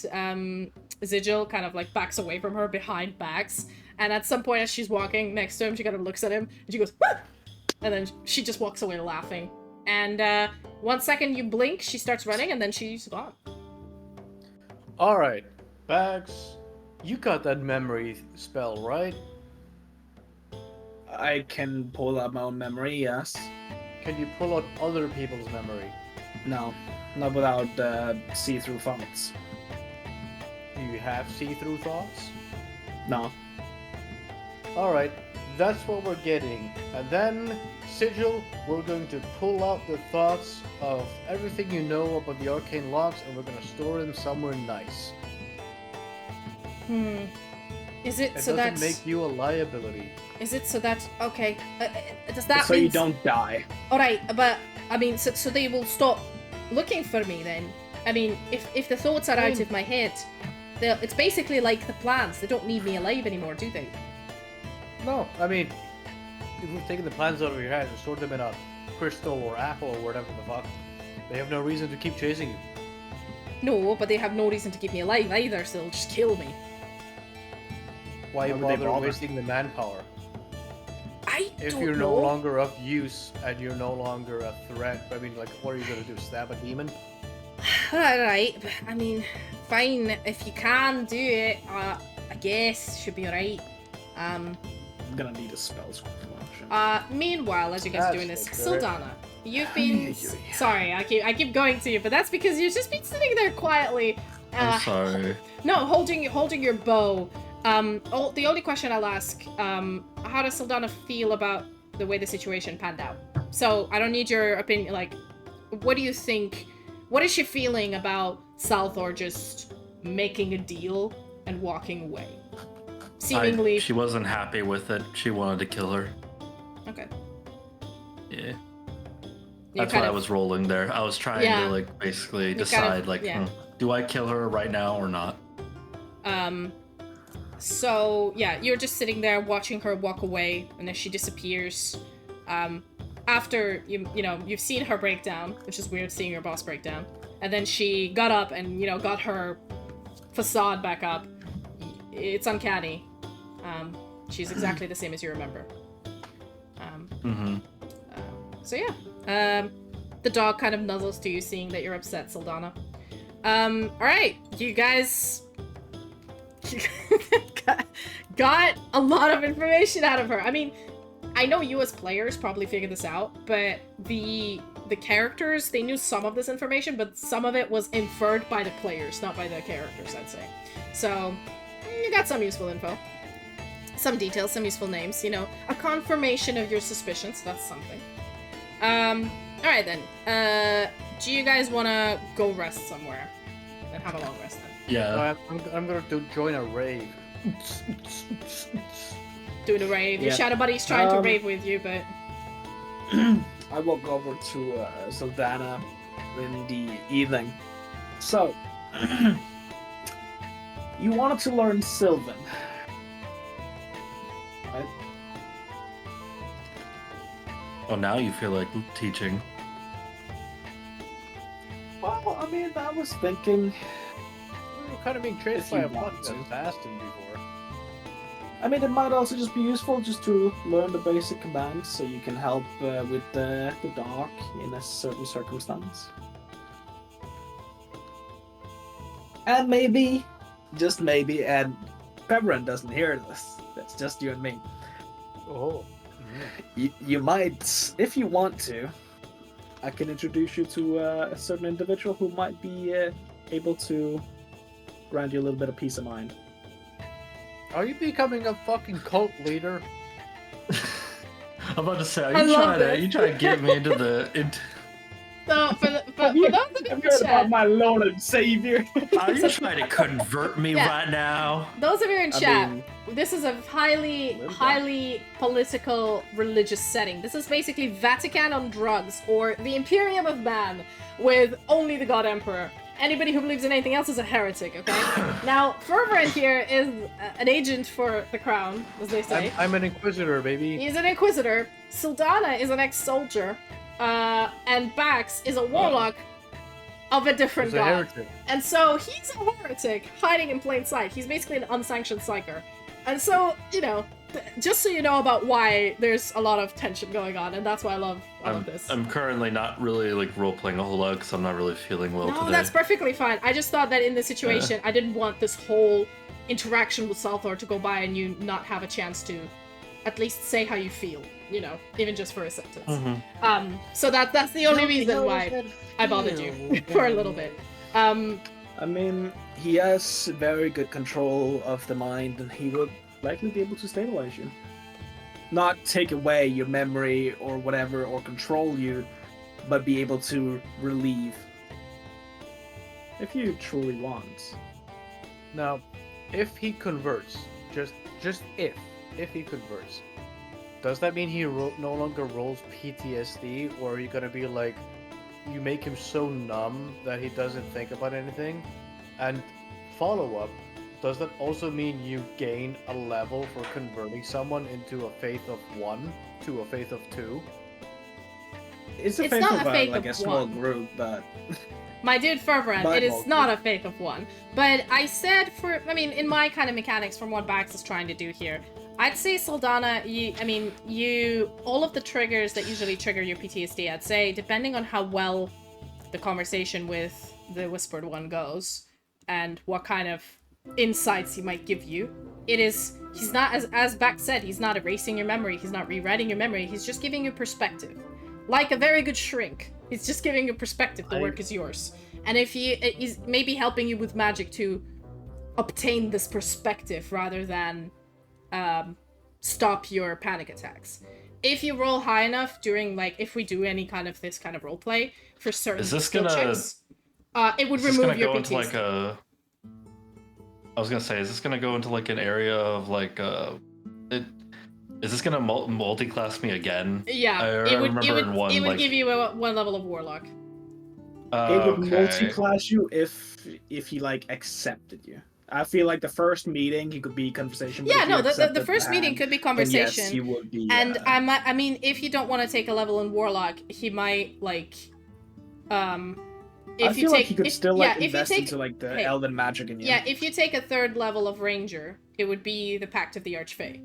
S1: Zigil kind of like backs away from her behind Bax. And at some point as she's walking next to him, she kind of looks at him, and she goes, "Wah!" And then she just walks away laughing. And 1 second you blink, she starts running, and then she's gone.
S5: Alright, Bax, you got that memory spell, right?
S3: I can pull out my own memory, yes.
S5: Can you pull out other people's memory?
S3: No, not without see-through thoughts.
S5: Do you have see-through thoughts?
S3: No.
S5: Alright, that's what we're getting. And then, Sigil, we're going to pull out the thoughts of everything you know about the arcane locks, and we're going to store them somewhere nice.
S1: Is it
S5: It
S1: so that...
S5: doesn't make you a liability.
S1: Is it so that... Okay, does that
S3: so
S1: mean...
S3: you don't die.
S1: Alright, but, I mean, so they will stop looking for me then? I mean, if the thoughts are out of my head, it's basically like the plants. They don't need me alive anymore, do they?
S5: No, I mean, if we've taken the plans out of your head and stored them in a crystal or apple or whatever the fuck, they have no reason to keep chasing you.
S1: No, but they have no reason to keep me alive either, so they'll just kill me.
S5: Why
S3: would they
S5: bother
S3: bother?
S5: wasting the manpower?
S1: If
S5: If you're no longer of use and you're no longer a threat, I mean, like, what are you gonna do? Stab a demon?
S1: Alright, I mean, fine. If you can do it, I guess should be alright.
S3: I'm gonna need a spell scroll.
S1: Meanwhile, as you guys are doing this,
S5: That's good.
S1: Sildanna, you've been... Sorry, I keep going to you, but that's because you've just been sitting there quietly.
S4: I'm sorry.
S1: No, holding your bow. The only question I'll ask, how does Sildanna feel about the way the situation panned out? So, I don't need your opinion, like, what do you think, what is she feeling about Southor just making a deal and walking away? Seemingly...
S4: She wasn't happy with it. She wanted to kill her.
S1: Okay.
S4: Yeah. That's why I was rolling there. I was trying to, like, basically decide, do I kill her right now or not?
S1: So, yeah, you're just sitting there watching her walk away, and then she disappears. After, you've seen her break down, which is weird seeing your boss break down. And then she got up and, got her facade back up. It's uncanny. She's exactly the same as you remember. So, yeah. The dog kind of nuzzles to you, seeing that you're upset, Sildanna. Alright, you guys... got a lot of information out of her. I mean, I know you as players probably figured this out, but the characters, they knew some of this information, but some of it was inferred by the players, not by the characters, I'd say. So, you got some useful info. Some details, some useful names, a confirmation of your suspicions, that's something. Alright then. Do you guys want to go rest somewhere? And have a long rest then?
S4: Yeah.
S5: I'm gonna join a rave.
S1: Doing a rave. Your
S3: Yeah.
S1: shadow buddy's trying to rave with you, but...
S3: I walk over to Sildanna in the evening. So, you wanted to learn Sylvan, right?
S4: Oh, now you feel like teaching.
S3: Well, I mean, I was thinking...
S5: We were kind of being chased
S3: If
S5: by
S3: you
S5: a fucking
S3: want to.
S5: assassin before.
S3: I mean, it might also just be useful just to learn the basic commands so you can help with the dark in a certain circumstance. And maybe, just maybe, and Ferverand doesn't hear this. That's just you and me.
S5: Oh.
S3: You might, if you want to, I can introduce you to a certain individual who might be able to grant you a little bit of peace of mind.
S5: Are you becoming a fucking cult leader?
S4: I'm about to say,
S1: I love this.
S4: you trying to get me into the
S1: So for those
S3: Have
S1: of
S3: you
S1: you in
S3: heard about
S1: chat,
S3: my Lord and Savior?
S4: Are you trying to convert me
S1: Yeah.
S4: right now?
S1: those of you in chat,
S3: mean,
S1: this is a highly political, religious setting. This is basically Vatican on drugs, or the Imperium of Man, with only the God Emperor. Anybody who believes in anything else is a heretic, okay? Now, Ferverand here is an agent for the crown, as they say.
S5: I'm an inquisitor, baby.
S1: He's an inquisitor. Sildanna is an ex-soldier. And Bax is a warlock of a different
S5: He's a
S1: god.
S5: heretic.
S1: And so he's a heretic hiding in plain sight. He's basically an unsanctioned psyker. And so, you know, just so you know about why there's a lot of tension going on, and that's why I love this.
S4: I'm currently not really like role playing a whole lot because I'm not really feeling well
S1: No,
S4: today.
S1: that's perfectly fine. I just thought that in this situation, I didn't want this whole interaction with Salthor to go by and you not have a chance to at least say how you feel, you know, even just for a sentence.
S4: Mm-hmm.
S1: So that's the only reason why I bothered you for a little bit.
S3: I mean, he has very good control of the mind, and he would likely be able to stabilize you. Not take away your memory or whatever, or control you, but be able to relieve. If you truly want.
S5: Now, if he converts, just if he converts, does that mean he no longer rolls PTSD, or are you gonna be like, you make him so numb that he doesn't think about anything? And follow-up, does that also mean you gain a level for converting someone into a faith of 1 to a faith of 2?
S3: It's a
S1: It's
S3: faith
S1: not
S3: of
S1: a faith
S3: like
S1: of
S3: a small
S1: one.
S3: group, but
S1: My dude Ferverand, it is not a faith of 1. But I said in my kind of mechanics from what Bax is trying to do here, I'd say Sildanna, all of the triggers that usually trigger your PTSD, I'd say, depending on how well the conversation with the Whispered One goes, and what kind of insights he might give you, he's not, as Bax said, he's not erasing your memory, he's not rewriting your memory, he's just giving you perspective. Like a very good shrink. He's just giving you perspective, the work is yours. And if he's maybe helping you with magic to obtain this perspective rather than stop your panic attacks. If you roll high enough during, like, if we do any kind of this kind of roleplay for certain skill checks, it would remove your PTSD.
S4: I was gonna say, is this gonna go into like an area of like is this gonna multi-class me again?
S1: Yeah, it would give you one level of warlock.
S3: It would multi-class you if he like accepted you. I feel like the first meeting he could be conversation.
S1: Yeah, no, the first meeting could be conversation.
S3: Yes, he would be.
S1: And I mean, if you don't want to take a level in warlock, he might like,
S3: I feel like he could still invest into like the elven magic in you.
S1: Yeah, if you take a third level of ranger, it would be the Pact of the Archfey.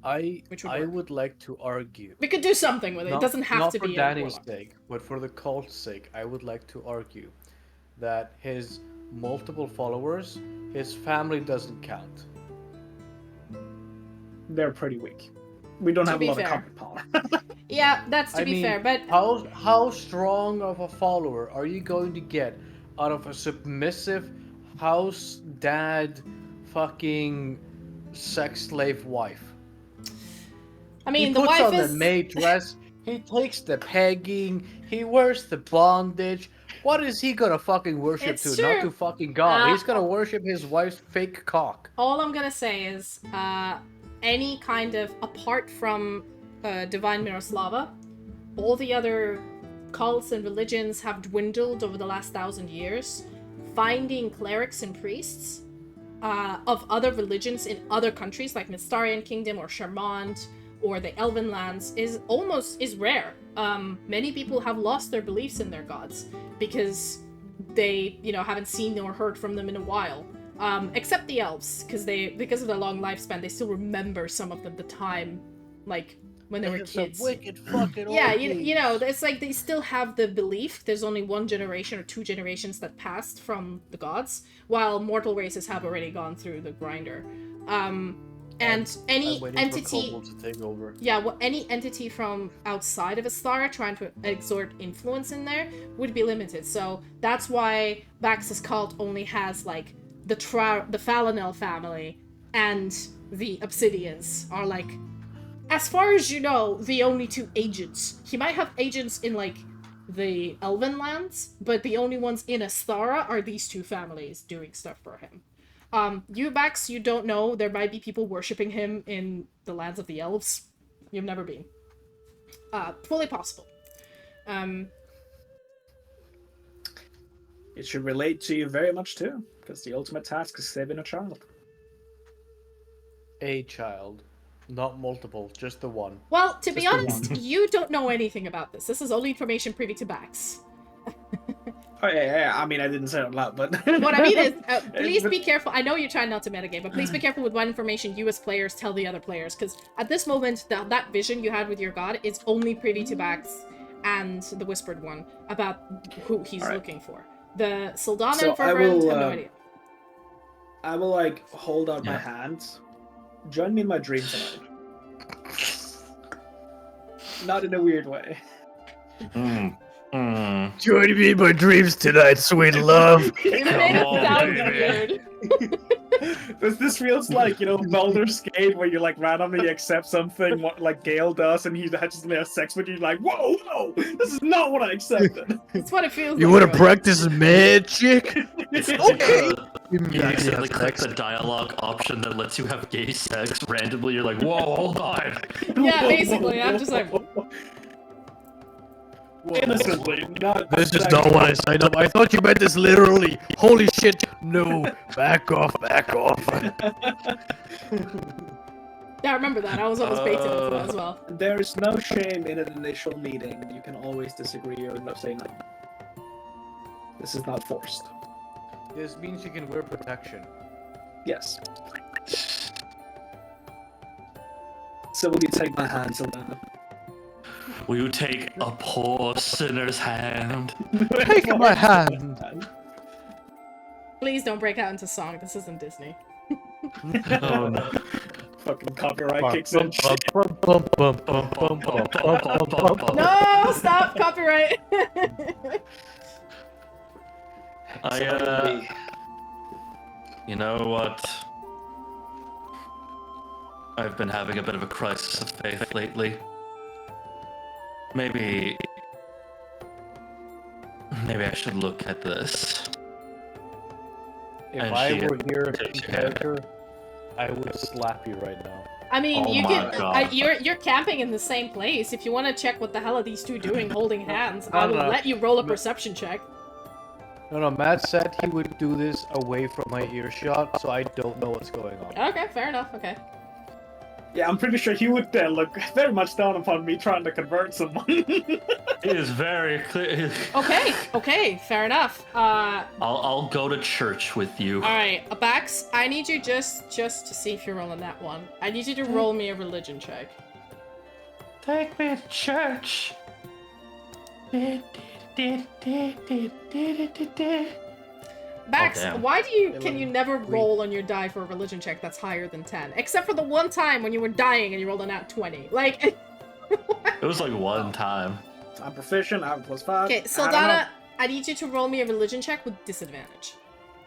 S5: I would like to argue.
S1: We could do something with it. It doesn't have to be.
S5: Not for Danny's sake, but for the cult's sake, I would like to argue that his multiple followers, his family doesn't count.
S3: They're pretty weak. We don't have a lot of combat power.
S1: Yeah, that's to be fair, but
S5: how strong of a follower are you going to get out of a submissive house dad fucking sex slave wife?
S1: I mean,
S5: he
S1: the
S5: puts
S1: wife
S5: on
S1: is
S5: the maid dress, he takes the pegging, he wears the bondage. What is he gonna fucking worship
S1: It's
S5: to?
S1: true.
S5: Not to fucking God. He's gonna worship his wife's fake cock.
S1: All I'm gonna say is, any kind of, apart from Divine Miroslava, all the other cults and religions have dwindled over the last 1,000 years. Finding clerics and priests of other religions in other countries, like Mystarian Kingdom or Charmant or the Elven lands, is rare. Many people have lost their beliefs in their gods because they, haven't seen or heard from them in a while. Except the elves, because of their long lifespan, they still remember some of them, the time, like when they were kids.
S5: Wicked fucking
S1: yeah, it's like they still have the belief. There's only one generation or two generations that passed from the gods, while mortal races have already gone through the grinder. And any entity,
S5: to take over.
S1: Yeah, any entity from outside of Esthara trying to exert influence in there would be limited. So that's why Bax's cult only has like the Falanel family and the Obsidians are like as far as you know, the only 2 agents. He might have agents in, like, the Elven lands, but the only ones in Esthara are these 2 families doing stuff for him. You, Bax, you don't know. There might be people worshipping him in the lands of the elves. You've never been. Fully possible.
S3: It should relate to you very much too, because the ultimate task is saving a child.
S2: A child. Not multiple, just the one.
S1: Well, to be
S3: Just the
S1: honest,
S3: one.
S1: you don't know anything about this. This is only information privy to Bax.
S3: Oh yeah. I mean, I didn't say it out loud, but
S1: What I mean is, please be careful. I know you're trying not to metagame, but please be careful with what information you as players tell the other players, because at this moment, that vision you had with your god is only privy to Bax and the Whispered One about who he's looking for. The Sildanna and Ferverand have no idea.
S3: I will, like, hold out my hands. Join me in my dream tonight. Not in a weird way.
S2: Join me in my dreams tonight, sweet love.
S1: You made it sound weird.
S3: This feels like, Baldur's Gate, where you, like, randomly accept something what, like, Gale does, and he just has sex with you, like, whoa, this is not what I accepted.
S1: That's what it feels
S2: You
S1: like.
S2: want to practice magic?
S4: Okay. You accidentally click the dialogue option that lets you have gay sex randomly. You're like, whoa, hold on.
S1: Yeah, basically, I'm just like...
S3: Innocently, not
S2: This is not what I signed up. I thought you meant this literally. Holy shit. No. Back off.
S1: Yeah, I remember that. I was almost baited into that as well.
S3: There is no shame in an initial meeting. You can always disagree or say no. This is not forced.
S2: This means you can wear protection.
S3: Yes. So will you take my hand, Sildanna?
S4: Will you take a poor sinner's hand?
S2: Take my hand.
S1: Please don't break out into song. This isn't Disney.
S4: Oh no.
S3: Fucking copyright kicks in.
S1: No, stop copyright.
S4: You know what? I've been having a bit of a crisis of faith lately. Maybe I should look at this.
S2: If
S4: And
S2: I
S4: she
S2: were here in
S4: takes your
S2: character, I would slap you right now.
S1: I mean,
S4: Oh
S1: you
S4: my
S1: can.
S4: God.
S1: You're camping in the same place. If you want to check what the hell are these 2 doing, holding hands, I will
S2: No.
S1: let you roll a perception check.
S2: No, Matt said he would do this away from my earshot, so I don't know what's going on.
S1: Okay, fair enough. Okay.
S3: Yeah, I'm pretty sure he would look very much down upon me trying to convert someone.
S4: It is very clear.
S1: Okay, fair enough.
S4: I'll go to church with you.
S1: Alright, Bax, I need you just to see if you're rolling that one. I need you to roll me a religion check.
S4: Take me to church.
S1: Bax,
S4: damn.
S1: why can you never roll on your die for a religion check that's higher than 10? Except for the one time when you were dying and you rolled a nat 20. Like,
S4: It was like one time.
S3: I'm proficient, I'm +5.
S1: okay, Sildanna, I need you to roll me a religion check with disadvantage.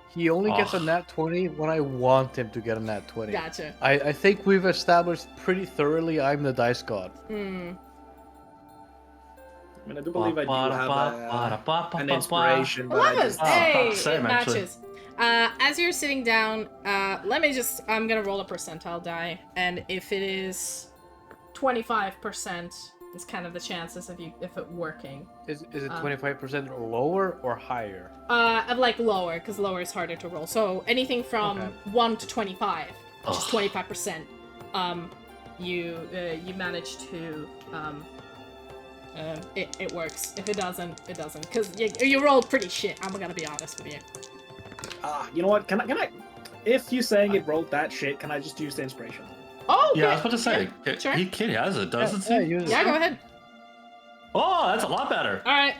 S2: He only gets a nat 20 when I want him to get a nat 20.
S1: Gotcha.
S2: I think we've established pretty thoroughly I'm the dice god.
S3: I mean, I do believe I do have an inspiration, but
S1: 11! Hey,
S4: same,
S1: it
S4: actually.
S1: matches. As you're sitting down, I'm gonna roll a percentile die, and if it is 25%, is kind of the chances of it working.
S2: Is it 25% lower or higher?
S1: Of like lower, because lower is harder to roll. So anything from 1 to 25, which is 25%. You manage to it works. If it doesn't, it doesn't. Because you rolled pretty shit. I'm gonna be honest with you.
S3: You know what? Can I? If you saying it rolled that shit, can I just use the inspiration?
S1: Oh,
S4: Yeah, I was about to say.
S1: Yeah, sure.
S4: He has it, doesn't he?
S1: Yeah, go ahead.
S4: Oh, that's a lot better.
S1: All right,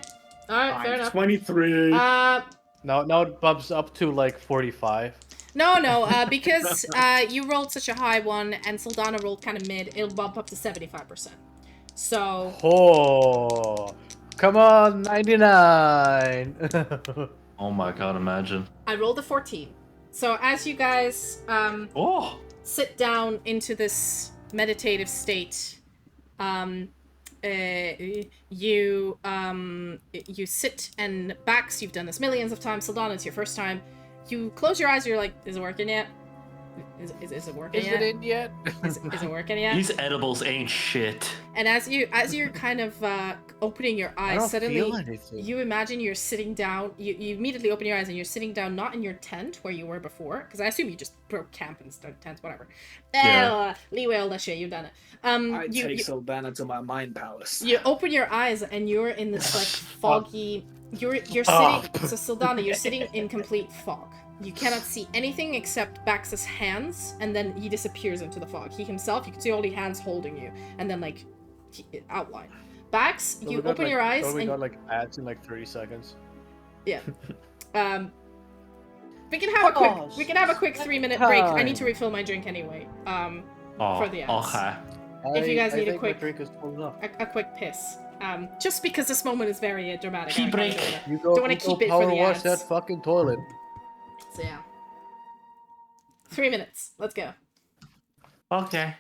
S1: fair enough.
S3: 23.
S2: Now it bumps up to like 45.
S1: No, because you rolled such a high one and Sildanna rolled kind of mid, it'll bump up to 75%. So.
S2: Oh, come on, 99.
S4: Oh my god, imagine.
S1: I rolled a 14. So as you guys sit down into this meditative state, you sit and Bax, you've done this millions of times. Sildanna, it's your first time. You close your eyes. You're like, is it working yet? Is it working yet?
S5: Is it in yet?
S1: Is it working yet?
S4: These edibles ain't shit.
S1: And as you're kind of opening your eyes, suddenly you imagine you're sitting down. You immediately open your eyes and you're sitting down, not in your tent where you were before, because I assume you just broke camp and started tents, whatever.
S4: Yeah.
S1: Leeway all that shit, you've done it.
S3: I take Sildanna to my mind palace.
S1: You open your eyes and you're in this like foggy. You're sitting. So Sildanna, you're sitting in complete fog. You cannot see anything except Bax's hands, and then he disappears into the fog. He himself, you can see only hands holding you, and then like outline. Bax, you open your eyes.
S5: We got like ads in like 30 seconds.
S1: Yeah. We can have a quick 3-minute break. I need to refill my drink anyway. For the ads.
S4: Okay.
S1: If you guys need a quick
S5: drink is full up.
S1: a quick piss. Just because this moment is very dramatic.
S4: Pee break.
S1: Don't want to keep it for the
S5: wash
S1: ads.
S5: that fucking toilet.
S1: So yeah. 3 minutes. Let's go.
S4: Okay.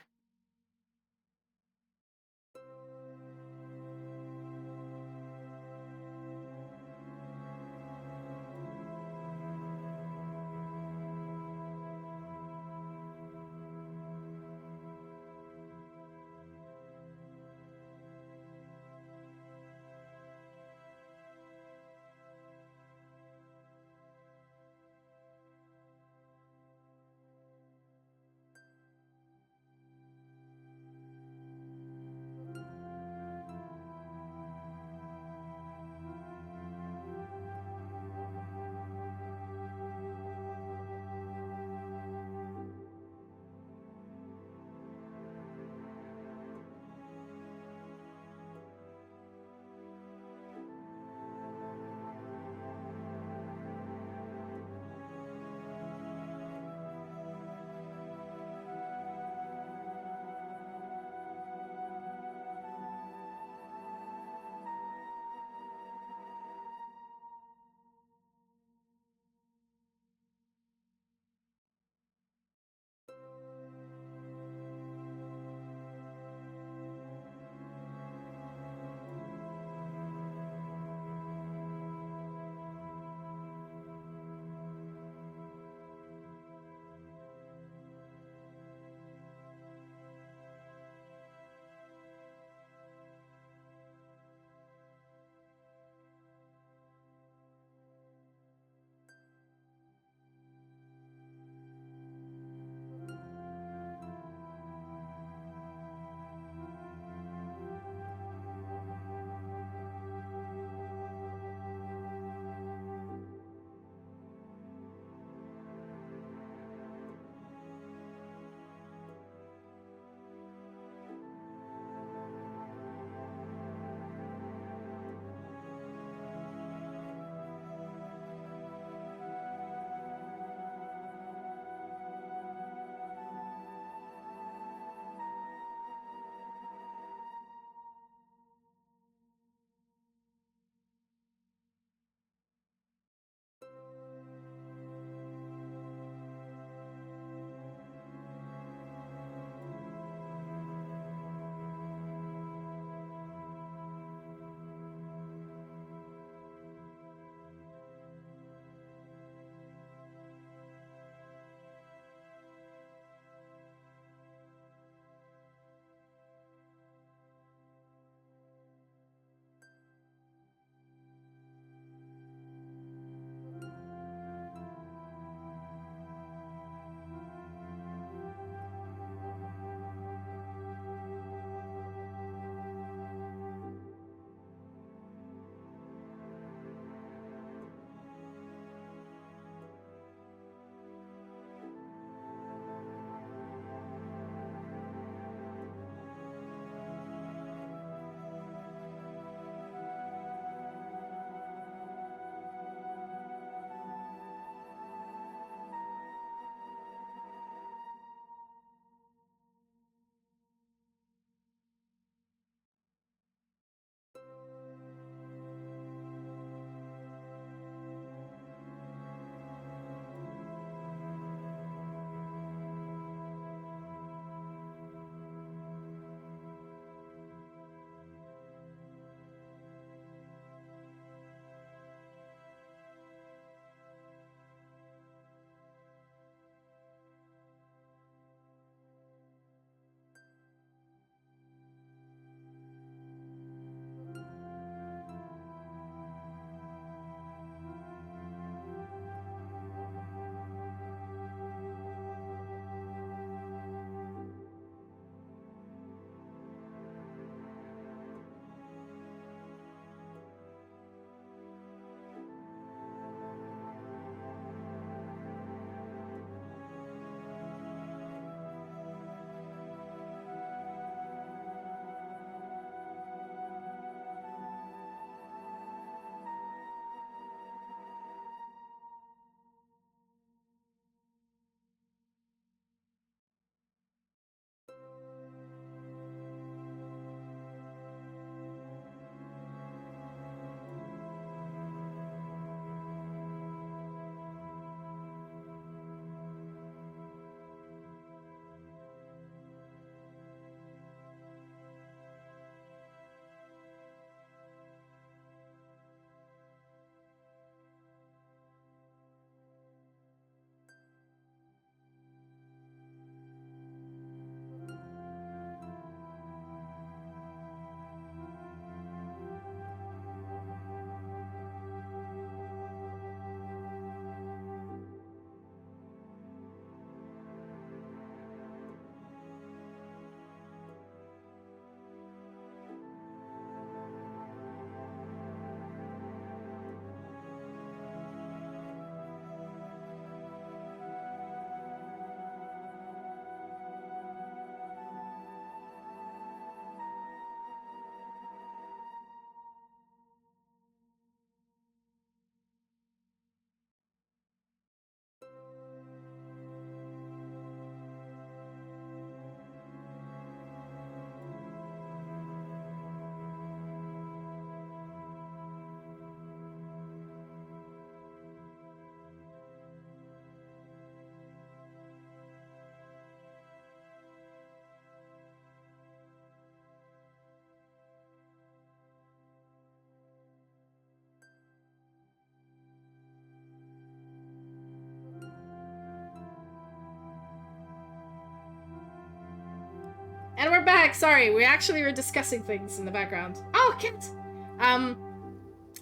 S1: And we're back. Sorry, we actually were discussing things in the background. Oh, Kit.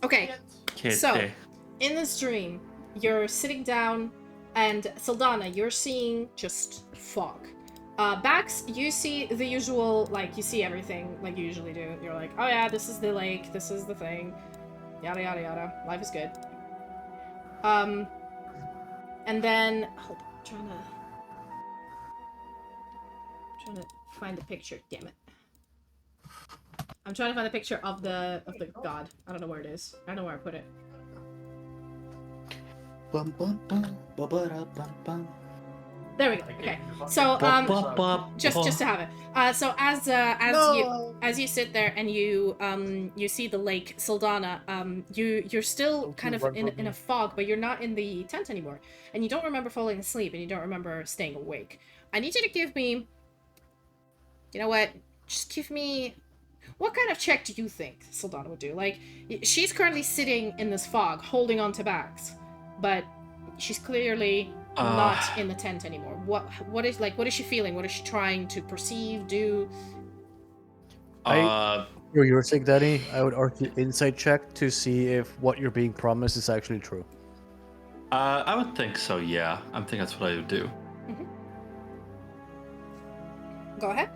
S1: Okay. So, in this dream, you're sitting down, and Sildanna, you're seeing just fog. Bax, you see the usual, like, you see everything like you usually do. You're like, oh yeah, this is the lake, this is the thing, yada yada yada. Life is good. And then, hold on, trying to find the picture. Damn it. I'm trying to find the picture of the god. I don't know where it is. I don't know where I put it. There we go. Okay. So just to have it. So as you sit there and you see the lake, Sildanna, you're still kind of in a fog, but you're not in the tent anymore, and you don't remember falling asleep, and you don't remember staying awake. I need you to give me. You know what? Just give me. What kind of check do you think Sildanna would do? Like, she's currently sitting in this fog, holding on to bags, but she's clearly not in the tent anymore. What is she feeling? What is she trying to perceive, do?
S5: For your sake, Danny, I would argue insight check to see if what you're being promised is actually true.
S4: I would think so, yeah. I think that's what I would do.
S1: Mm-hmm. Go ahead.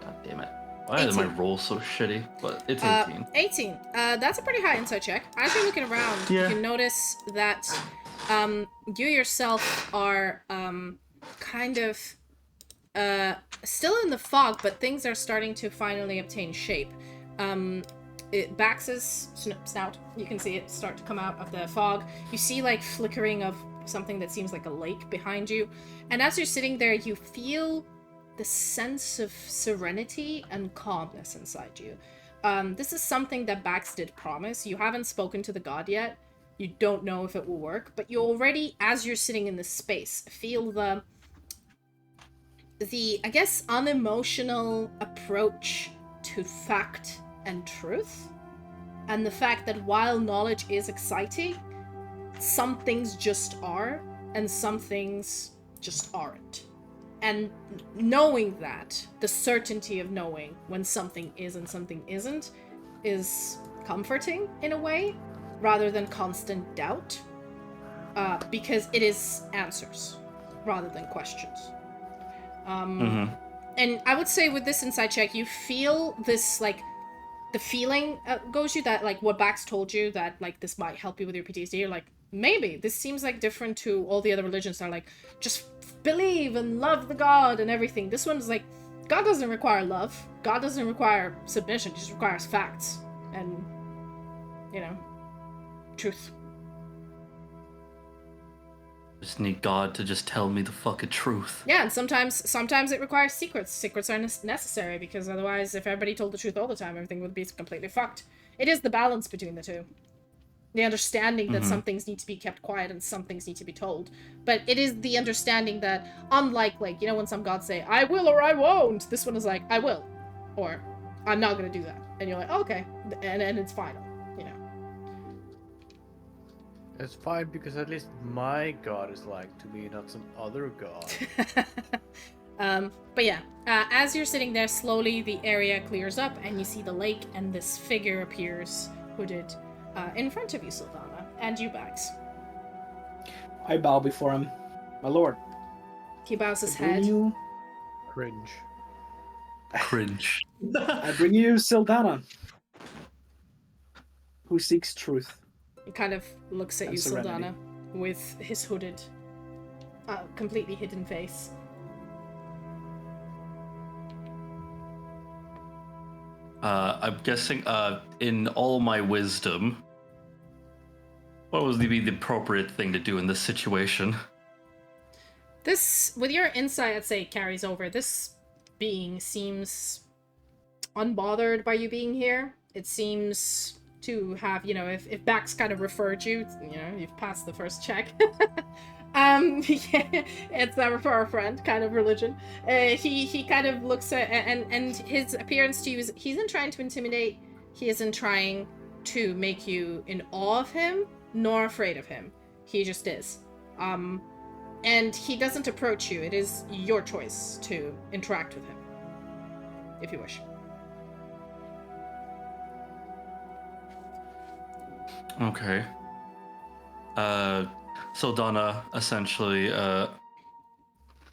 S4: God damn it. Why is my roll so shitty? But it's 18.
S1: 18. That's a pretty high insight check. As you're looking around, you can notice that you yourself are kind of still in the fog, but things are starting to finally obtain shape. Bax's snout, you can see it start to come out of the fog. You see like flickering of something that seems like a lake behind you. And as you're sitting there, you feel the sense of serenity and calmness inside you. This is something that Bax did promise. You haven't spoken to the god yet. You don't know if it will work, but you already, as you're sitting in this space, feel the I guess, unemotional approach to fact and truth. And the fact that while knowledge is exciting, some things just are, and some things just aren't. And knowing that, the certainty of knowing when something is and something isn't, is comforting in a way, rather than constant doubt, because it is answers rather than questions. And I would say with this insight check, you feel this, like, the feeling goes you that, like, what Bax told you, that, like, this might help you with your PTSD. You're like, maybe this seems like different to all the other religions that are like, just believe and love the god and everything. This one's like, God doesn't require love. God doesn't require submission. He just requires facts and, you know, truth.
S4: Just need God to just tell me the fucking truth.
S1: Yeah, and sometimes it requires secrets. Secrets are necessary, because otherwise, if everybody told the truth all the time, everything would be completely fucked. It is the balance between the two. The understanding that some things need to be kept quiet and some things need to be told. But it is the understanding that, unlike, like, you know, when some gods say, I will or I won't, this one is like, I will. Or, I'm not gonna do that. And you're like, oh, okay. And it's final, you know.
S5: It's fine, because at least my god is like to me, not some other god.
S1: But yeah, as you're sitting there, slowly the area clears up and you see the lake, and this figure appears hooded in front of you, Sildanna, and you, Bax.
S3: I bow before him. My lord.
S1: He bows his head.
S5: Cringe.
S4: Cringe.
S3: I bring you Sildanna, who seeks truth.
S1: He kind of looks at you, Sildanna, with his hooded, completely hidden face.
S4: I'm guessing, in all my wisdom, what would be the appropriate thing to do in this situation?
S1: This, with your insight, I'd say carries over. This being seems unbothered by you being here. It seems to have, you know, if Bax kind of referred you, you know, you've passed the first check. Yeah, it's a refer a friend kind of religion. He kind of looks at, and his appearance to you is, he isn't trying to intimidate, he isn't trying to make you in awe of him, nor afraid of him. He just is. And he doesn't approach you. It is your choice to interact with him, if you wish.
S4: Okay. Sildanna essentially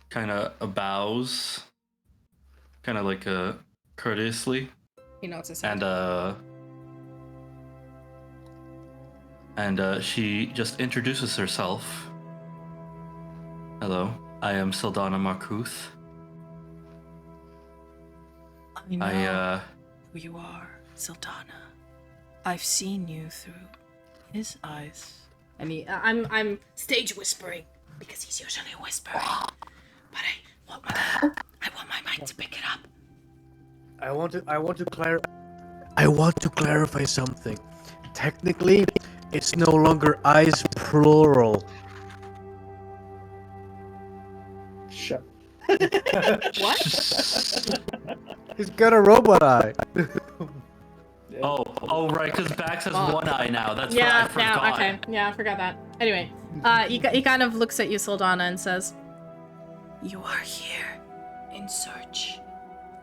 S4: kind of bows, kind of like courteously.
S1: He nods his head.
S4: And she just introduces herself. Hello, I am Sildanna Markuth.
S6: I know who you are, Sildanna. I've seen you through his eyes.
S1: And I'm stage whispering because he's usually whispering, but I want my mic to pick it up.
S5: I want to clarify something. Technically, it's no longer eyes plural.
S3: Shut.
S1: What?
S5: He's got a robot eye.
S4: Oh, right, because Bax has one eye now. That's what I
S1: Yeah,
S4: forgot.
S1: now, okay. Yeah, I forgot that. Anyway, he kind of looks at you, Sildanna, and says,
S6: You are here in search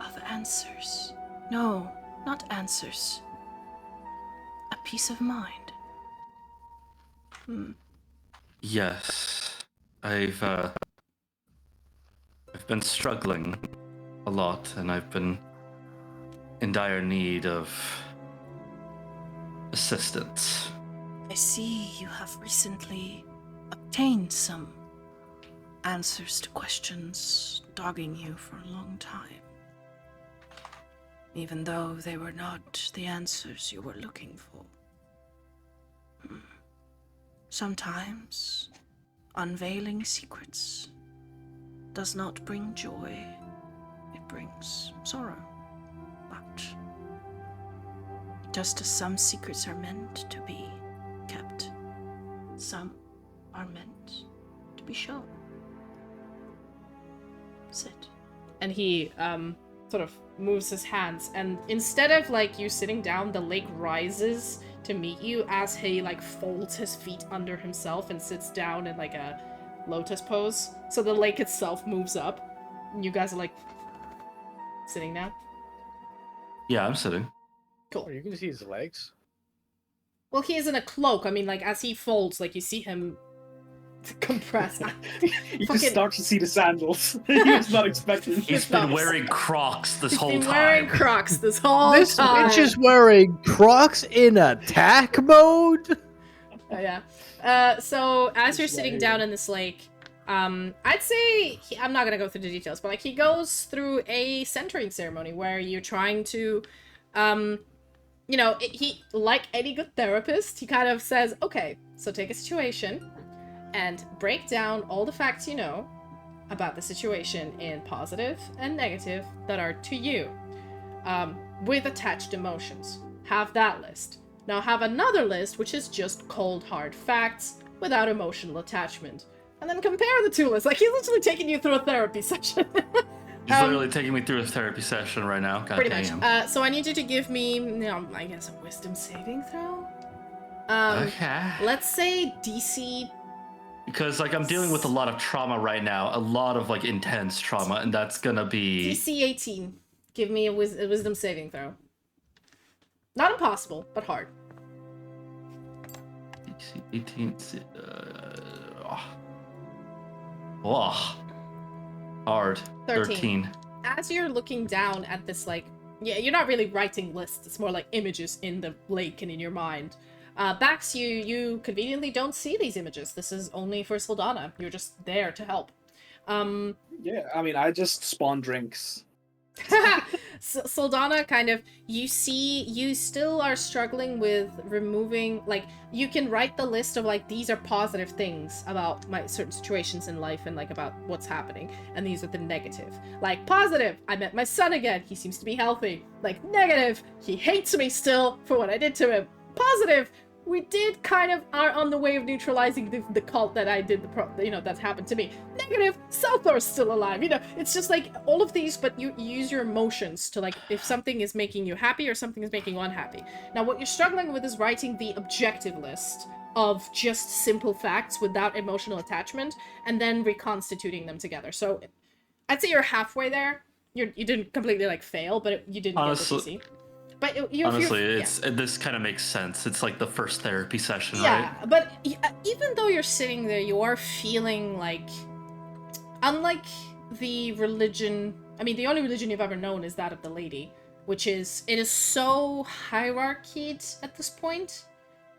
S6: of answers. No, not answers. A peace of mind.
S4: Yes, I've been struggling a lot, and I've been in dire need of assistance.
S6: I see you have recently obtained some answers to questions dogging you for a long time. Even though they were not the answers you were looking for. Sometimes, unveiling secrets does not bring joy. It brings sorrow. But just as some secrets are meant to be kept, some are meant to be shown. Sit.
S1: and he sort of moves his hands, and instead of like you sitting down, the lake rises to meet you as he like folds his feet under himself and sits down in like a lotus pose. So the lake itself moves up. And you guys are like sitting now.
S4: Yeah, I'm sitting.
S1: Cool.
S5: Oh, you can see his legs.
S1: Well, he is in a cloak. I mean, like as he folds, like you see him compress.
S3: You just start to see the sandals. He was not expecting.
S4: He's been wearing Crocs this whole time.
S1: He's been wearing Crocs this whole
S5: This
S1: time.
S5: bitch is wearing Crocs in attack mode.
S1: Oh, yeah. So as you're sitting down in this lake, I'd say I'm not gonna go through the details, but like he goes through a centering ceremony where you're trying to, you know, he like any good therapist, he kind of says, okay, so take a situation and break down all the facts you know about the situation in positive and negative that are to you, with attached emotions. Have that list. Now have another list which is just cold hard facts without emotional attachment. And then compare the two lists. Like he's literally taking you through a therapy session.
S4: He's literally taking me through a therapy session right now. God
S1: pretty
S4: damn.
S1: much. So I need you to give me, you know, I guess a wisdom saving throw.
S4: Okay.
S1: Let's say DC.
S4: Because like I'm dealing with a lot of trauma right now, a lot of like intense trauma, and that's gonna be
S1: DC 18. Give me a wisdom saving throw. Not impossible, but hard.
S4: DC 18. Oh, hard. 13.
S1: As you're looking down at this, like, yeah, you're not really writing lists. It's more like images in the lake and in your mind. Bax, you conveniently don't see these images. This is only for Sildanna. You're just there to help.
S3: Yeah, I mean, I just spawn drinks.
S1: Sildanna, kind of, you see, you still are struggling with removing, like, you can write the list of, like, these are positive things about my certain situations in life and, like, about what's happening, and these are the negative. Like, positive, I met my son again, he seems to be healthy. Like, negative, he hates me still for what I did to him. Positive, we did kind of are on the way of neutralizing the cult that I did, you know, that happened to me. Negative, Selthor's still alive. You know, it's just like all of these, but you use your emotions to, like, if something is making you happy or something is making you unhappy. Now, what you're struggling with is writing the objective list of just simple facts without emotional attachment, and then reconstituting them together. So I'd say you're halfway there. You didn't completely like fail, but you didn't get the DC. But
S4: this kind of makes sense. It's like the first therapy session, right?
S1: Yeah, but even though you're sitting there, you are feeling like, unlike the religion, I mean, the only religion you've ever known is that of the lady, which is, it is so hierarchied at this point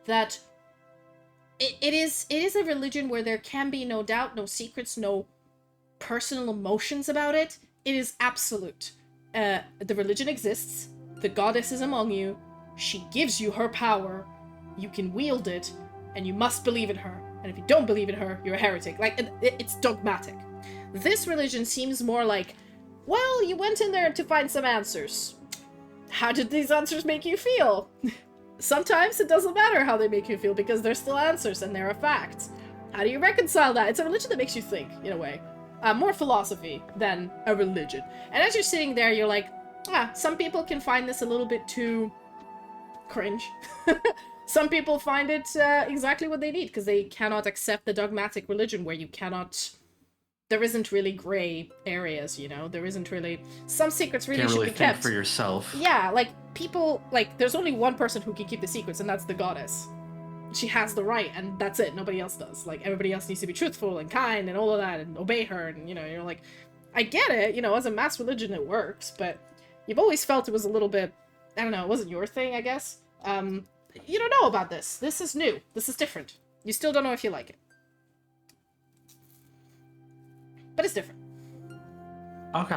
S1: that it is a religion where there can be no doubt, no secrets, no personal emotions about it. It is absolute. The religion exists. The goddess is among you. She gives you her power. You can wield it, and you must believe in her. And if you don't believe in her, you're a heretic. Like, it's dogmatic. This religion seems more like, well, you went in there to find some answers. How did these answers make you feel? Sometimes it doesn't matter how they make you feel because they're still answers and they're a fact. How do you reconcile that? It's a religion that makes you think, in a way. More philosophy than a religion. And as you're sitting there, you're like, some people can find this a little bit too cringe. Some people find it exactly what they need because they cannot accept the dogmatic religion where you cannot... There isn't really gray areas, you know? There isn't really... Some secrets really should be kept.
S4: Think for yourself.
S1: Yeah, like, people... Like, there's only one person who can keep the secrets, and that's the goddess. She has the right, and that's it. Nobody else does. Like, everybody else needs to be truthful and kind and all of that and obey her, and, you know, you're like... I get it, you know, as a mass religion it works, but you've always felt it was a little bit... I don't know, it wasn't your thing, I guess. You don't know about this. This is new. This is different. You still don't know if you like it. But it's different.
S4: Okay.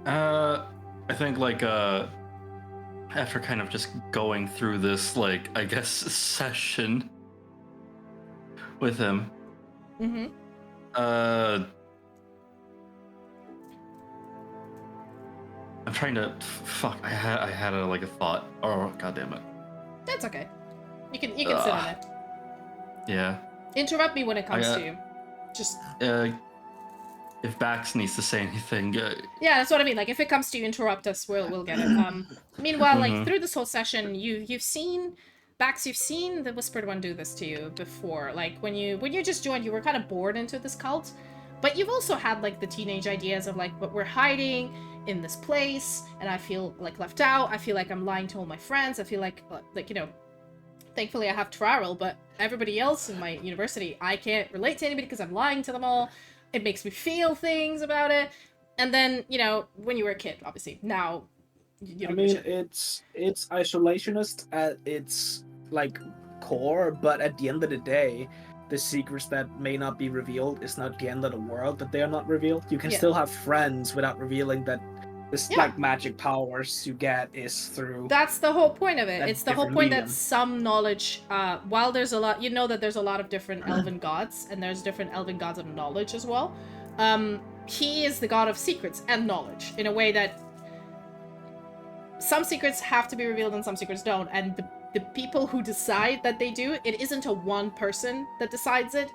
S4: I think, like, after kind of just going through this, like, I guess, session with him,
S1: Mm-hmm.
S4: I'm trying to, I had a thought. Oh, god damn it.
S1: That's okay. You can sit on it.
S4: Yeah.
S1: Interrupt me when it comes to you. Just...
S4: if Bax needs to say anything...
S1: Yeah, that's what I mean. Like, if it comes to you, interrupt us, we'll get it. Meanwhile, like, through this whole session, you've seen... Bax, you've seen the Whispered One do this to you before. Like, when you just joined, you were kind of bored into this cult. But you've also had, like, the teenage ideas of, like, but we're hiding in this place, and I feel, like, left out. I feel like I'm lying to all my friends. I feel like, you know... Thankfully, I have Trarel, but everybody else in my university, I can't relate to anybody because I'm lying to them all. It makes me feel things about it. And then, you know, when you were a kid, obviously. Now, you don't
S3: it's isolationist at its, like, core, but at the end of the day, the secrets that may not be revealed is not the end of the world that they are not revealed. You can still have friends without revealing that this, like, magic powers you get is through...
S1: That's the whole point of it. It's the whole point that some knowledge, while there's a lot... You know that there's a lot of different elven gods, and there's different elven gods of knowledge as well. He is the god of secrets and knowledge, in a way that some secrets have to be revealed and some secrets don't, and the people who decide that they do, it isn't a one person that decides it,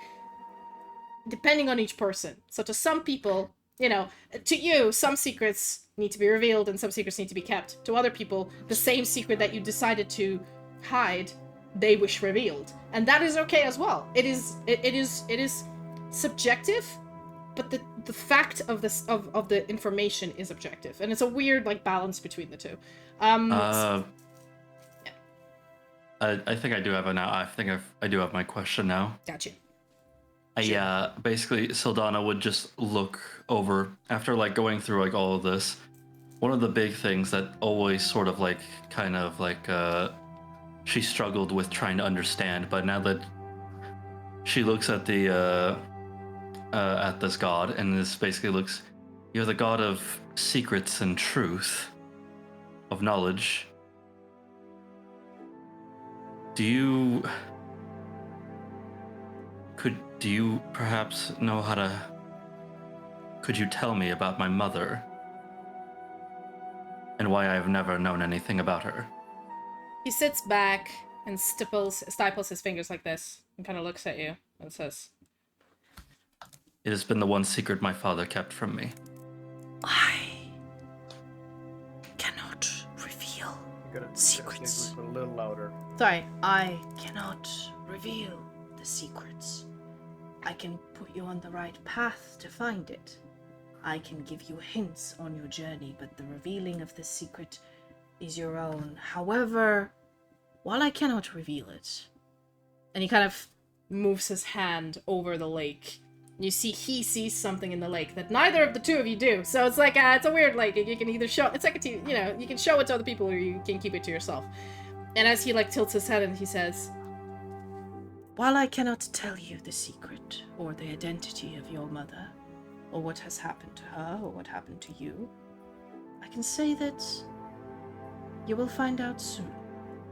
S1: depending on each person. So to some people, you know, to you, some secrets need to be revealed and some secrets need to be kept. To other people, the same secret that you decided to hide, they wish revealed. And that is okay as well. It is subjective, but the fact of this of the information is objective. And it's a weird, like, balance between the two.
S4: I think I do have I do have my question now.
S1: Gotcha.
S4: Basically, Sildanna would just look over after, like, going through, like, all of this. One of the big things that always sort of, like, kind of, like, she struggled with trying to understand, but now that she looks at the, at this god, and this basically looks, you're the god of secrets and truth, of knowledge. Do you perhaps know how to... Could you tell me about my mother? And why I have never known anything about her?
S1: He sits back and stifles his fingers like this, and kind of looks at you, and says...
S4: It has been the one secret my father kept from me.
S6: I cannot reveal secrets.
S2: A little louder.
S6: Sorry, I cannot reveal the secrets. I can put you on the right path to find it. I can give you hints on your journey, but the revealing of the secret is your own. However, while I cannot reveal it...
S1: And he kind of moves his hand over the lake. You see he sees something in the lake that neither of the two of you do. So it's like, it's a weird lake. You can either show... It's like you can show it to other people or you can keep it to yourself. And as he, like, tilts his head and he says...
S6: While I cannot tell you the secret or the identity of your mother, or what has happened to her, or what happened to you, I can say that you will find out soon.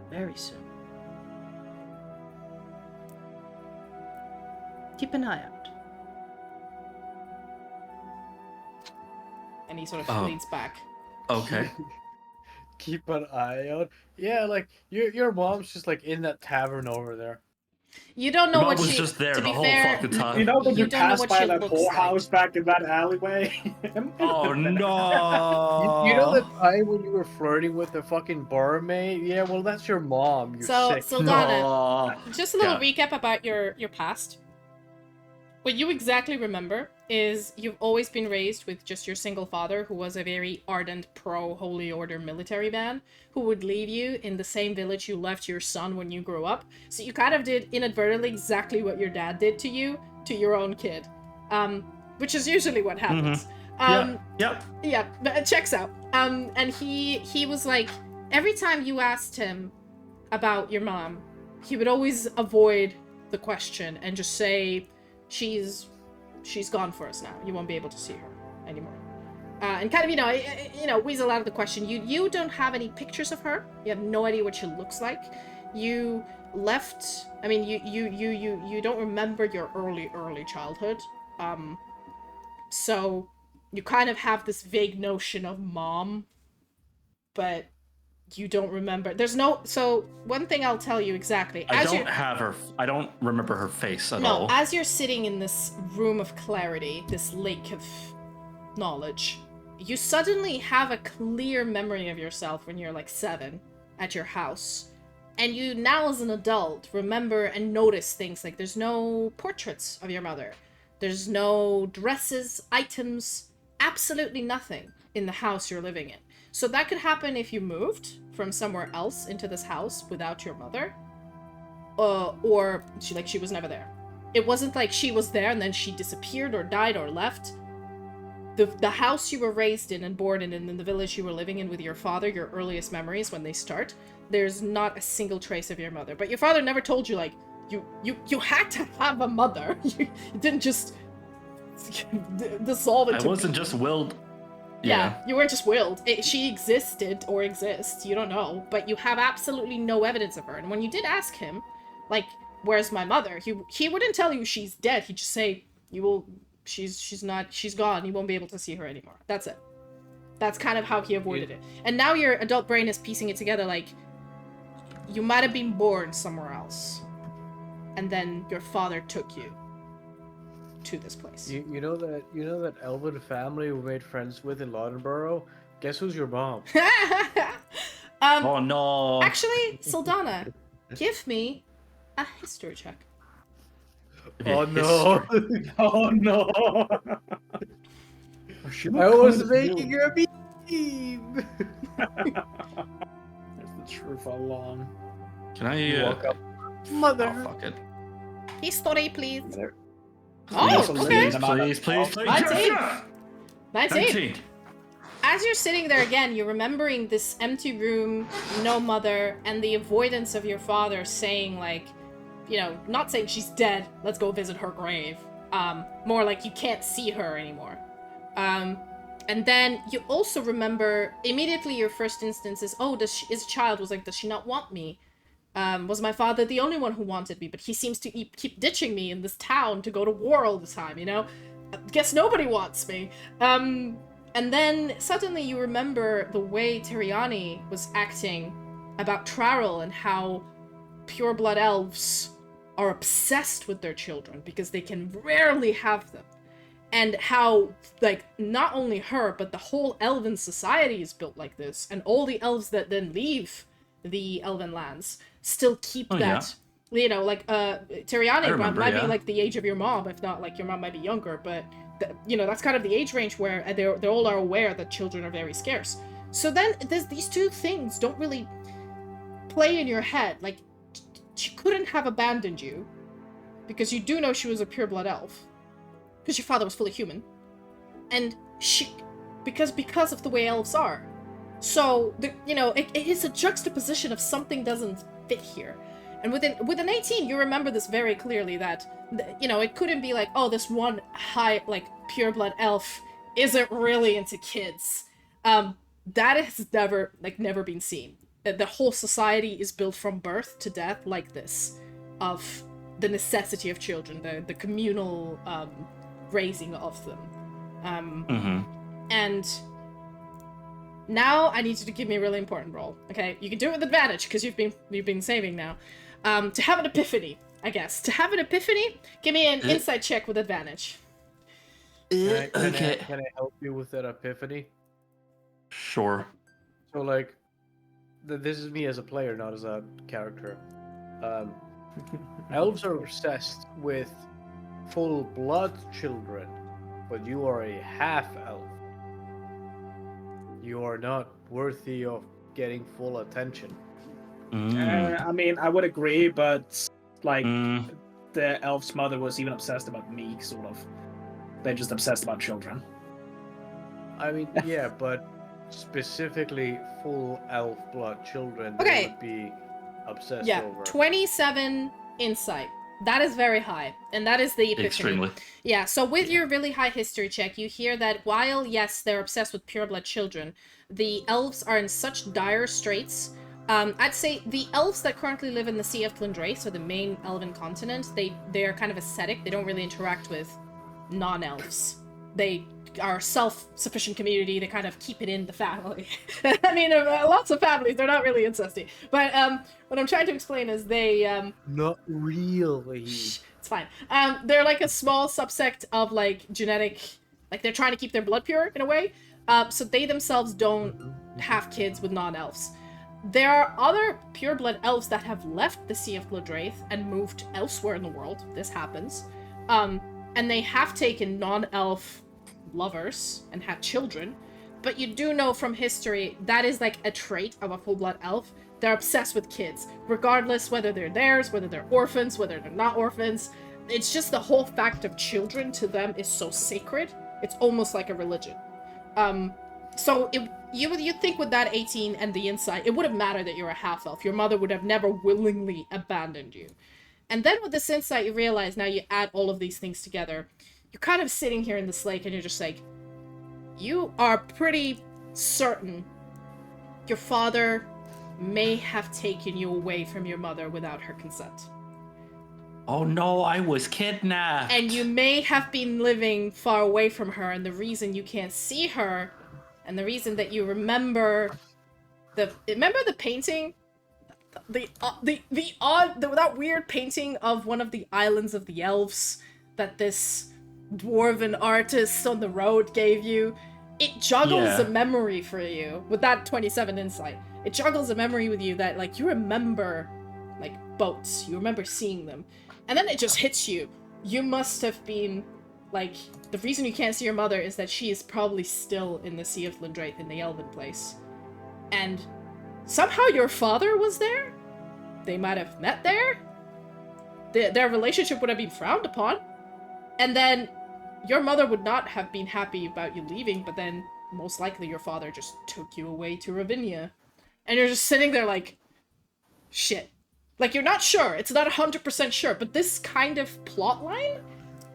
S6: Very soon. Keep an eye out.
S1: And he sort of leans back.
S4: Okay.
S2: Keep an eye out. Yeah, like your mom's just like in that tavern over there.
S1: You don't know
S4: Mom
S1: what
S4: was
S1: she...
S4: just there
S1: to
S4: the
S1: be
S4: whole
S1: fair,
S4: fucking time.
S3: You know when you
S1: You don't know
S3: pass
S1: what
S3: by
S1: she
S3: that
S1: looks
S3: whorehouse back in that alleyway?
S4: Oh no!
S2: You know that time when you were flirting with the fucking barmaid? Yeah, well that's your mom. You
S1: So,
S2: sick.
S1: Sildanna,
S4: No.
S1: just a little recap about your past. What you exactly remember is you've always been raised with just your single father, who was a very ardent pro-Holy Order military man, who would leave you in the same village you left your son when you grew up. So you kind of did inadvertently exactly what your dad did to you, to your own kid. Which is usually what happens. Yeah, but it checks out. And he was like, every time you asked him about your mom, he would always avoid the question and just say, she's gone for us now. You won't be able to see her anymore. And kind of, weasel out of the question. You don't have any pictures of her. You have no idea what she looks like. You left. I mean, you don't remember your early childhood. So you kind of have this vague notion of mom, but you don't remember. There's no... So, one thing I'll tell you exactly.
S4: I don't remember her face at all.
S1: No, as you're sitting in this room of clarity, this lake of knowledge, you suddenly have a clear memory of yourself when you're like 7 at your house. And you now, as an adult, remember and notice things like there's no portraits of your mother. There's no dresses, items, absolutely nothing in the house you're living in. So that could happen if you moved from somewhere else into this house without your mother. Or she was never there. It wasn't like she was there and then she disappeared or died or left. The house you were raised in and born in and the village you were living in with your father, your earliest memories when they start, there's not a single trace of your mother. But your father never told you, like, you had to have a mother. You didn't just dissolve into...
S4: I wasn't just willed.
S1: Yeah, you weren't just willed. She existed or exists, you don't know, but you have absolutely no evidence of her. And when you did ask him, like, where's my mother? He wouldn't tell you she's dead. He'd just say, she's gone. You won't be able to see her anymore. That's it. That's kind of how he avoided it. And now your adult brain is piecing it together, like, you might have been born somewhere else. And then your father took you to this place.
S2: You know that elven family we made friends with in Laudenborough? Guess who's your mom?
S4: Oh no.
S1: Actually, Sildanna, give me a history check.
S2: Oh no. Oh no. I was making you a meme.
S3: There's the truth all along.
S4: Can I
S2: Walk up. Mother.
S4: Oh, fuck it.
S1: History, please.
S3: Oh,
S1: okay.
S4: Please.
S1: 19. As you're sitting there again, you're remembering this empty room, no mother, and the avoidance of your father saying, like, not saying she's dead, let's go visit her grave. More like you can't see her anymore. And then you also remember, immediately your first instance is, as a child, was like, does she not want me? Was my father the only one who wanted me? But he seems to keep ditching me in this town to go to war all the time, Guess nobody wants me. And then suddenly you remember the way Teriani was acting about Trarrell and how pureblood elves are obsessed with their children because they can rarely have them. And how, like, not only her, but the whole elven society is built like this. And all the elves that then leave the elven lands, still keep that. You know, like Terriani might be like the age of your mom, if not like your mom might be younger, but you know, that's kind of the age range where they all are aware that children are very scarce. So then these two things don't really play in your head. Like, she couldn't have abandoned you because you do know she was a pureblood elf because your father was fully human, and because of the way elves are. So you know, it is a juxtaposition of something doesn't fit here. And with an 18, you remember this very clearly, that, you know, it couldn't be like, oh, this one high, like, pureblood elf isn't really into kids. That has never been seen. The whole society is built from birth to death like this, of the necessity of children, the communal raising of them. And now I need you to give me a really important roll. Okay, you can do it with advantage because you've been saving now. To have an epiphany, I guess. To have an epiphany, give me an insight check with advantage.
S2: Can I help you with that epiphany?
S4: Sure.
S2: So, like, this is me as a player, not as a character. Elves are obsessed with full-blood children, but you are a half-elf. You are not worthy of getting full attention.
S3: I mean, I would agree, but like the elf's mother was even obsessed about me, sort of. They're just obsessed about children.
S2: I mean, yeah, but specifically full elf blood children
S1: Okay.
S2: would be obsessed
S1: Yeah,
S2: over.
S1: 27 insight. That is very high, and that is the epiphany.
S4: Extremely.
S1: Yeah, so with your really high history check, you hear that while, yes, they're obsessed with pureblood children, the elves are in such dire straits. I'd say the elves that currently live in the Sea of Tlundrace, so the main elven continent, they are kind of ascetic. They don't really interact with non-elves. They are self-sufficient community. They kind of keep it in the family. I mean, lots of families, they're not really incesty. But what I'm trying to explain is they...
S2: Not really.
S1: It's fine. They're like a small subsect of like genetic... Like, they're trying to keep their blood pure in a way. So they themselves don't have kids with non-elves. There are other pureblood elves that have left the Sea of Tlundrace and moved elsewhere in the world. This happens. And they have taken non-elf lovers and had children. But you do know from history that is like a trait of a full-blood elf. They're obsessed with kids, regardless whether they're theirs, whether they're orphans, whether they're not orphans. It's just the whole fact of children to them is so sacred. It's almost like a religion. So you'd think with that 18 and the insight, it wouldn't matter that you're a half-elf. Your mother would have never willingly abandoned you. And then with this insight, you realize, now you add all of these things together, you're kind of sitting here in this lake and you're just like, you are pretty certain your father may have taken you away from your mother without her consent.
S4: Oh no, I was kidnapped!
S1: And you may have been living far away from her, and the reason you can't see her, and the reason that you remember the painting? That weird painting of one of the islands of the elves that this dwarven artist on the road gave you? It juggles a memory for you with that 27 insight. It juggles a memory with you that, like, you remember, like, boats. You remember seeing them. And then it just hits you. You must have been, like, the reason you can't see your mother is that she is probably still in the Sea of Tlundrace in the Elven place. And somehow your father was there? They might have met there? Their relationship would have been frowned upon. And then your mother would not have been happy about you leaving, but then most likely your father just took you away to Ravinia. And you're just sitting there like, shit. Like, you're not sure. It's not 100% sure. But this kind of plot line,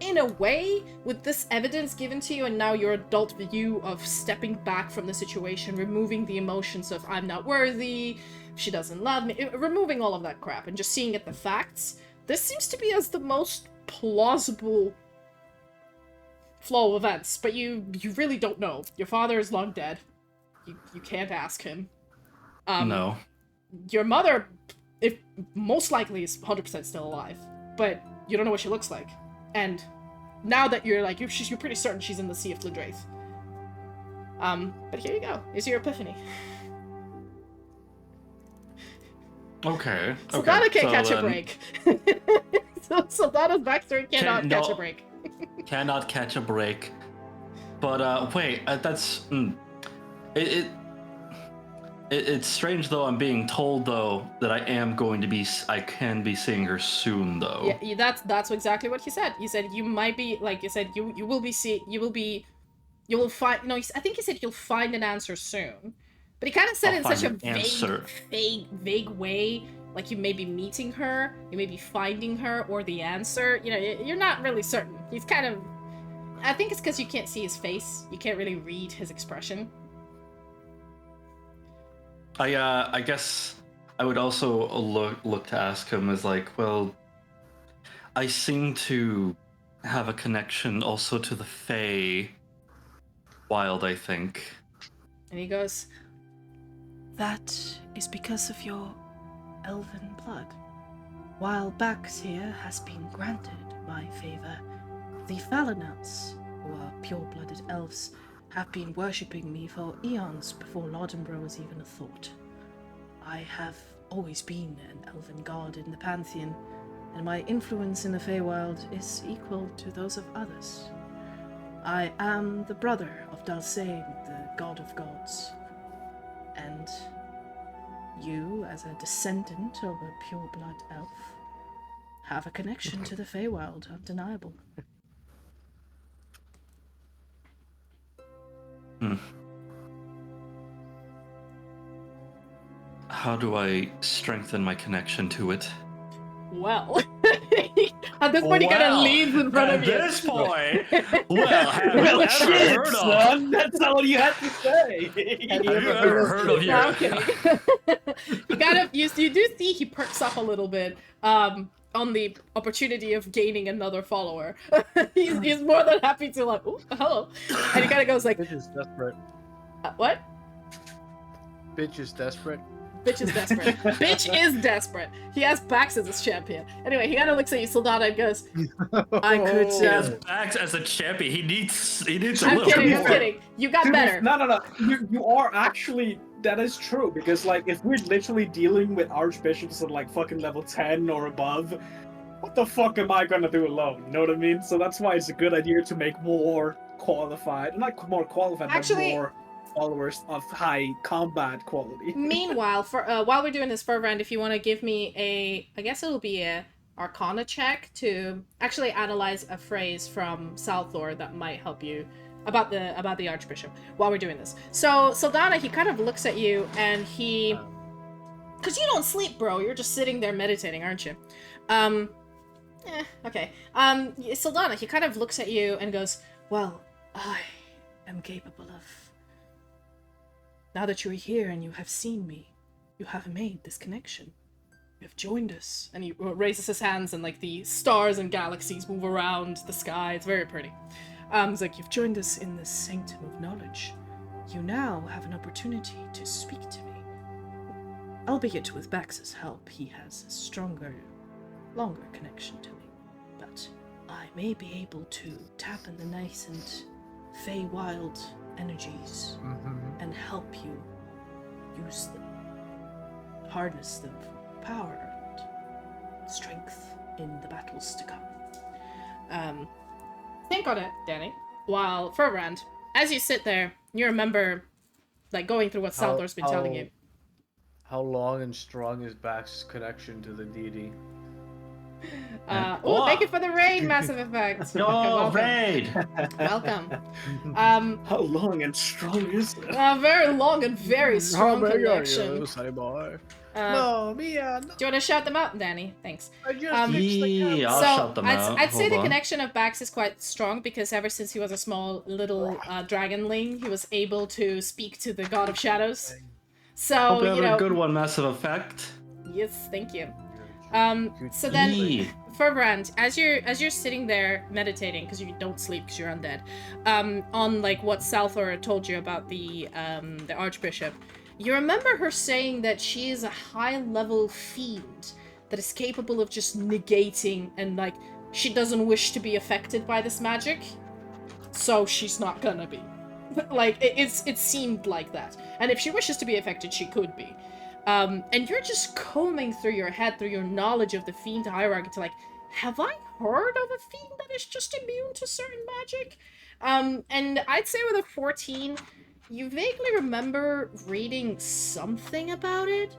S1: in a way, with this evidence given to you and now your adult view of stepping back from the situation, removing the emotions of I'm not worthy, she doesn't love me, removing all of that crap and just seeing it the facts, this seems to be as the most plausible flow of events. But you really don't know. Your father is long dead. You can't ask him.
S4: No. Your
S1: mother, if most likely, is 100% still alive, but you don't know what she looks like. And now that you're like, you're pretty certain she's in the Sea of Tlundrace. But here you go. Here's your epiphany.
S4: Okay.
S1: Sildanna can't catch a break. So Sildanna's backstory cannot catch a break.
S4: Cannot catch a break. But wait, that's it's strange though. I'm being told though that I can be seeing her soon though.
S1: Yeah, that's exactly what he said. He said you might be you will find. No, I think he said you'll find an answer soon. But he kind of said it in such a vague way. Like you may be meeting her, you may be finding her, or the answer. You know, you're not really certain. He's kind of. I think it's because you can't see his face. You can't really read his expression.
S4: I guess I would also look to ask him as like, well, I seem to have a connection also to the Fae Wild, I think.
S1: And he goes,
S6: That is because of your elven blood. While Bax here has been granted my favor, the Falinauts, who are pure-blooded elves, have been worshipping me for eons before Laudenborough was even a thought. I have always been an elven god in the Pantheon, and my influence in the Feywild is equal to those of others. I am the brother of Dalsane, the god of gods, and you, as a descendant of a pure-blood elf, have a connection to the Feywild, undeniable.
S4: How do I strengthen my connection to it?
S1: well. At this point, he kind of leans in front of you.
S4: At this point, well,
S3: shit, son, that's all you had to say.
S4: Have you ever heard of
S1: No, I'm kidding. You do see he perks up a little bit on the opportunity of gaining another follower. he's more than happy to like, ooh, hello. And he kind of goes like,
S2: Bitch is desperate.
S1: What?
S2: Bitch is desperate.
S1: Bitch is desperate. Bitch is desperate. He has Bax as his champion. Anyway, he kind of looks at you, Sildanna, and goes, I could...
S4: He has Bax as a champion. He needs a
S1: I'm
S4: little
S1: kidding,
S4: more.
S1: I'm kidding. You got better.
S3: No. You are actually... That is true, because, like, if we're literally dealing with archbishops at, like, fucking level 10 or above, what the fuck am I gonna do alone? You know what I mean? So that's why it's a good idea to make more qualified... Not more qualified,
S1: actually,
S3: but more followers of high combat quality.
S1: Meanwhile, while we're doing this Ferverand, if you want to give me I guess it'll be a Arcana check to actually analyze a phrase from Salthor that might help you about the Archbishop while we're doing this. So Sildanna, he kind of looks at you and he, because you don't sleep, bro. You're just sitting there meditating, aren't you? Okay. Sildanna, he kind of looks at you and goes, well, I am capable of. Now that you're here and you have seen me, you have made this connection. You have joined us. And he raises his hands and like the stars and galaxies move around the sky. It's very pretty. It's like, you've joined us in this sanctum of knowledge. You now have an opportunity to speak to me. Albeit with Bax's help, he has a stronger, longer connection to me. But I may be able to tap in the nascent Feywild energies and help you use them, harness them for power and strength in the battles to come. Think on it, Danny. While Ferverand, as you sit there, you remember, like, going through what Salthor's been telling you.
S2: How long and strong is Bax's connection to the deity?
S1: Thank you for the raid, Massive Effect.
S4: Oh, raid!
S1: Welcome.
S3: How long and strong is it?
S1: Very long and very strong connection.
S2: No, Mia. No.
S1: Do you want to shout them out, Danny? Thanks.
S2: I'll
S4: shout them out.
S1: I'd say
S4: Hold
S1: the
S4: on.
S1: connection of Bax is quite strong because ever since he was a small little dragonling, he was able to speak to the God of Shadows. So,
S4: Hope you have a good one, Massive Effect.
S1: Yes, thank you. So then, Ferverand, as you're sitting there meditating, because you don't sleep because you're undead, on like what Salthor told you about the Archbishop, you remember her saying that she is a high-level fiend that is capable of just negating, and like she doesn't wish to be affected by this magic, so she's not gonna be. Like it seemed like that, and if she wishes to be affected, she could be. And you're just combing through your head, through your knowledge of the fiend hierarchy to like, have I heard of a fiend that is just immune to certain magic? And I'd say with a 14, you vaguely remember reading something about it,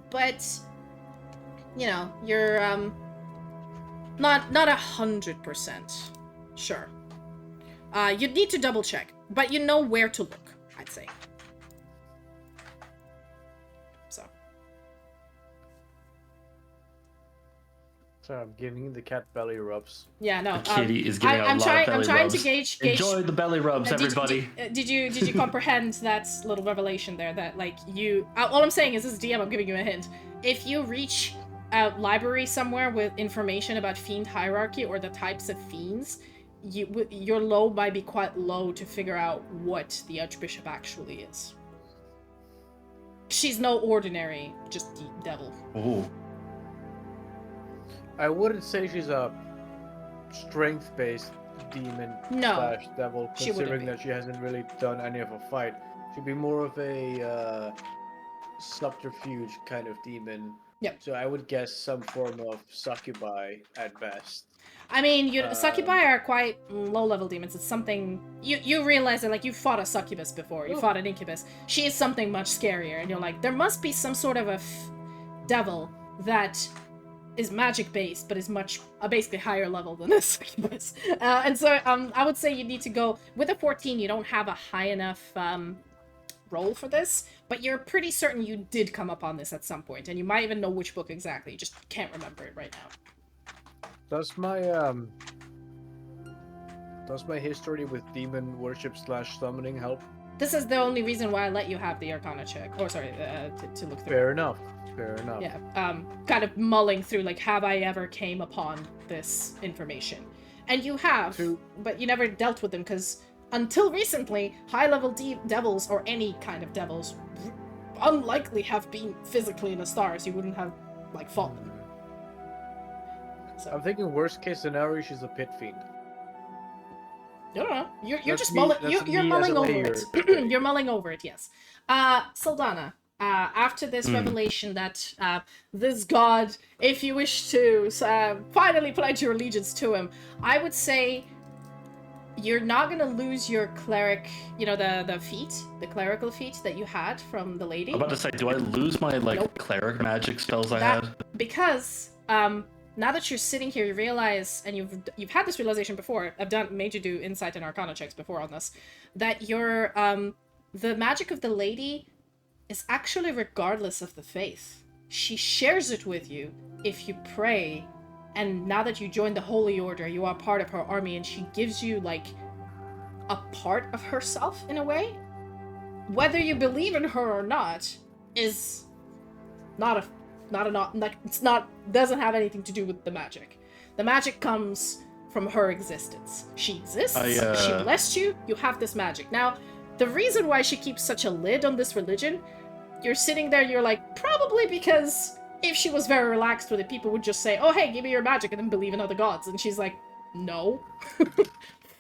S1: but, you know, you're, not 100% sure. You'd need to double check, but you know where to look, I'd say. So.
S2: So I'm giving the cat belly rubs.
S1: Yeah, no.
S4: The kitty is giving
S1: I'm
S4: a lot of belly
S1: I'm trying
S4: rubs.
S1: to gauge.
S4: Enjoy the belly rubs, everybody.
S1: Did you comprehend that little revelation there? That like you. All I'm saying is, this is DM. I'm giving you a hint. If you reach a library somewhere with information about fiend hierarchy or the types of fiends, your low might be quite low to figure out what the Archbishop actually is. She's no ordinary, just devil.
S4: Ooh.
S2: I wouldn't say she's a strength-based demon slash devil, considering that she hasn't really done any of a fight. She'd be more of a subterfuge kind of demon.
S1: Yep.
S2: So I would guess some form of succubi at best.
S1: I mean, succubi are quite low-level demons. It's something you realize that like you fought a succubus before, you fought an incubus. She is something much scarier, and you're like, there must be some sort of a devil that is magic-based, but is much basically higher level than a succubus. And so I would say you need to go with a 14. You don't have a high enough roll for this, but you're pretty certain you did come up on this at some point, and you might even know which book exactly. You just can't remember it right now.
S2: Does my history with demon worship slash summoning help?
S1: This is the only reason why I let you have the Arcana check. Or sorry, to look through.
S2: Fair enough. Fair enough.
S1: Yeah. Kind of mulling through like, have I ever came upon this information? And you have, but you never dealt with them because until recently, high-level devils or any kind of devils unlikely have been physically in a star, so you wouldn't have like fought them. So.
S2: I'm thinking worst case scenario, she's a pit fiend.
S1: No. You're just mulling. You're mulling over it. You're mulling over it. Yes. Sildanna. After this revelation that this god, if you wish to finally pledge your allegiance to him, I would say you're not gonna lose your cleric. You know the feat, the clerical feat that you had from the lady.
S4: I'm about to say, do I lose my cleric magic spells I had?
S1: Because now that you're sitting here, you realize, and you've had this realization before. I've made you do insight and arcana checks before on this, that your the magic of the lady is actually regardless of the faith. She shares it with you if you pray, and now that you join the Holy Order, you are part of her army, and she gives you like a part of herself in a way. Whether you believe in her or not is doesn't have anything to do with the magic. The magic comes from her existence. She exists, she blessed you, you have this magic. Now, the reason why she keeps such a lid on this religion, you're sitting there, you're like, probably because if she was very relaxed with it, people would just say, oh hey, give me your magic and then believe in other gods. And she's like, no.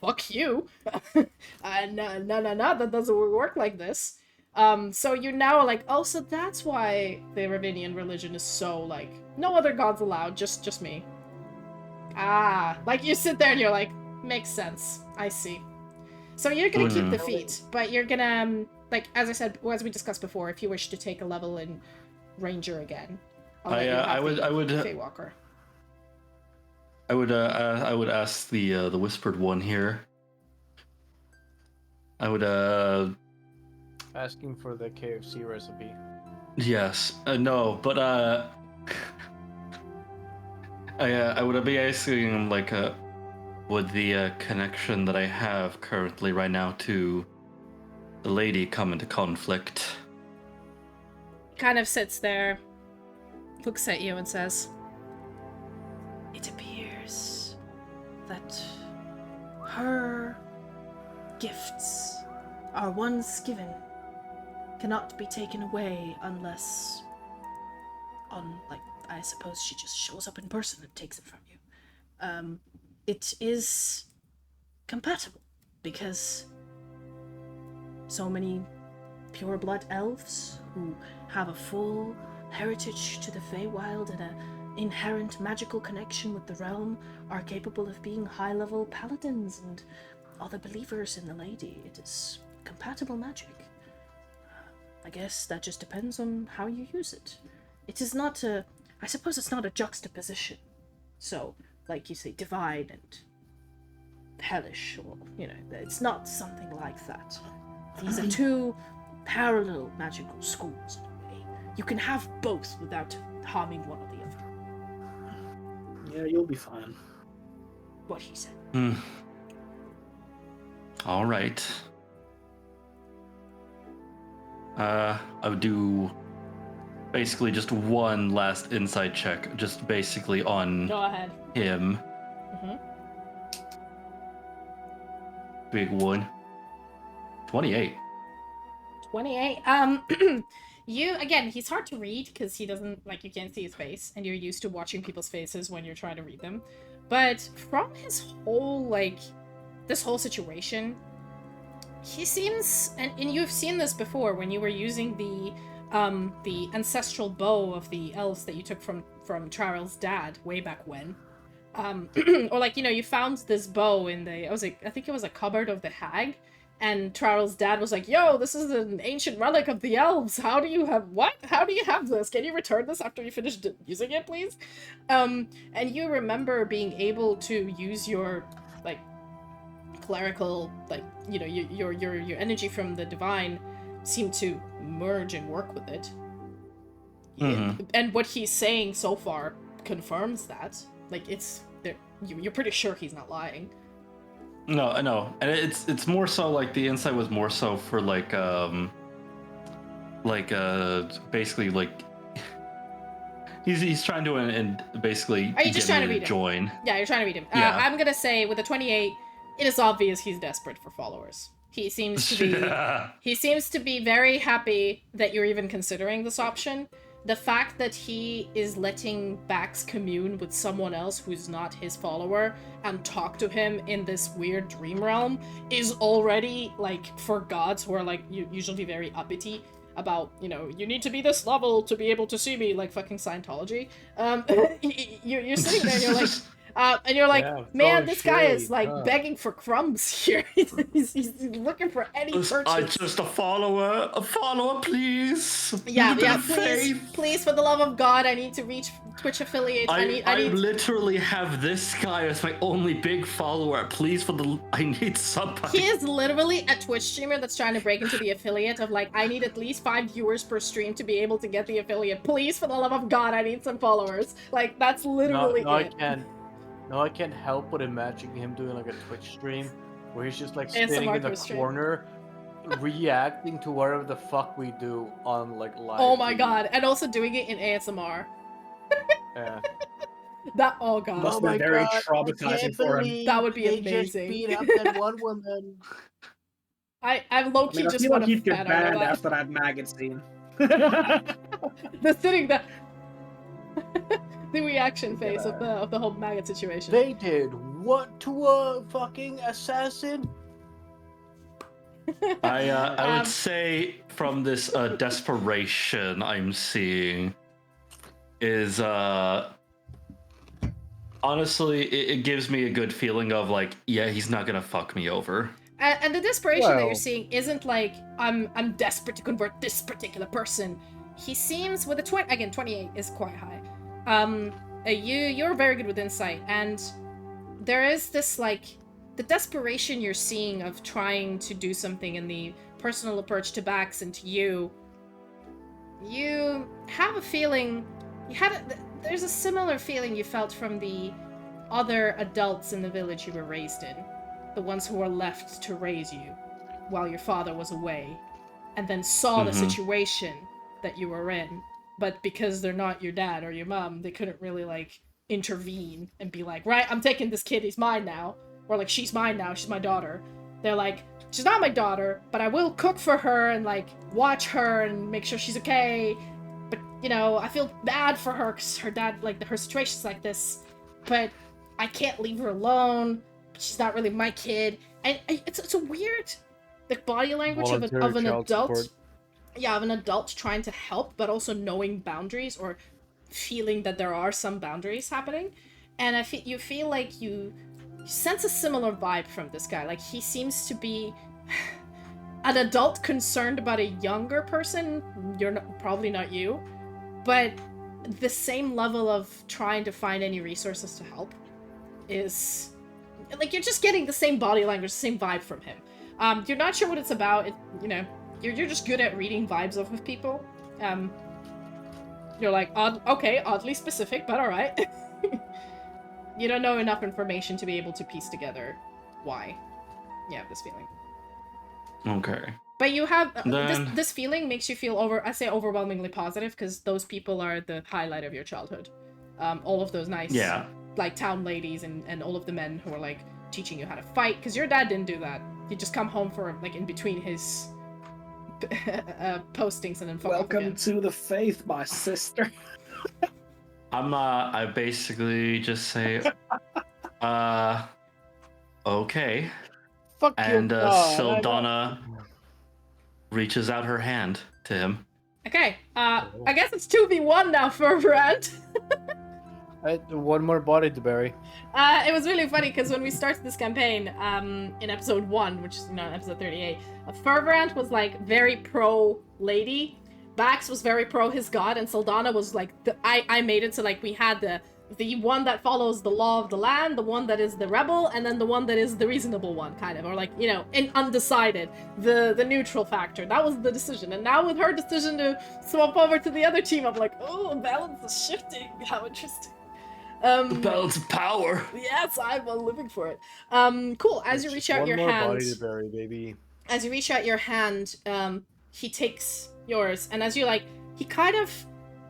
S1: Fuck you. No, that doesn't work like this. So you're now like, oh, so that's why the Ravinian religion is so, like, no other gods allowed, just me. Like, you sit there and you're like, makes sense. I see. So you're gonna keep the feat, but you're gonna, like, as I said, as we discussed before, if you wish to take a level in Ranger again,
S4: I would
S1: Feywalker.
S4: I would ask the Whispered One here. I would
S2: asking for the KFC recipe.
S4: Yes. No, but I would be asking like would the connection that I have currently right now to the lady come into conflict?
S1: Kind of sits there, looks at you and says,
S6: it appears that her gifts are once given, cannot be taken away unless, I suppose she just shows up in person and takes it from you. It is compatible because so many pure-blood elves who have a full heritage to the Feywild and an inherent magical connection with the realm are capable of being high-level paladins and other believers in the Lady. It is compatible magic. I guess that just depends on how you use it. It is not I suppose it's not a juxtaposition. So, like you say, divine and hellish, or, it's not something like that. These are two parallel magical schools in a way. You can have both without harming one or the other.
S3: Yeah, you'll be fine.
S6: What he said.
S4: All right. I would do basically just one last insight check, just basically on
S1: Go ahead.
S4: him.
S1: Mm-hmm.
S4: Big one. 28.
S1: 28. You, again, he's hard to read because he doesn't, you can't see his face, and you're used to watching people's faces when you're trying to read them. But from his whole, this whole situation, he seems, and you've seen this before when you were using the ancestral bow of the elves that you took from Charles' dad way back when. Or you found this bow in I think it was a cupboard of the hag, and Charles' dad was like, yo, this is an ancient relic of the elves. How do you have this? Can you return this after you finish using it, please? And you remember being able to use your, clerical, your energy from the divine seemed to merge and work with it.
S4: Mm-hmm.
S1: And what he's saying so far confirms that. You're pretty sure he's not lying.
S4: No, and it's more so the insight was more so for basically he's trying to and basically.
S1: Are you just trying to read him?
S4: Join?
S1: Yeah, you're trying to read him.
S4: Yeah.
S1: I'm gonna say with a 28, it is obvious he's desperate for followers. He seems to be very happy that you're even considering this option. The fact that he is letting Bax commune with someone else who's not his follower and talk to him in this weird dream realm is already, for gods who are, usually very uppity about, you need to be this level to be able to see me, fucking Scientology. You're sitting there and you're and you're man, this guy is begging for crumbs here. he's looking for any purchase.
S4: I'm just a follower, please.
S1: Yeah, please, for the love of God, I need to reach Twitch affiliates.
S4: I literally have this guy as my only big follower. Please, I need somebody.
S1: He is literally a Twitch streamer that's trying to break into the affiliate of I need at least 5 viewers per stream to be able to get the affiliate. Please, for the love of God, I need some followers. That's literally it.
S5: I can't help but imagine him doing a Twitch stream where he's just sitting in the corner reacting to whatever the fuck we do on live.
S1: Oh my god, and also doing it in ASMR.
S5: Yeah.
S1: Oh god.
S3: Must be very traumatizing for him.
S1: That would be amazing.
S5: Just beat up that one woman.
S1: I'm low-key just want to
S3: get banned after that maggot scene.
S1: The sitting there. The reaction phase of the whole maggot situation.
S5: They did what to a fucking assassin?
S4: I would say from this desperation I'm seeing is honestly it gives me a good feeling of he's not gonna fuck me over.
S1: And the desperation that you're seeing isn't I'm desperate to convert this particular person. He seems with a 28 is quite high. You're very good with insight, and there is this the desperation you're seeing of trying to do something in the personal approach to Bax and to you have a feeling there's a similar feeling you felt from the other adults in the village you were raised in, the ones who were left to raise you while your father was away, and then saw the situation that you were in. But because they're not your dad or your mom, they couldn't really, intervene and be right, I'm taking this kid, he's mine now. Or, she's mine now, she's my daughter. They're she's not my daughter, but I will cook for her and, watch her and make sure she's okay. But, I feel bad for her because her dad, her situation's like this. But I can't leave her alone. She's not really my kid. And it's a weird, body language of an adult. of an adult trying to help, but also knowing boundaries or feeling that there are some boundaries happening. And you feel like you sense a similar vibe from this guy. Like, he seems to be an adult concerned about a younger person. Probably not you, but the same level of trying to find any resources to help is like, you're just getting the same body language, the same vibe from him. You're not sure what it's about. You're just good at reading vibes off of people. You're like, oddly specific, but all right. You don't know enough information to be able to piece together why you have this feeling.
S4: Okay.
S1: But you have this feeling makes you feel overwhelmingly positive, because those people are the highlight of your childhood. All of those nice, like, town ladies and all of the men who are like teaching you how to fight, because your dad didn't do that. He'd just come home for like in between his postings and then fuck off
S3: Welcome
S1: again.
S3: to the faith, my sister.
S4: I basically just say, okay.
S5: Fuck you.
S4: And Sildanna reaches out her hand to him.
S1: Okay, I guess it's 2v1 now, Ferverand.
S5: One more body to bury.
S1: It was really funny, because when we started this campaign, in episode 1, which is, episode 38, Ferverand was, like, very pro-lady, Bax was very pro his god, and Sildanna was, like, I made it so, like, we had the one that follows the law of the land, the one that is the rebel, and then the one that is the reasonable one, kind of, or, like, undecided, the neutral factor. That was the decision, and now with her decision to swap over to the other team, I'm like, oh, balance is shifting, how interesting.
S4: The balance of power.
S1: Yes, I'm living for it. Cool. As you reach out your hand,
S5: body to bury, baby.
S1: As you reach out your hand, he takes yours, and as you he kind of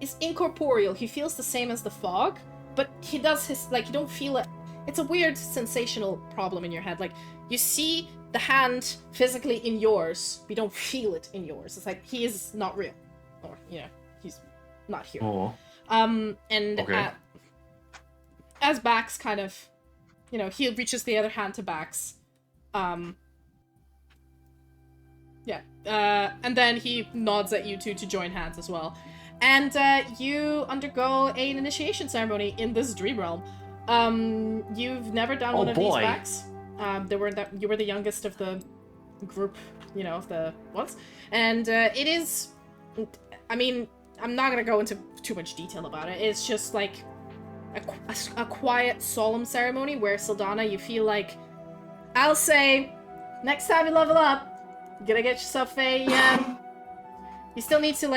S1: is incorporeal. He feels the same as the fog, but he does his you don't feel it. It's a weird sensational problem in your head. Like, you see the hand physically in yours, but you don't feel it in yours. It's like he is not real, or he's not here.
S4: Oh.
S1: And
S4: okay.
S1: As Bax kind of, he reaches the other hand to Bax. And then he nods at you two to join hands as well. And you undergo an initiation ceremony in this dream realm. You've never done one of these, Bax. You were the youngest of the group, of the ones. And it is, I mean, I'm not gonna go into too much detail about it. It's just like a quiet, solemn ceremony where, Sildanna, you feel like, I'll say, next time you level up, you gotta get yourself a, you still need to,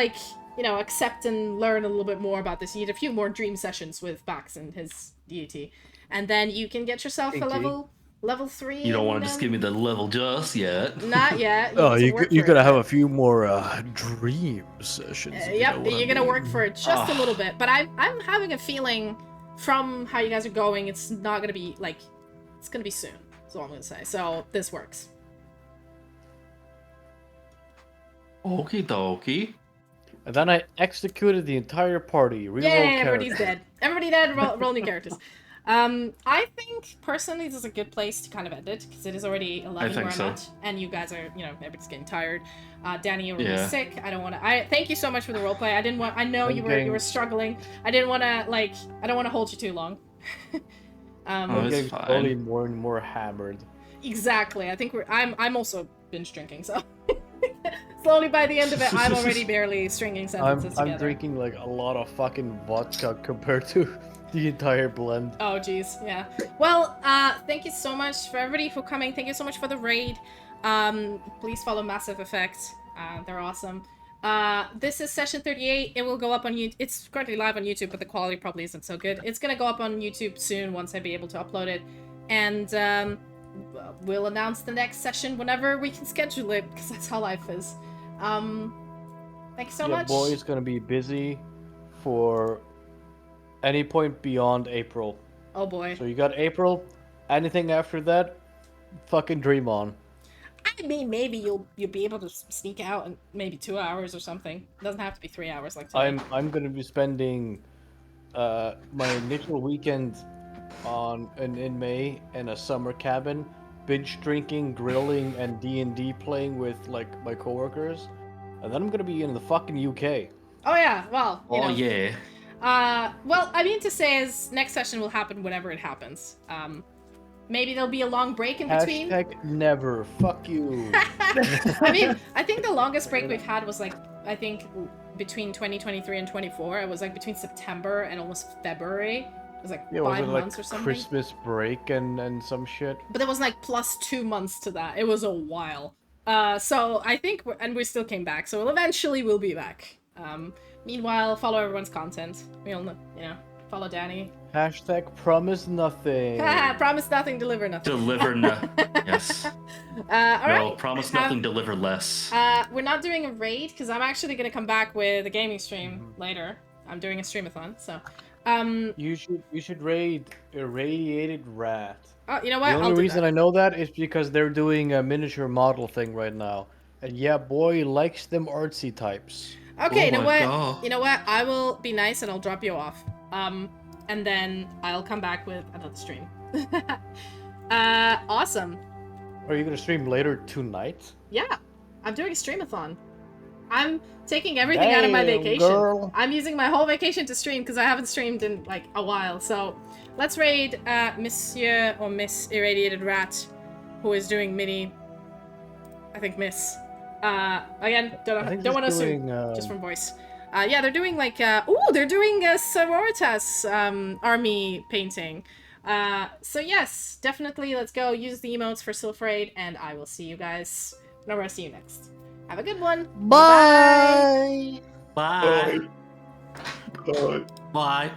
S1: accept and learn a little bit more about this. You need a few more dream sessions with Bax and his deity. And then you can get yourself a level 3.
S4: You don't want to just give me the level just yet.
S1: Not yet.
S5: You gotta have a few more dream sessions.
S1: Yep, you're gonna work for it just a little bit. But I'm having a feeling, from how you guys are going, it's not gonna be, it's gonna be soon. That's all I'm gonna say. So, this works.
S4: Okie dokie.
S5: And then I executed the entire party.
S1: Yay, everybody's dead. Everybody dead, roll new characters. I think, personally, this is a good place to kind of end it, because it is already 11 where I'm at, and you guys are, everybody's getting tired. Danny, you're really sick. I don't want to, thank you so much for the roleplay. I know you were struggling. I didn't want to, I don't want to hold you too long.
S5: I'm getting slowly more and more hammered.
S1: Exactly. I think I'm also binge drinking, so. Slowly by the end of it, I'm already barely stringing sentences together.
S5: I'm drinking, a lot of fucking vodka compared to the entire blend.
S1: Oh, geez, yeah. Well, thank you so much for everybody for coming. Thank you so much for the raid. Please follow Massive Effect. They're awesome. This is session 38. It will go up on YouTube. It's currently live on YouTube, but the quality probably isn't so good. It's gonna go up on YouTube soon once I be able to upload it. And, we'll announce the next session whenever we can schedule it, because that's how life is. Thank you so much.
S5: Boy is gonna be busy for any point beyond April.
S1: Oh boy.
S5: So you got April. Anything after that, fucking dream on.
S1: I mean, maybe you'll be able to sneak out in maybe 2 hours or something. It doesn't have to be 3 hours like today.
S5: I'm gonna be spending my initial weekend in May in a summer cabin, binge drinking, grilling, and D&D playing with my coworkers. And then I'm gonna be in the fucking UK.
S1: Oh yeah, well, you know.
S4: yeah.
S1: Well, I mean to say is next session will happen whenever it happens. Maybe there'll be a long break in between.
S5: Hashtag never. Fuck you.
S1: I mean, I think the longest break we've had was like, I think between 2023 and 24. It was like between September and almost February. It was like 5 months or something.
S5: Christmas break and some shit.
S1: But there was like plus 2 months to that. It was a while. So I think, and we still came back. So eventually we'll be back. Meanwhile, follow everyone's content. We all know, you know, follow Danny.
S5: Hashtag promise nothing.
S1: Promise nothing, deliver nothing.
S4: Deliver nothing. Yes.
S1: Alright.
S4: No, promise nothing, deliver less.
S1: We're not doing a raid, because I'm actually going to come back with a gaming stream later. I'm doing a streamathon, so...
S5: You should raid Irradiated Rat.
S1: Oh, you know what?
S5: The only reason I know that is because they're doing a miniature model thing right now. And yeah, boy likes them artsy types.
S1: Okay,
S4: Oh
S1: you know what?
S4: God.
S1: You know what? I will be nice and I'll drop you off. And then I'll come back with another stream. Awesome.
S5: Are you gonna stream later tonight?
S1: Yeah, I'm doing a streamathon. I'm taking everything out of my vacation.
S5: Girl.
S1: I'm using my whole vacation to stream because I haven't streamed in like a while. So let's raid Monsieur or Miss Irradiated Rat, who is doing mini. I think Miss. Again, don't want to assume just from voice. Yeah, they're doing like they're doing a Sororitas army painting. So yes, definitely let's go use the emotes for Sylfraid, and I will see you guys whenever I see you next. Have a good one.
S5: Bye.
S4: Bye.
S3: Bye.
S4: Bye.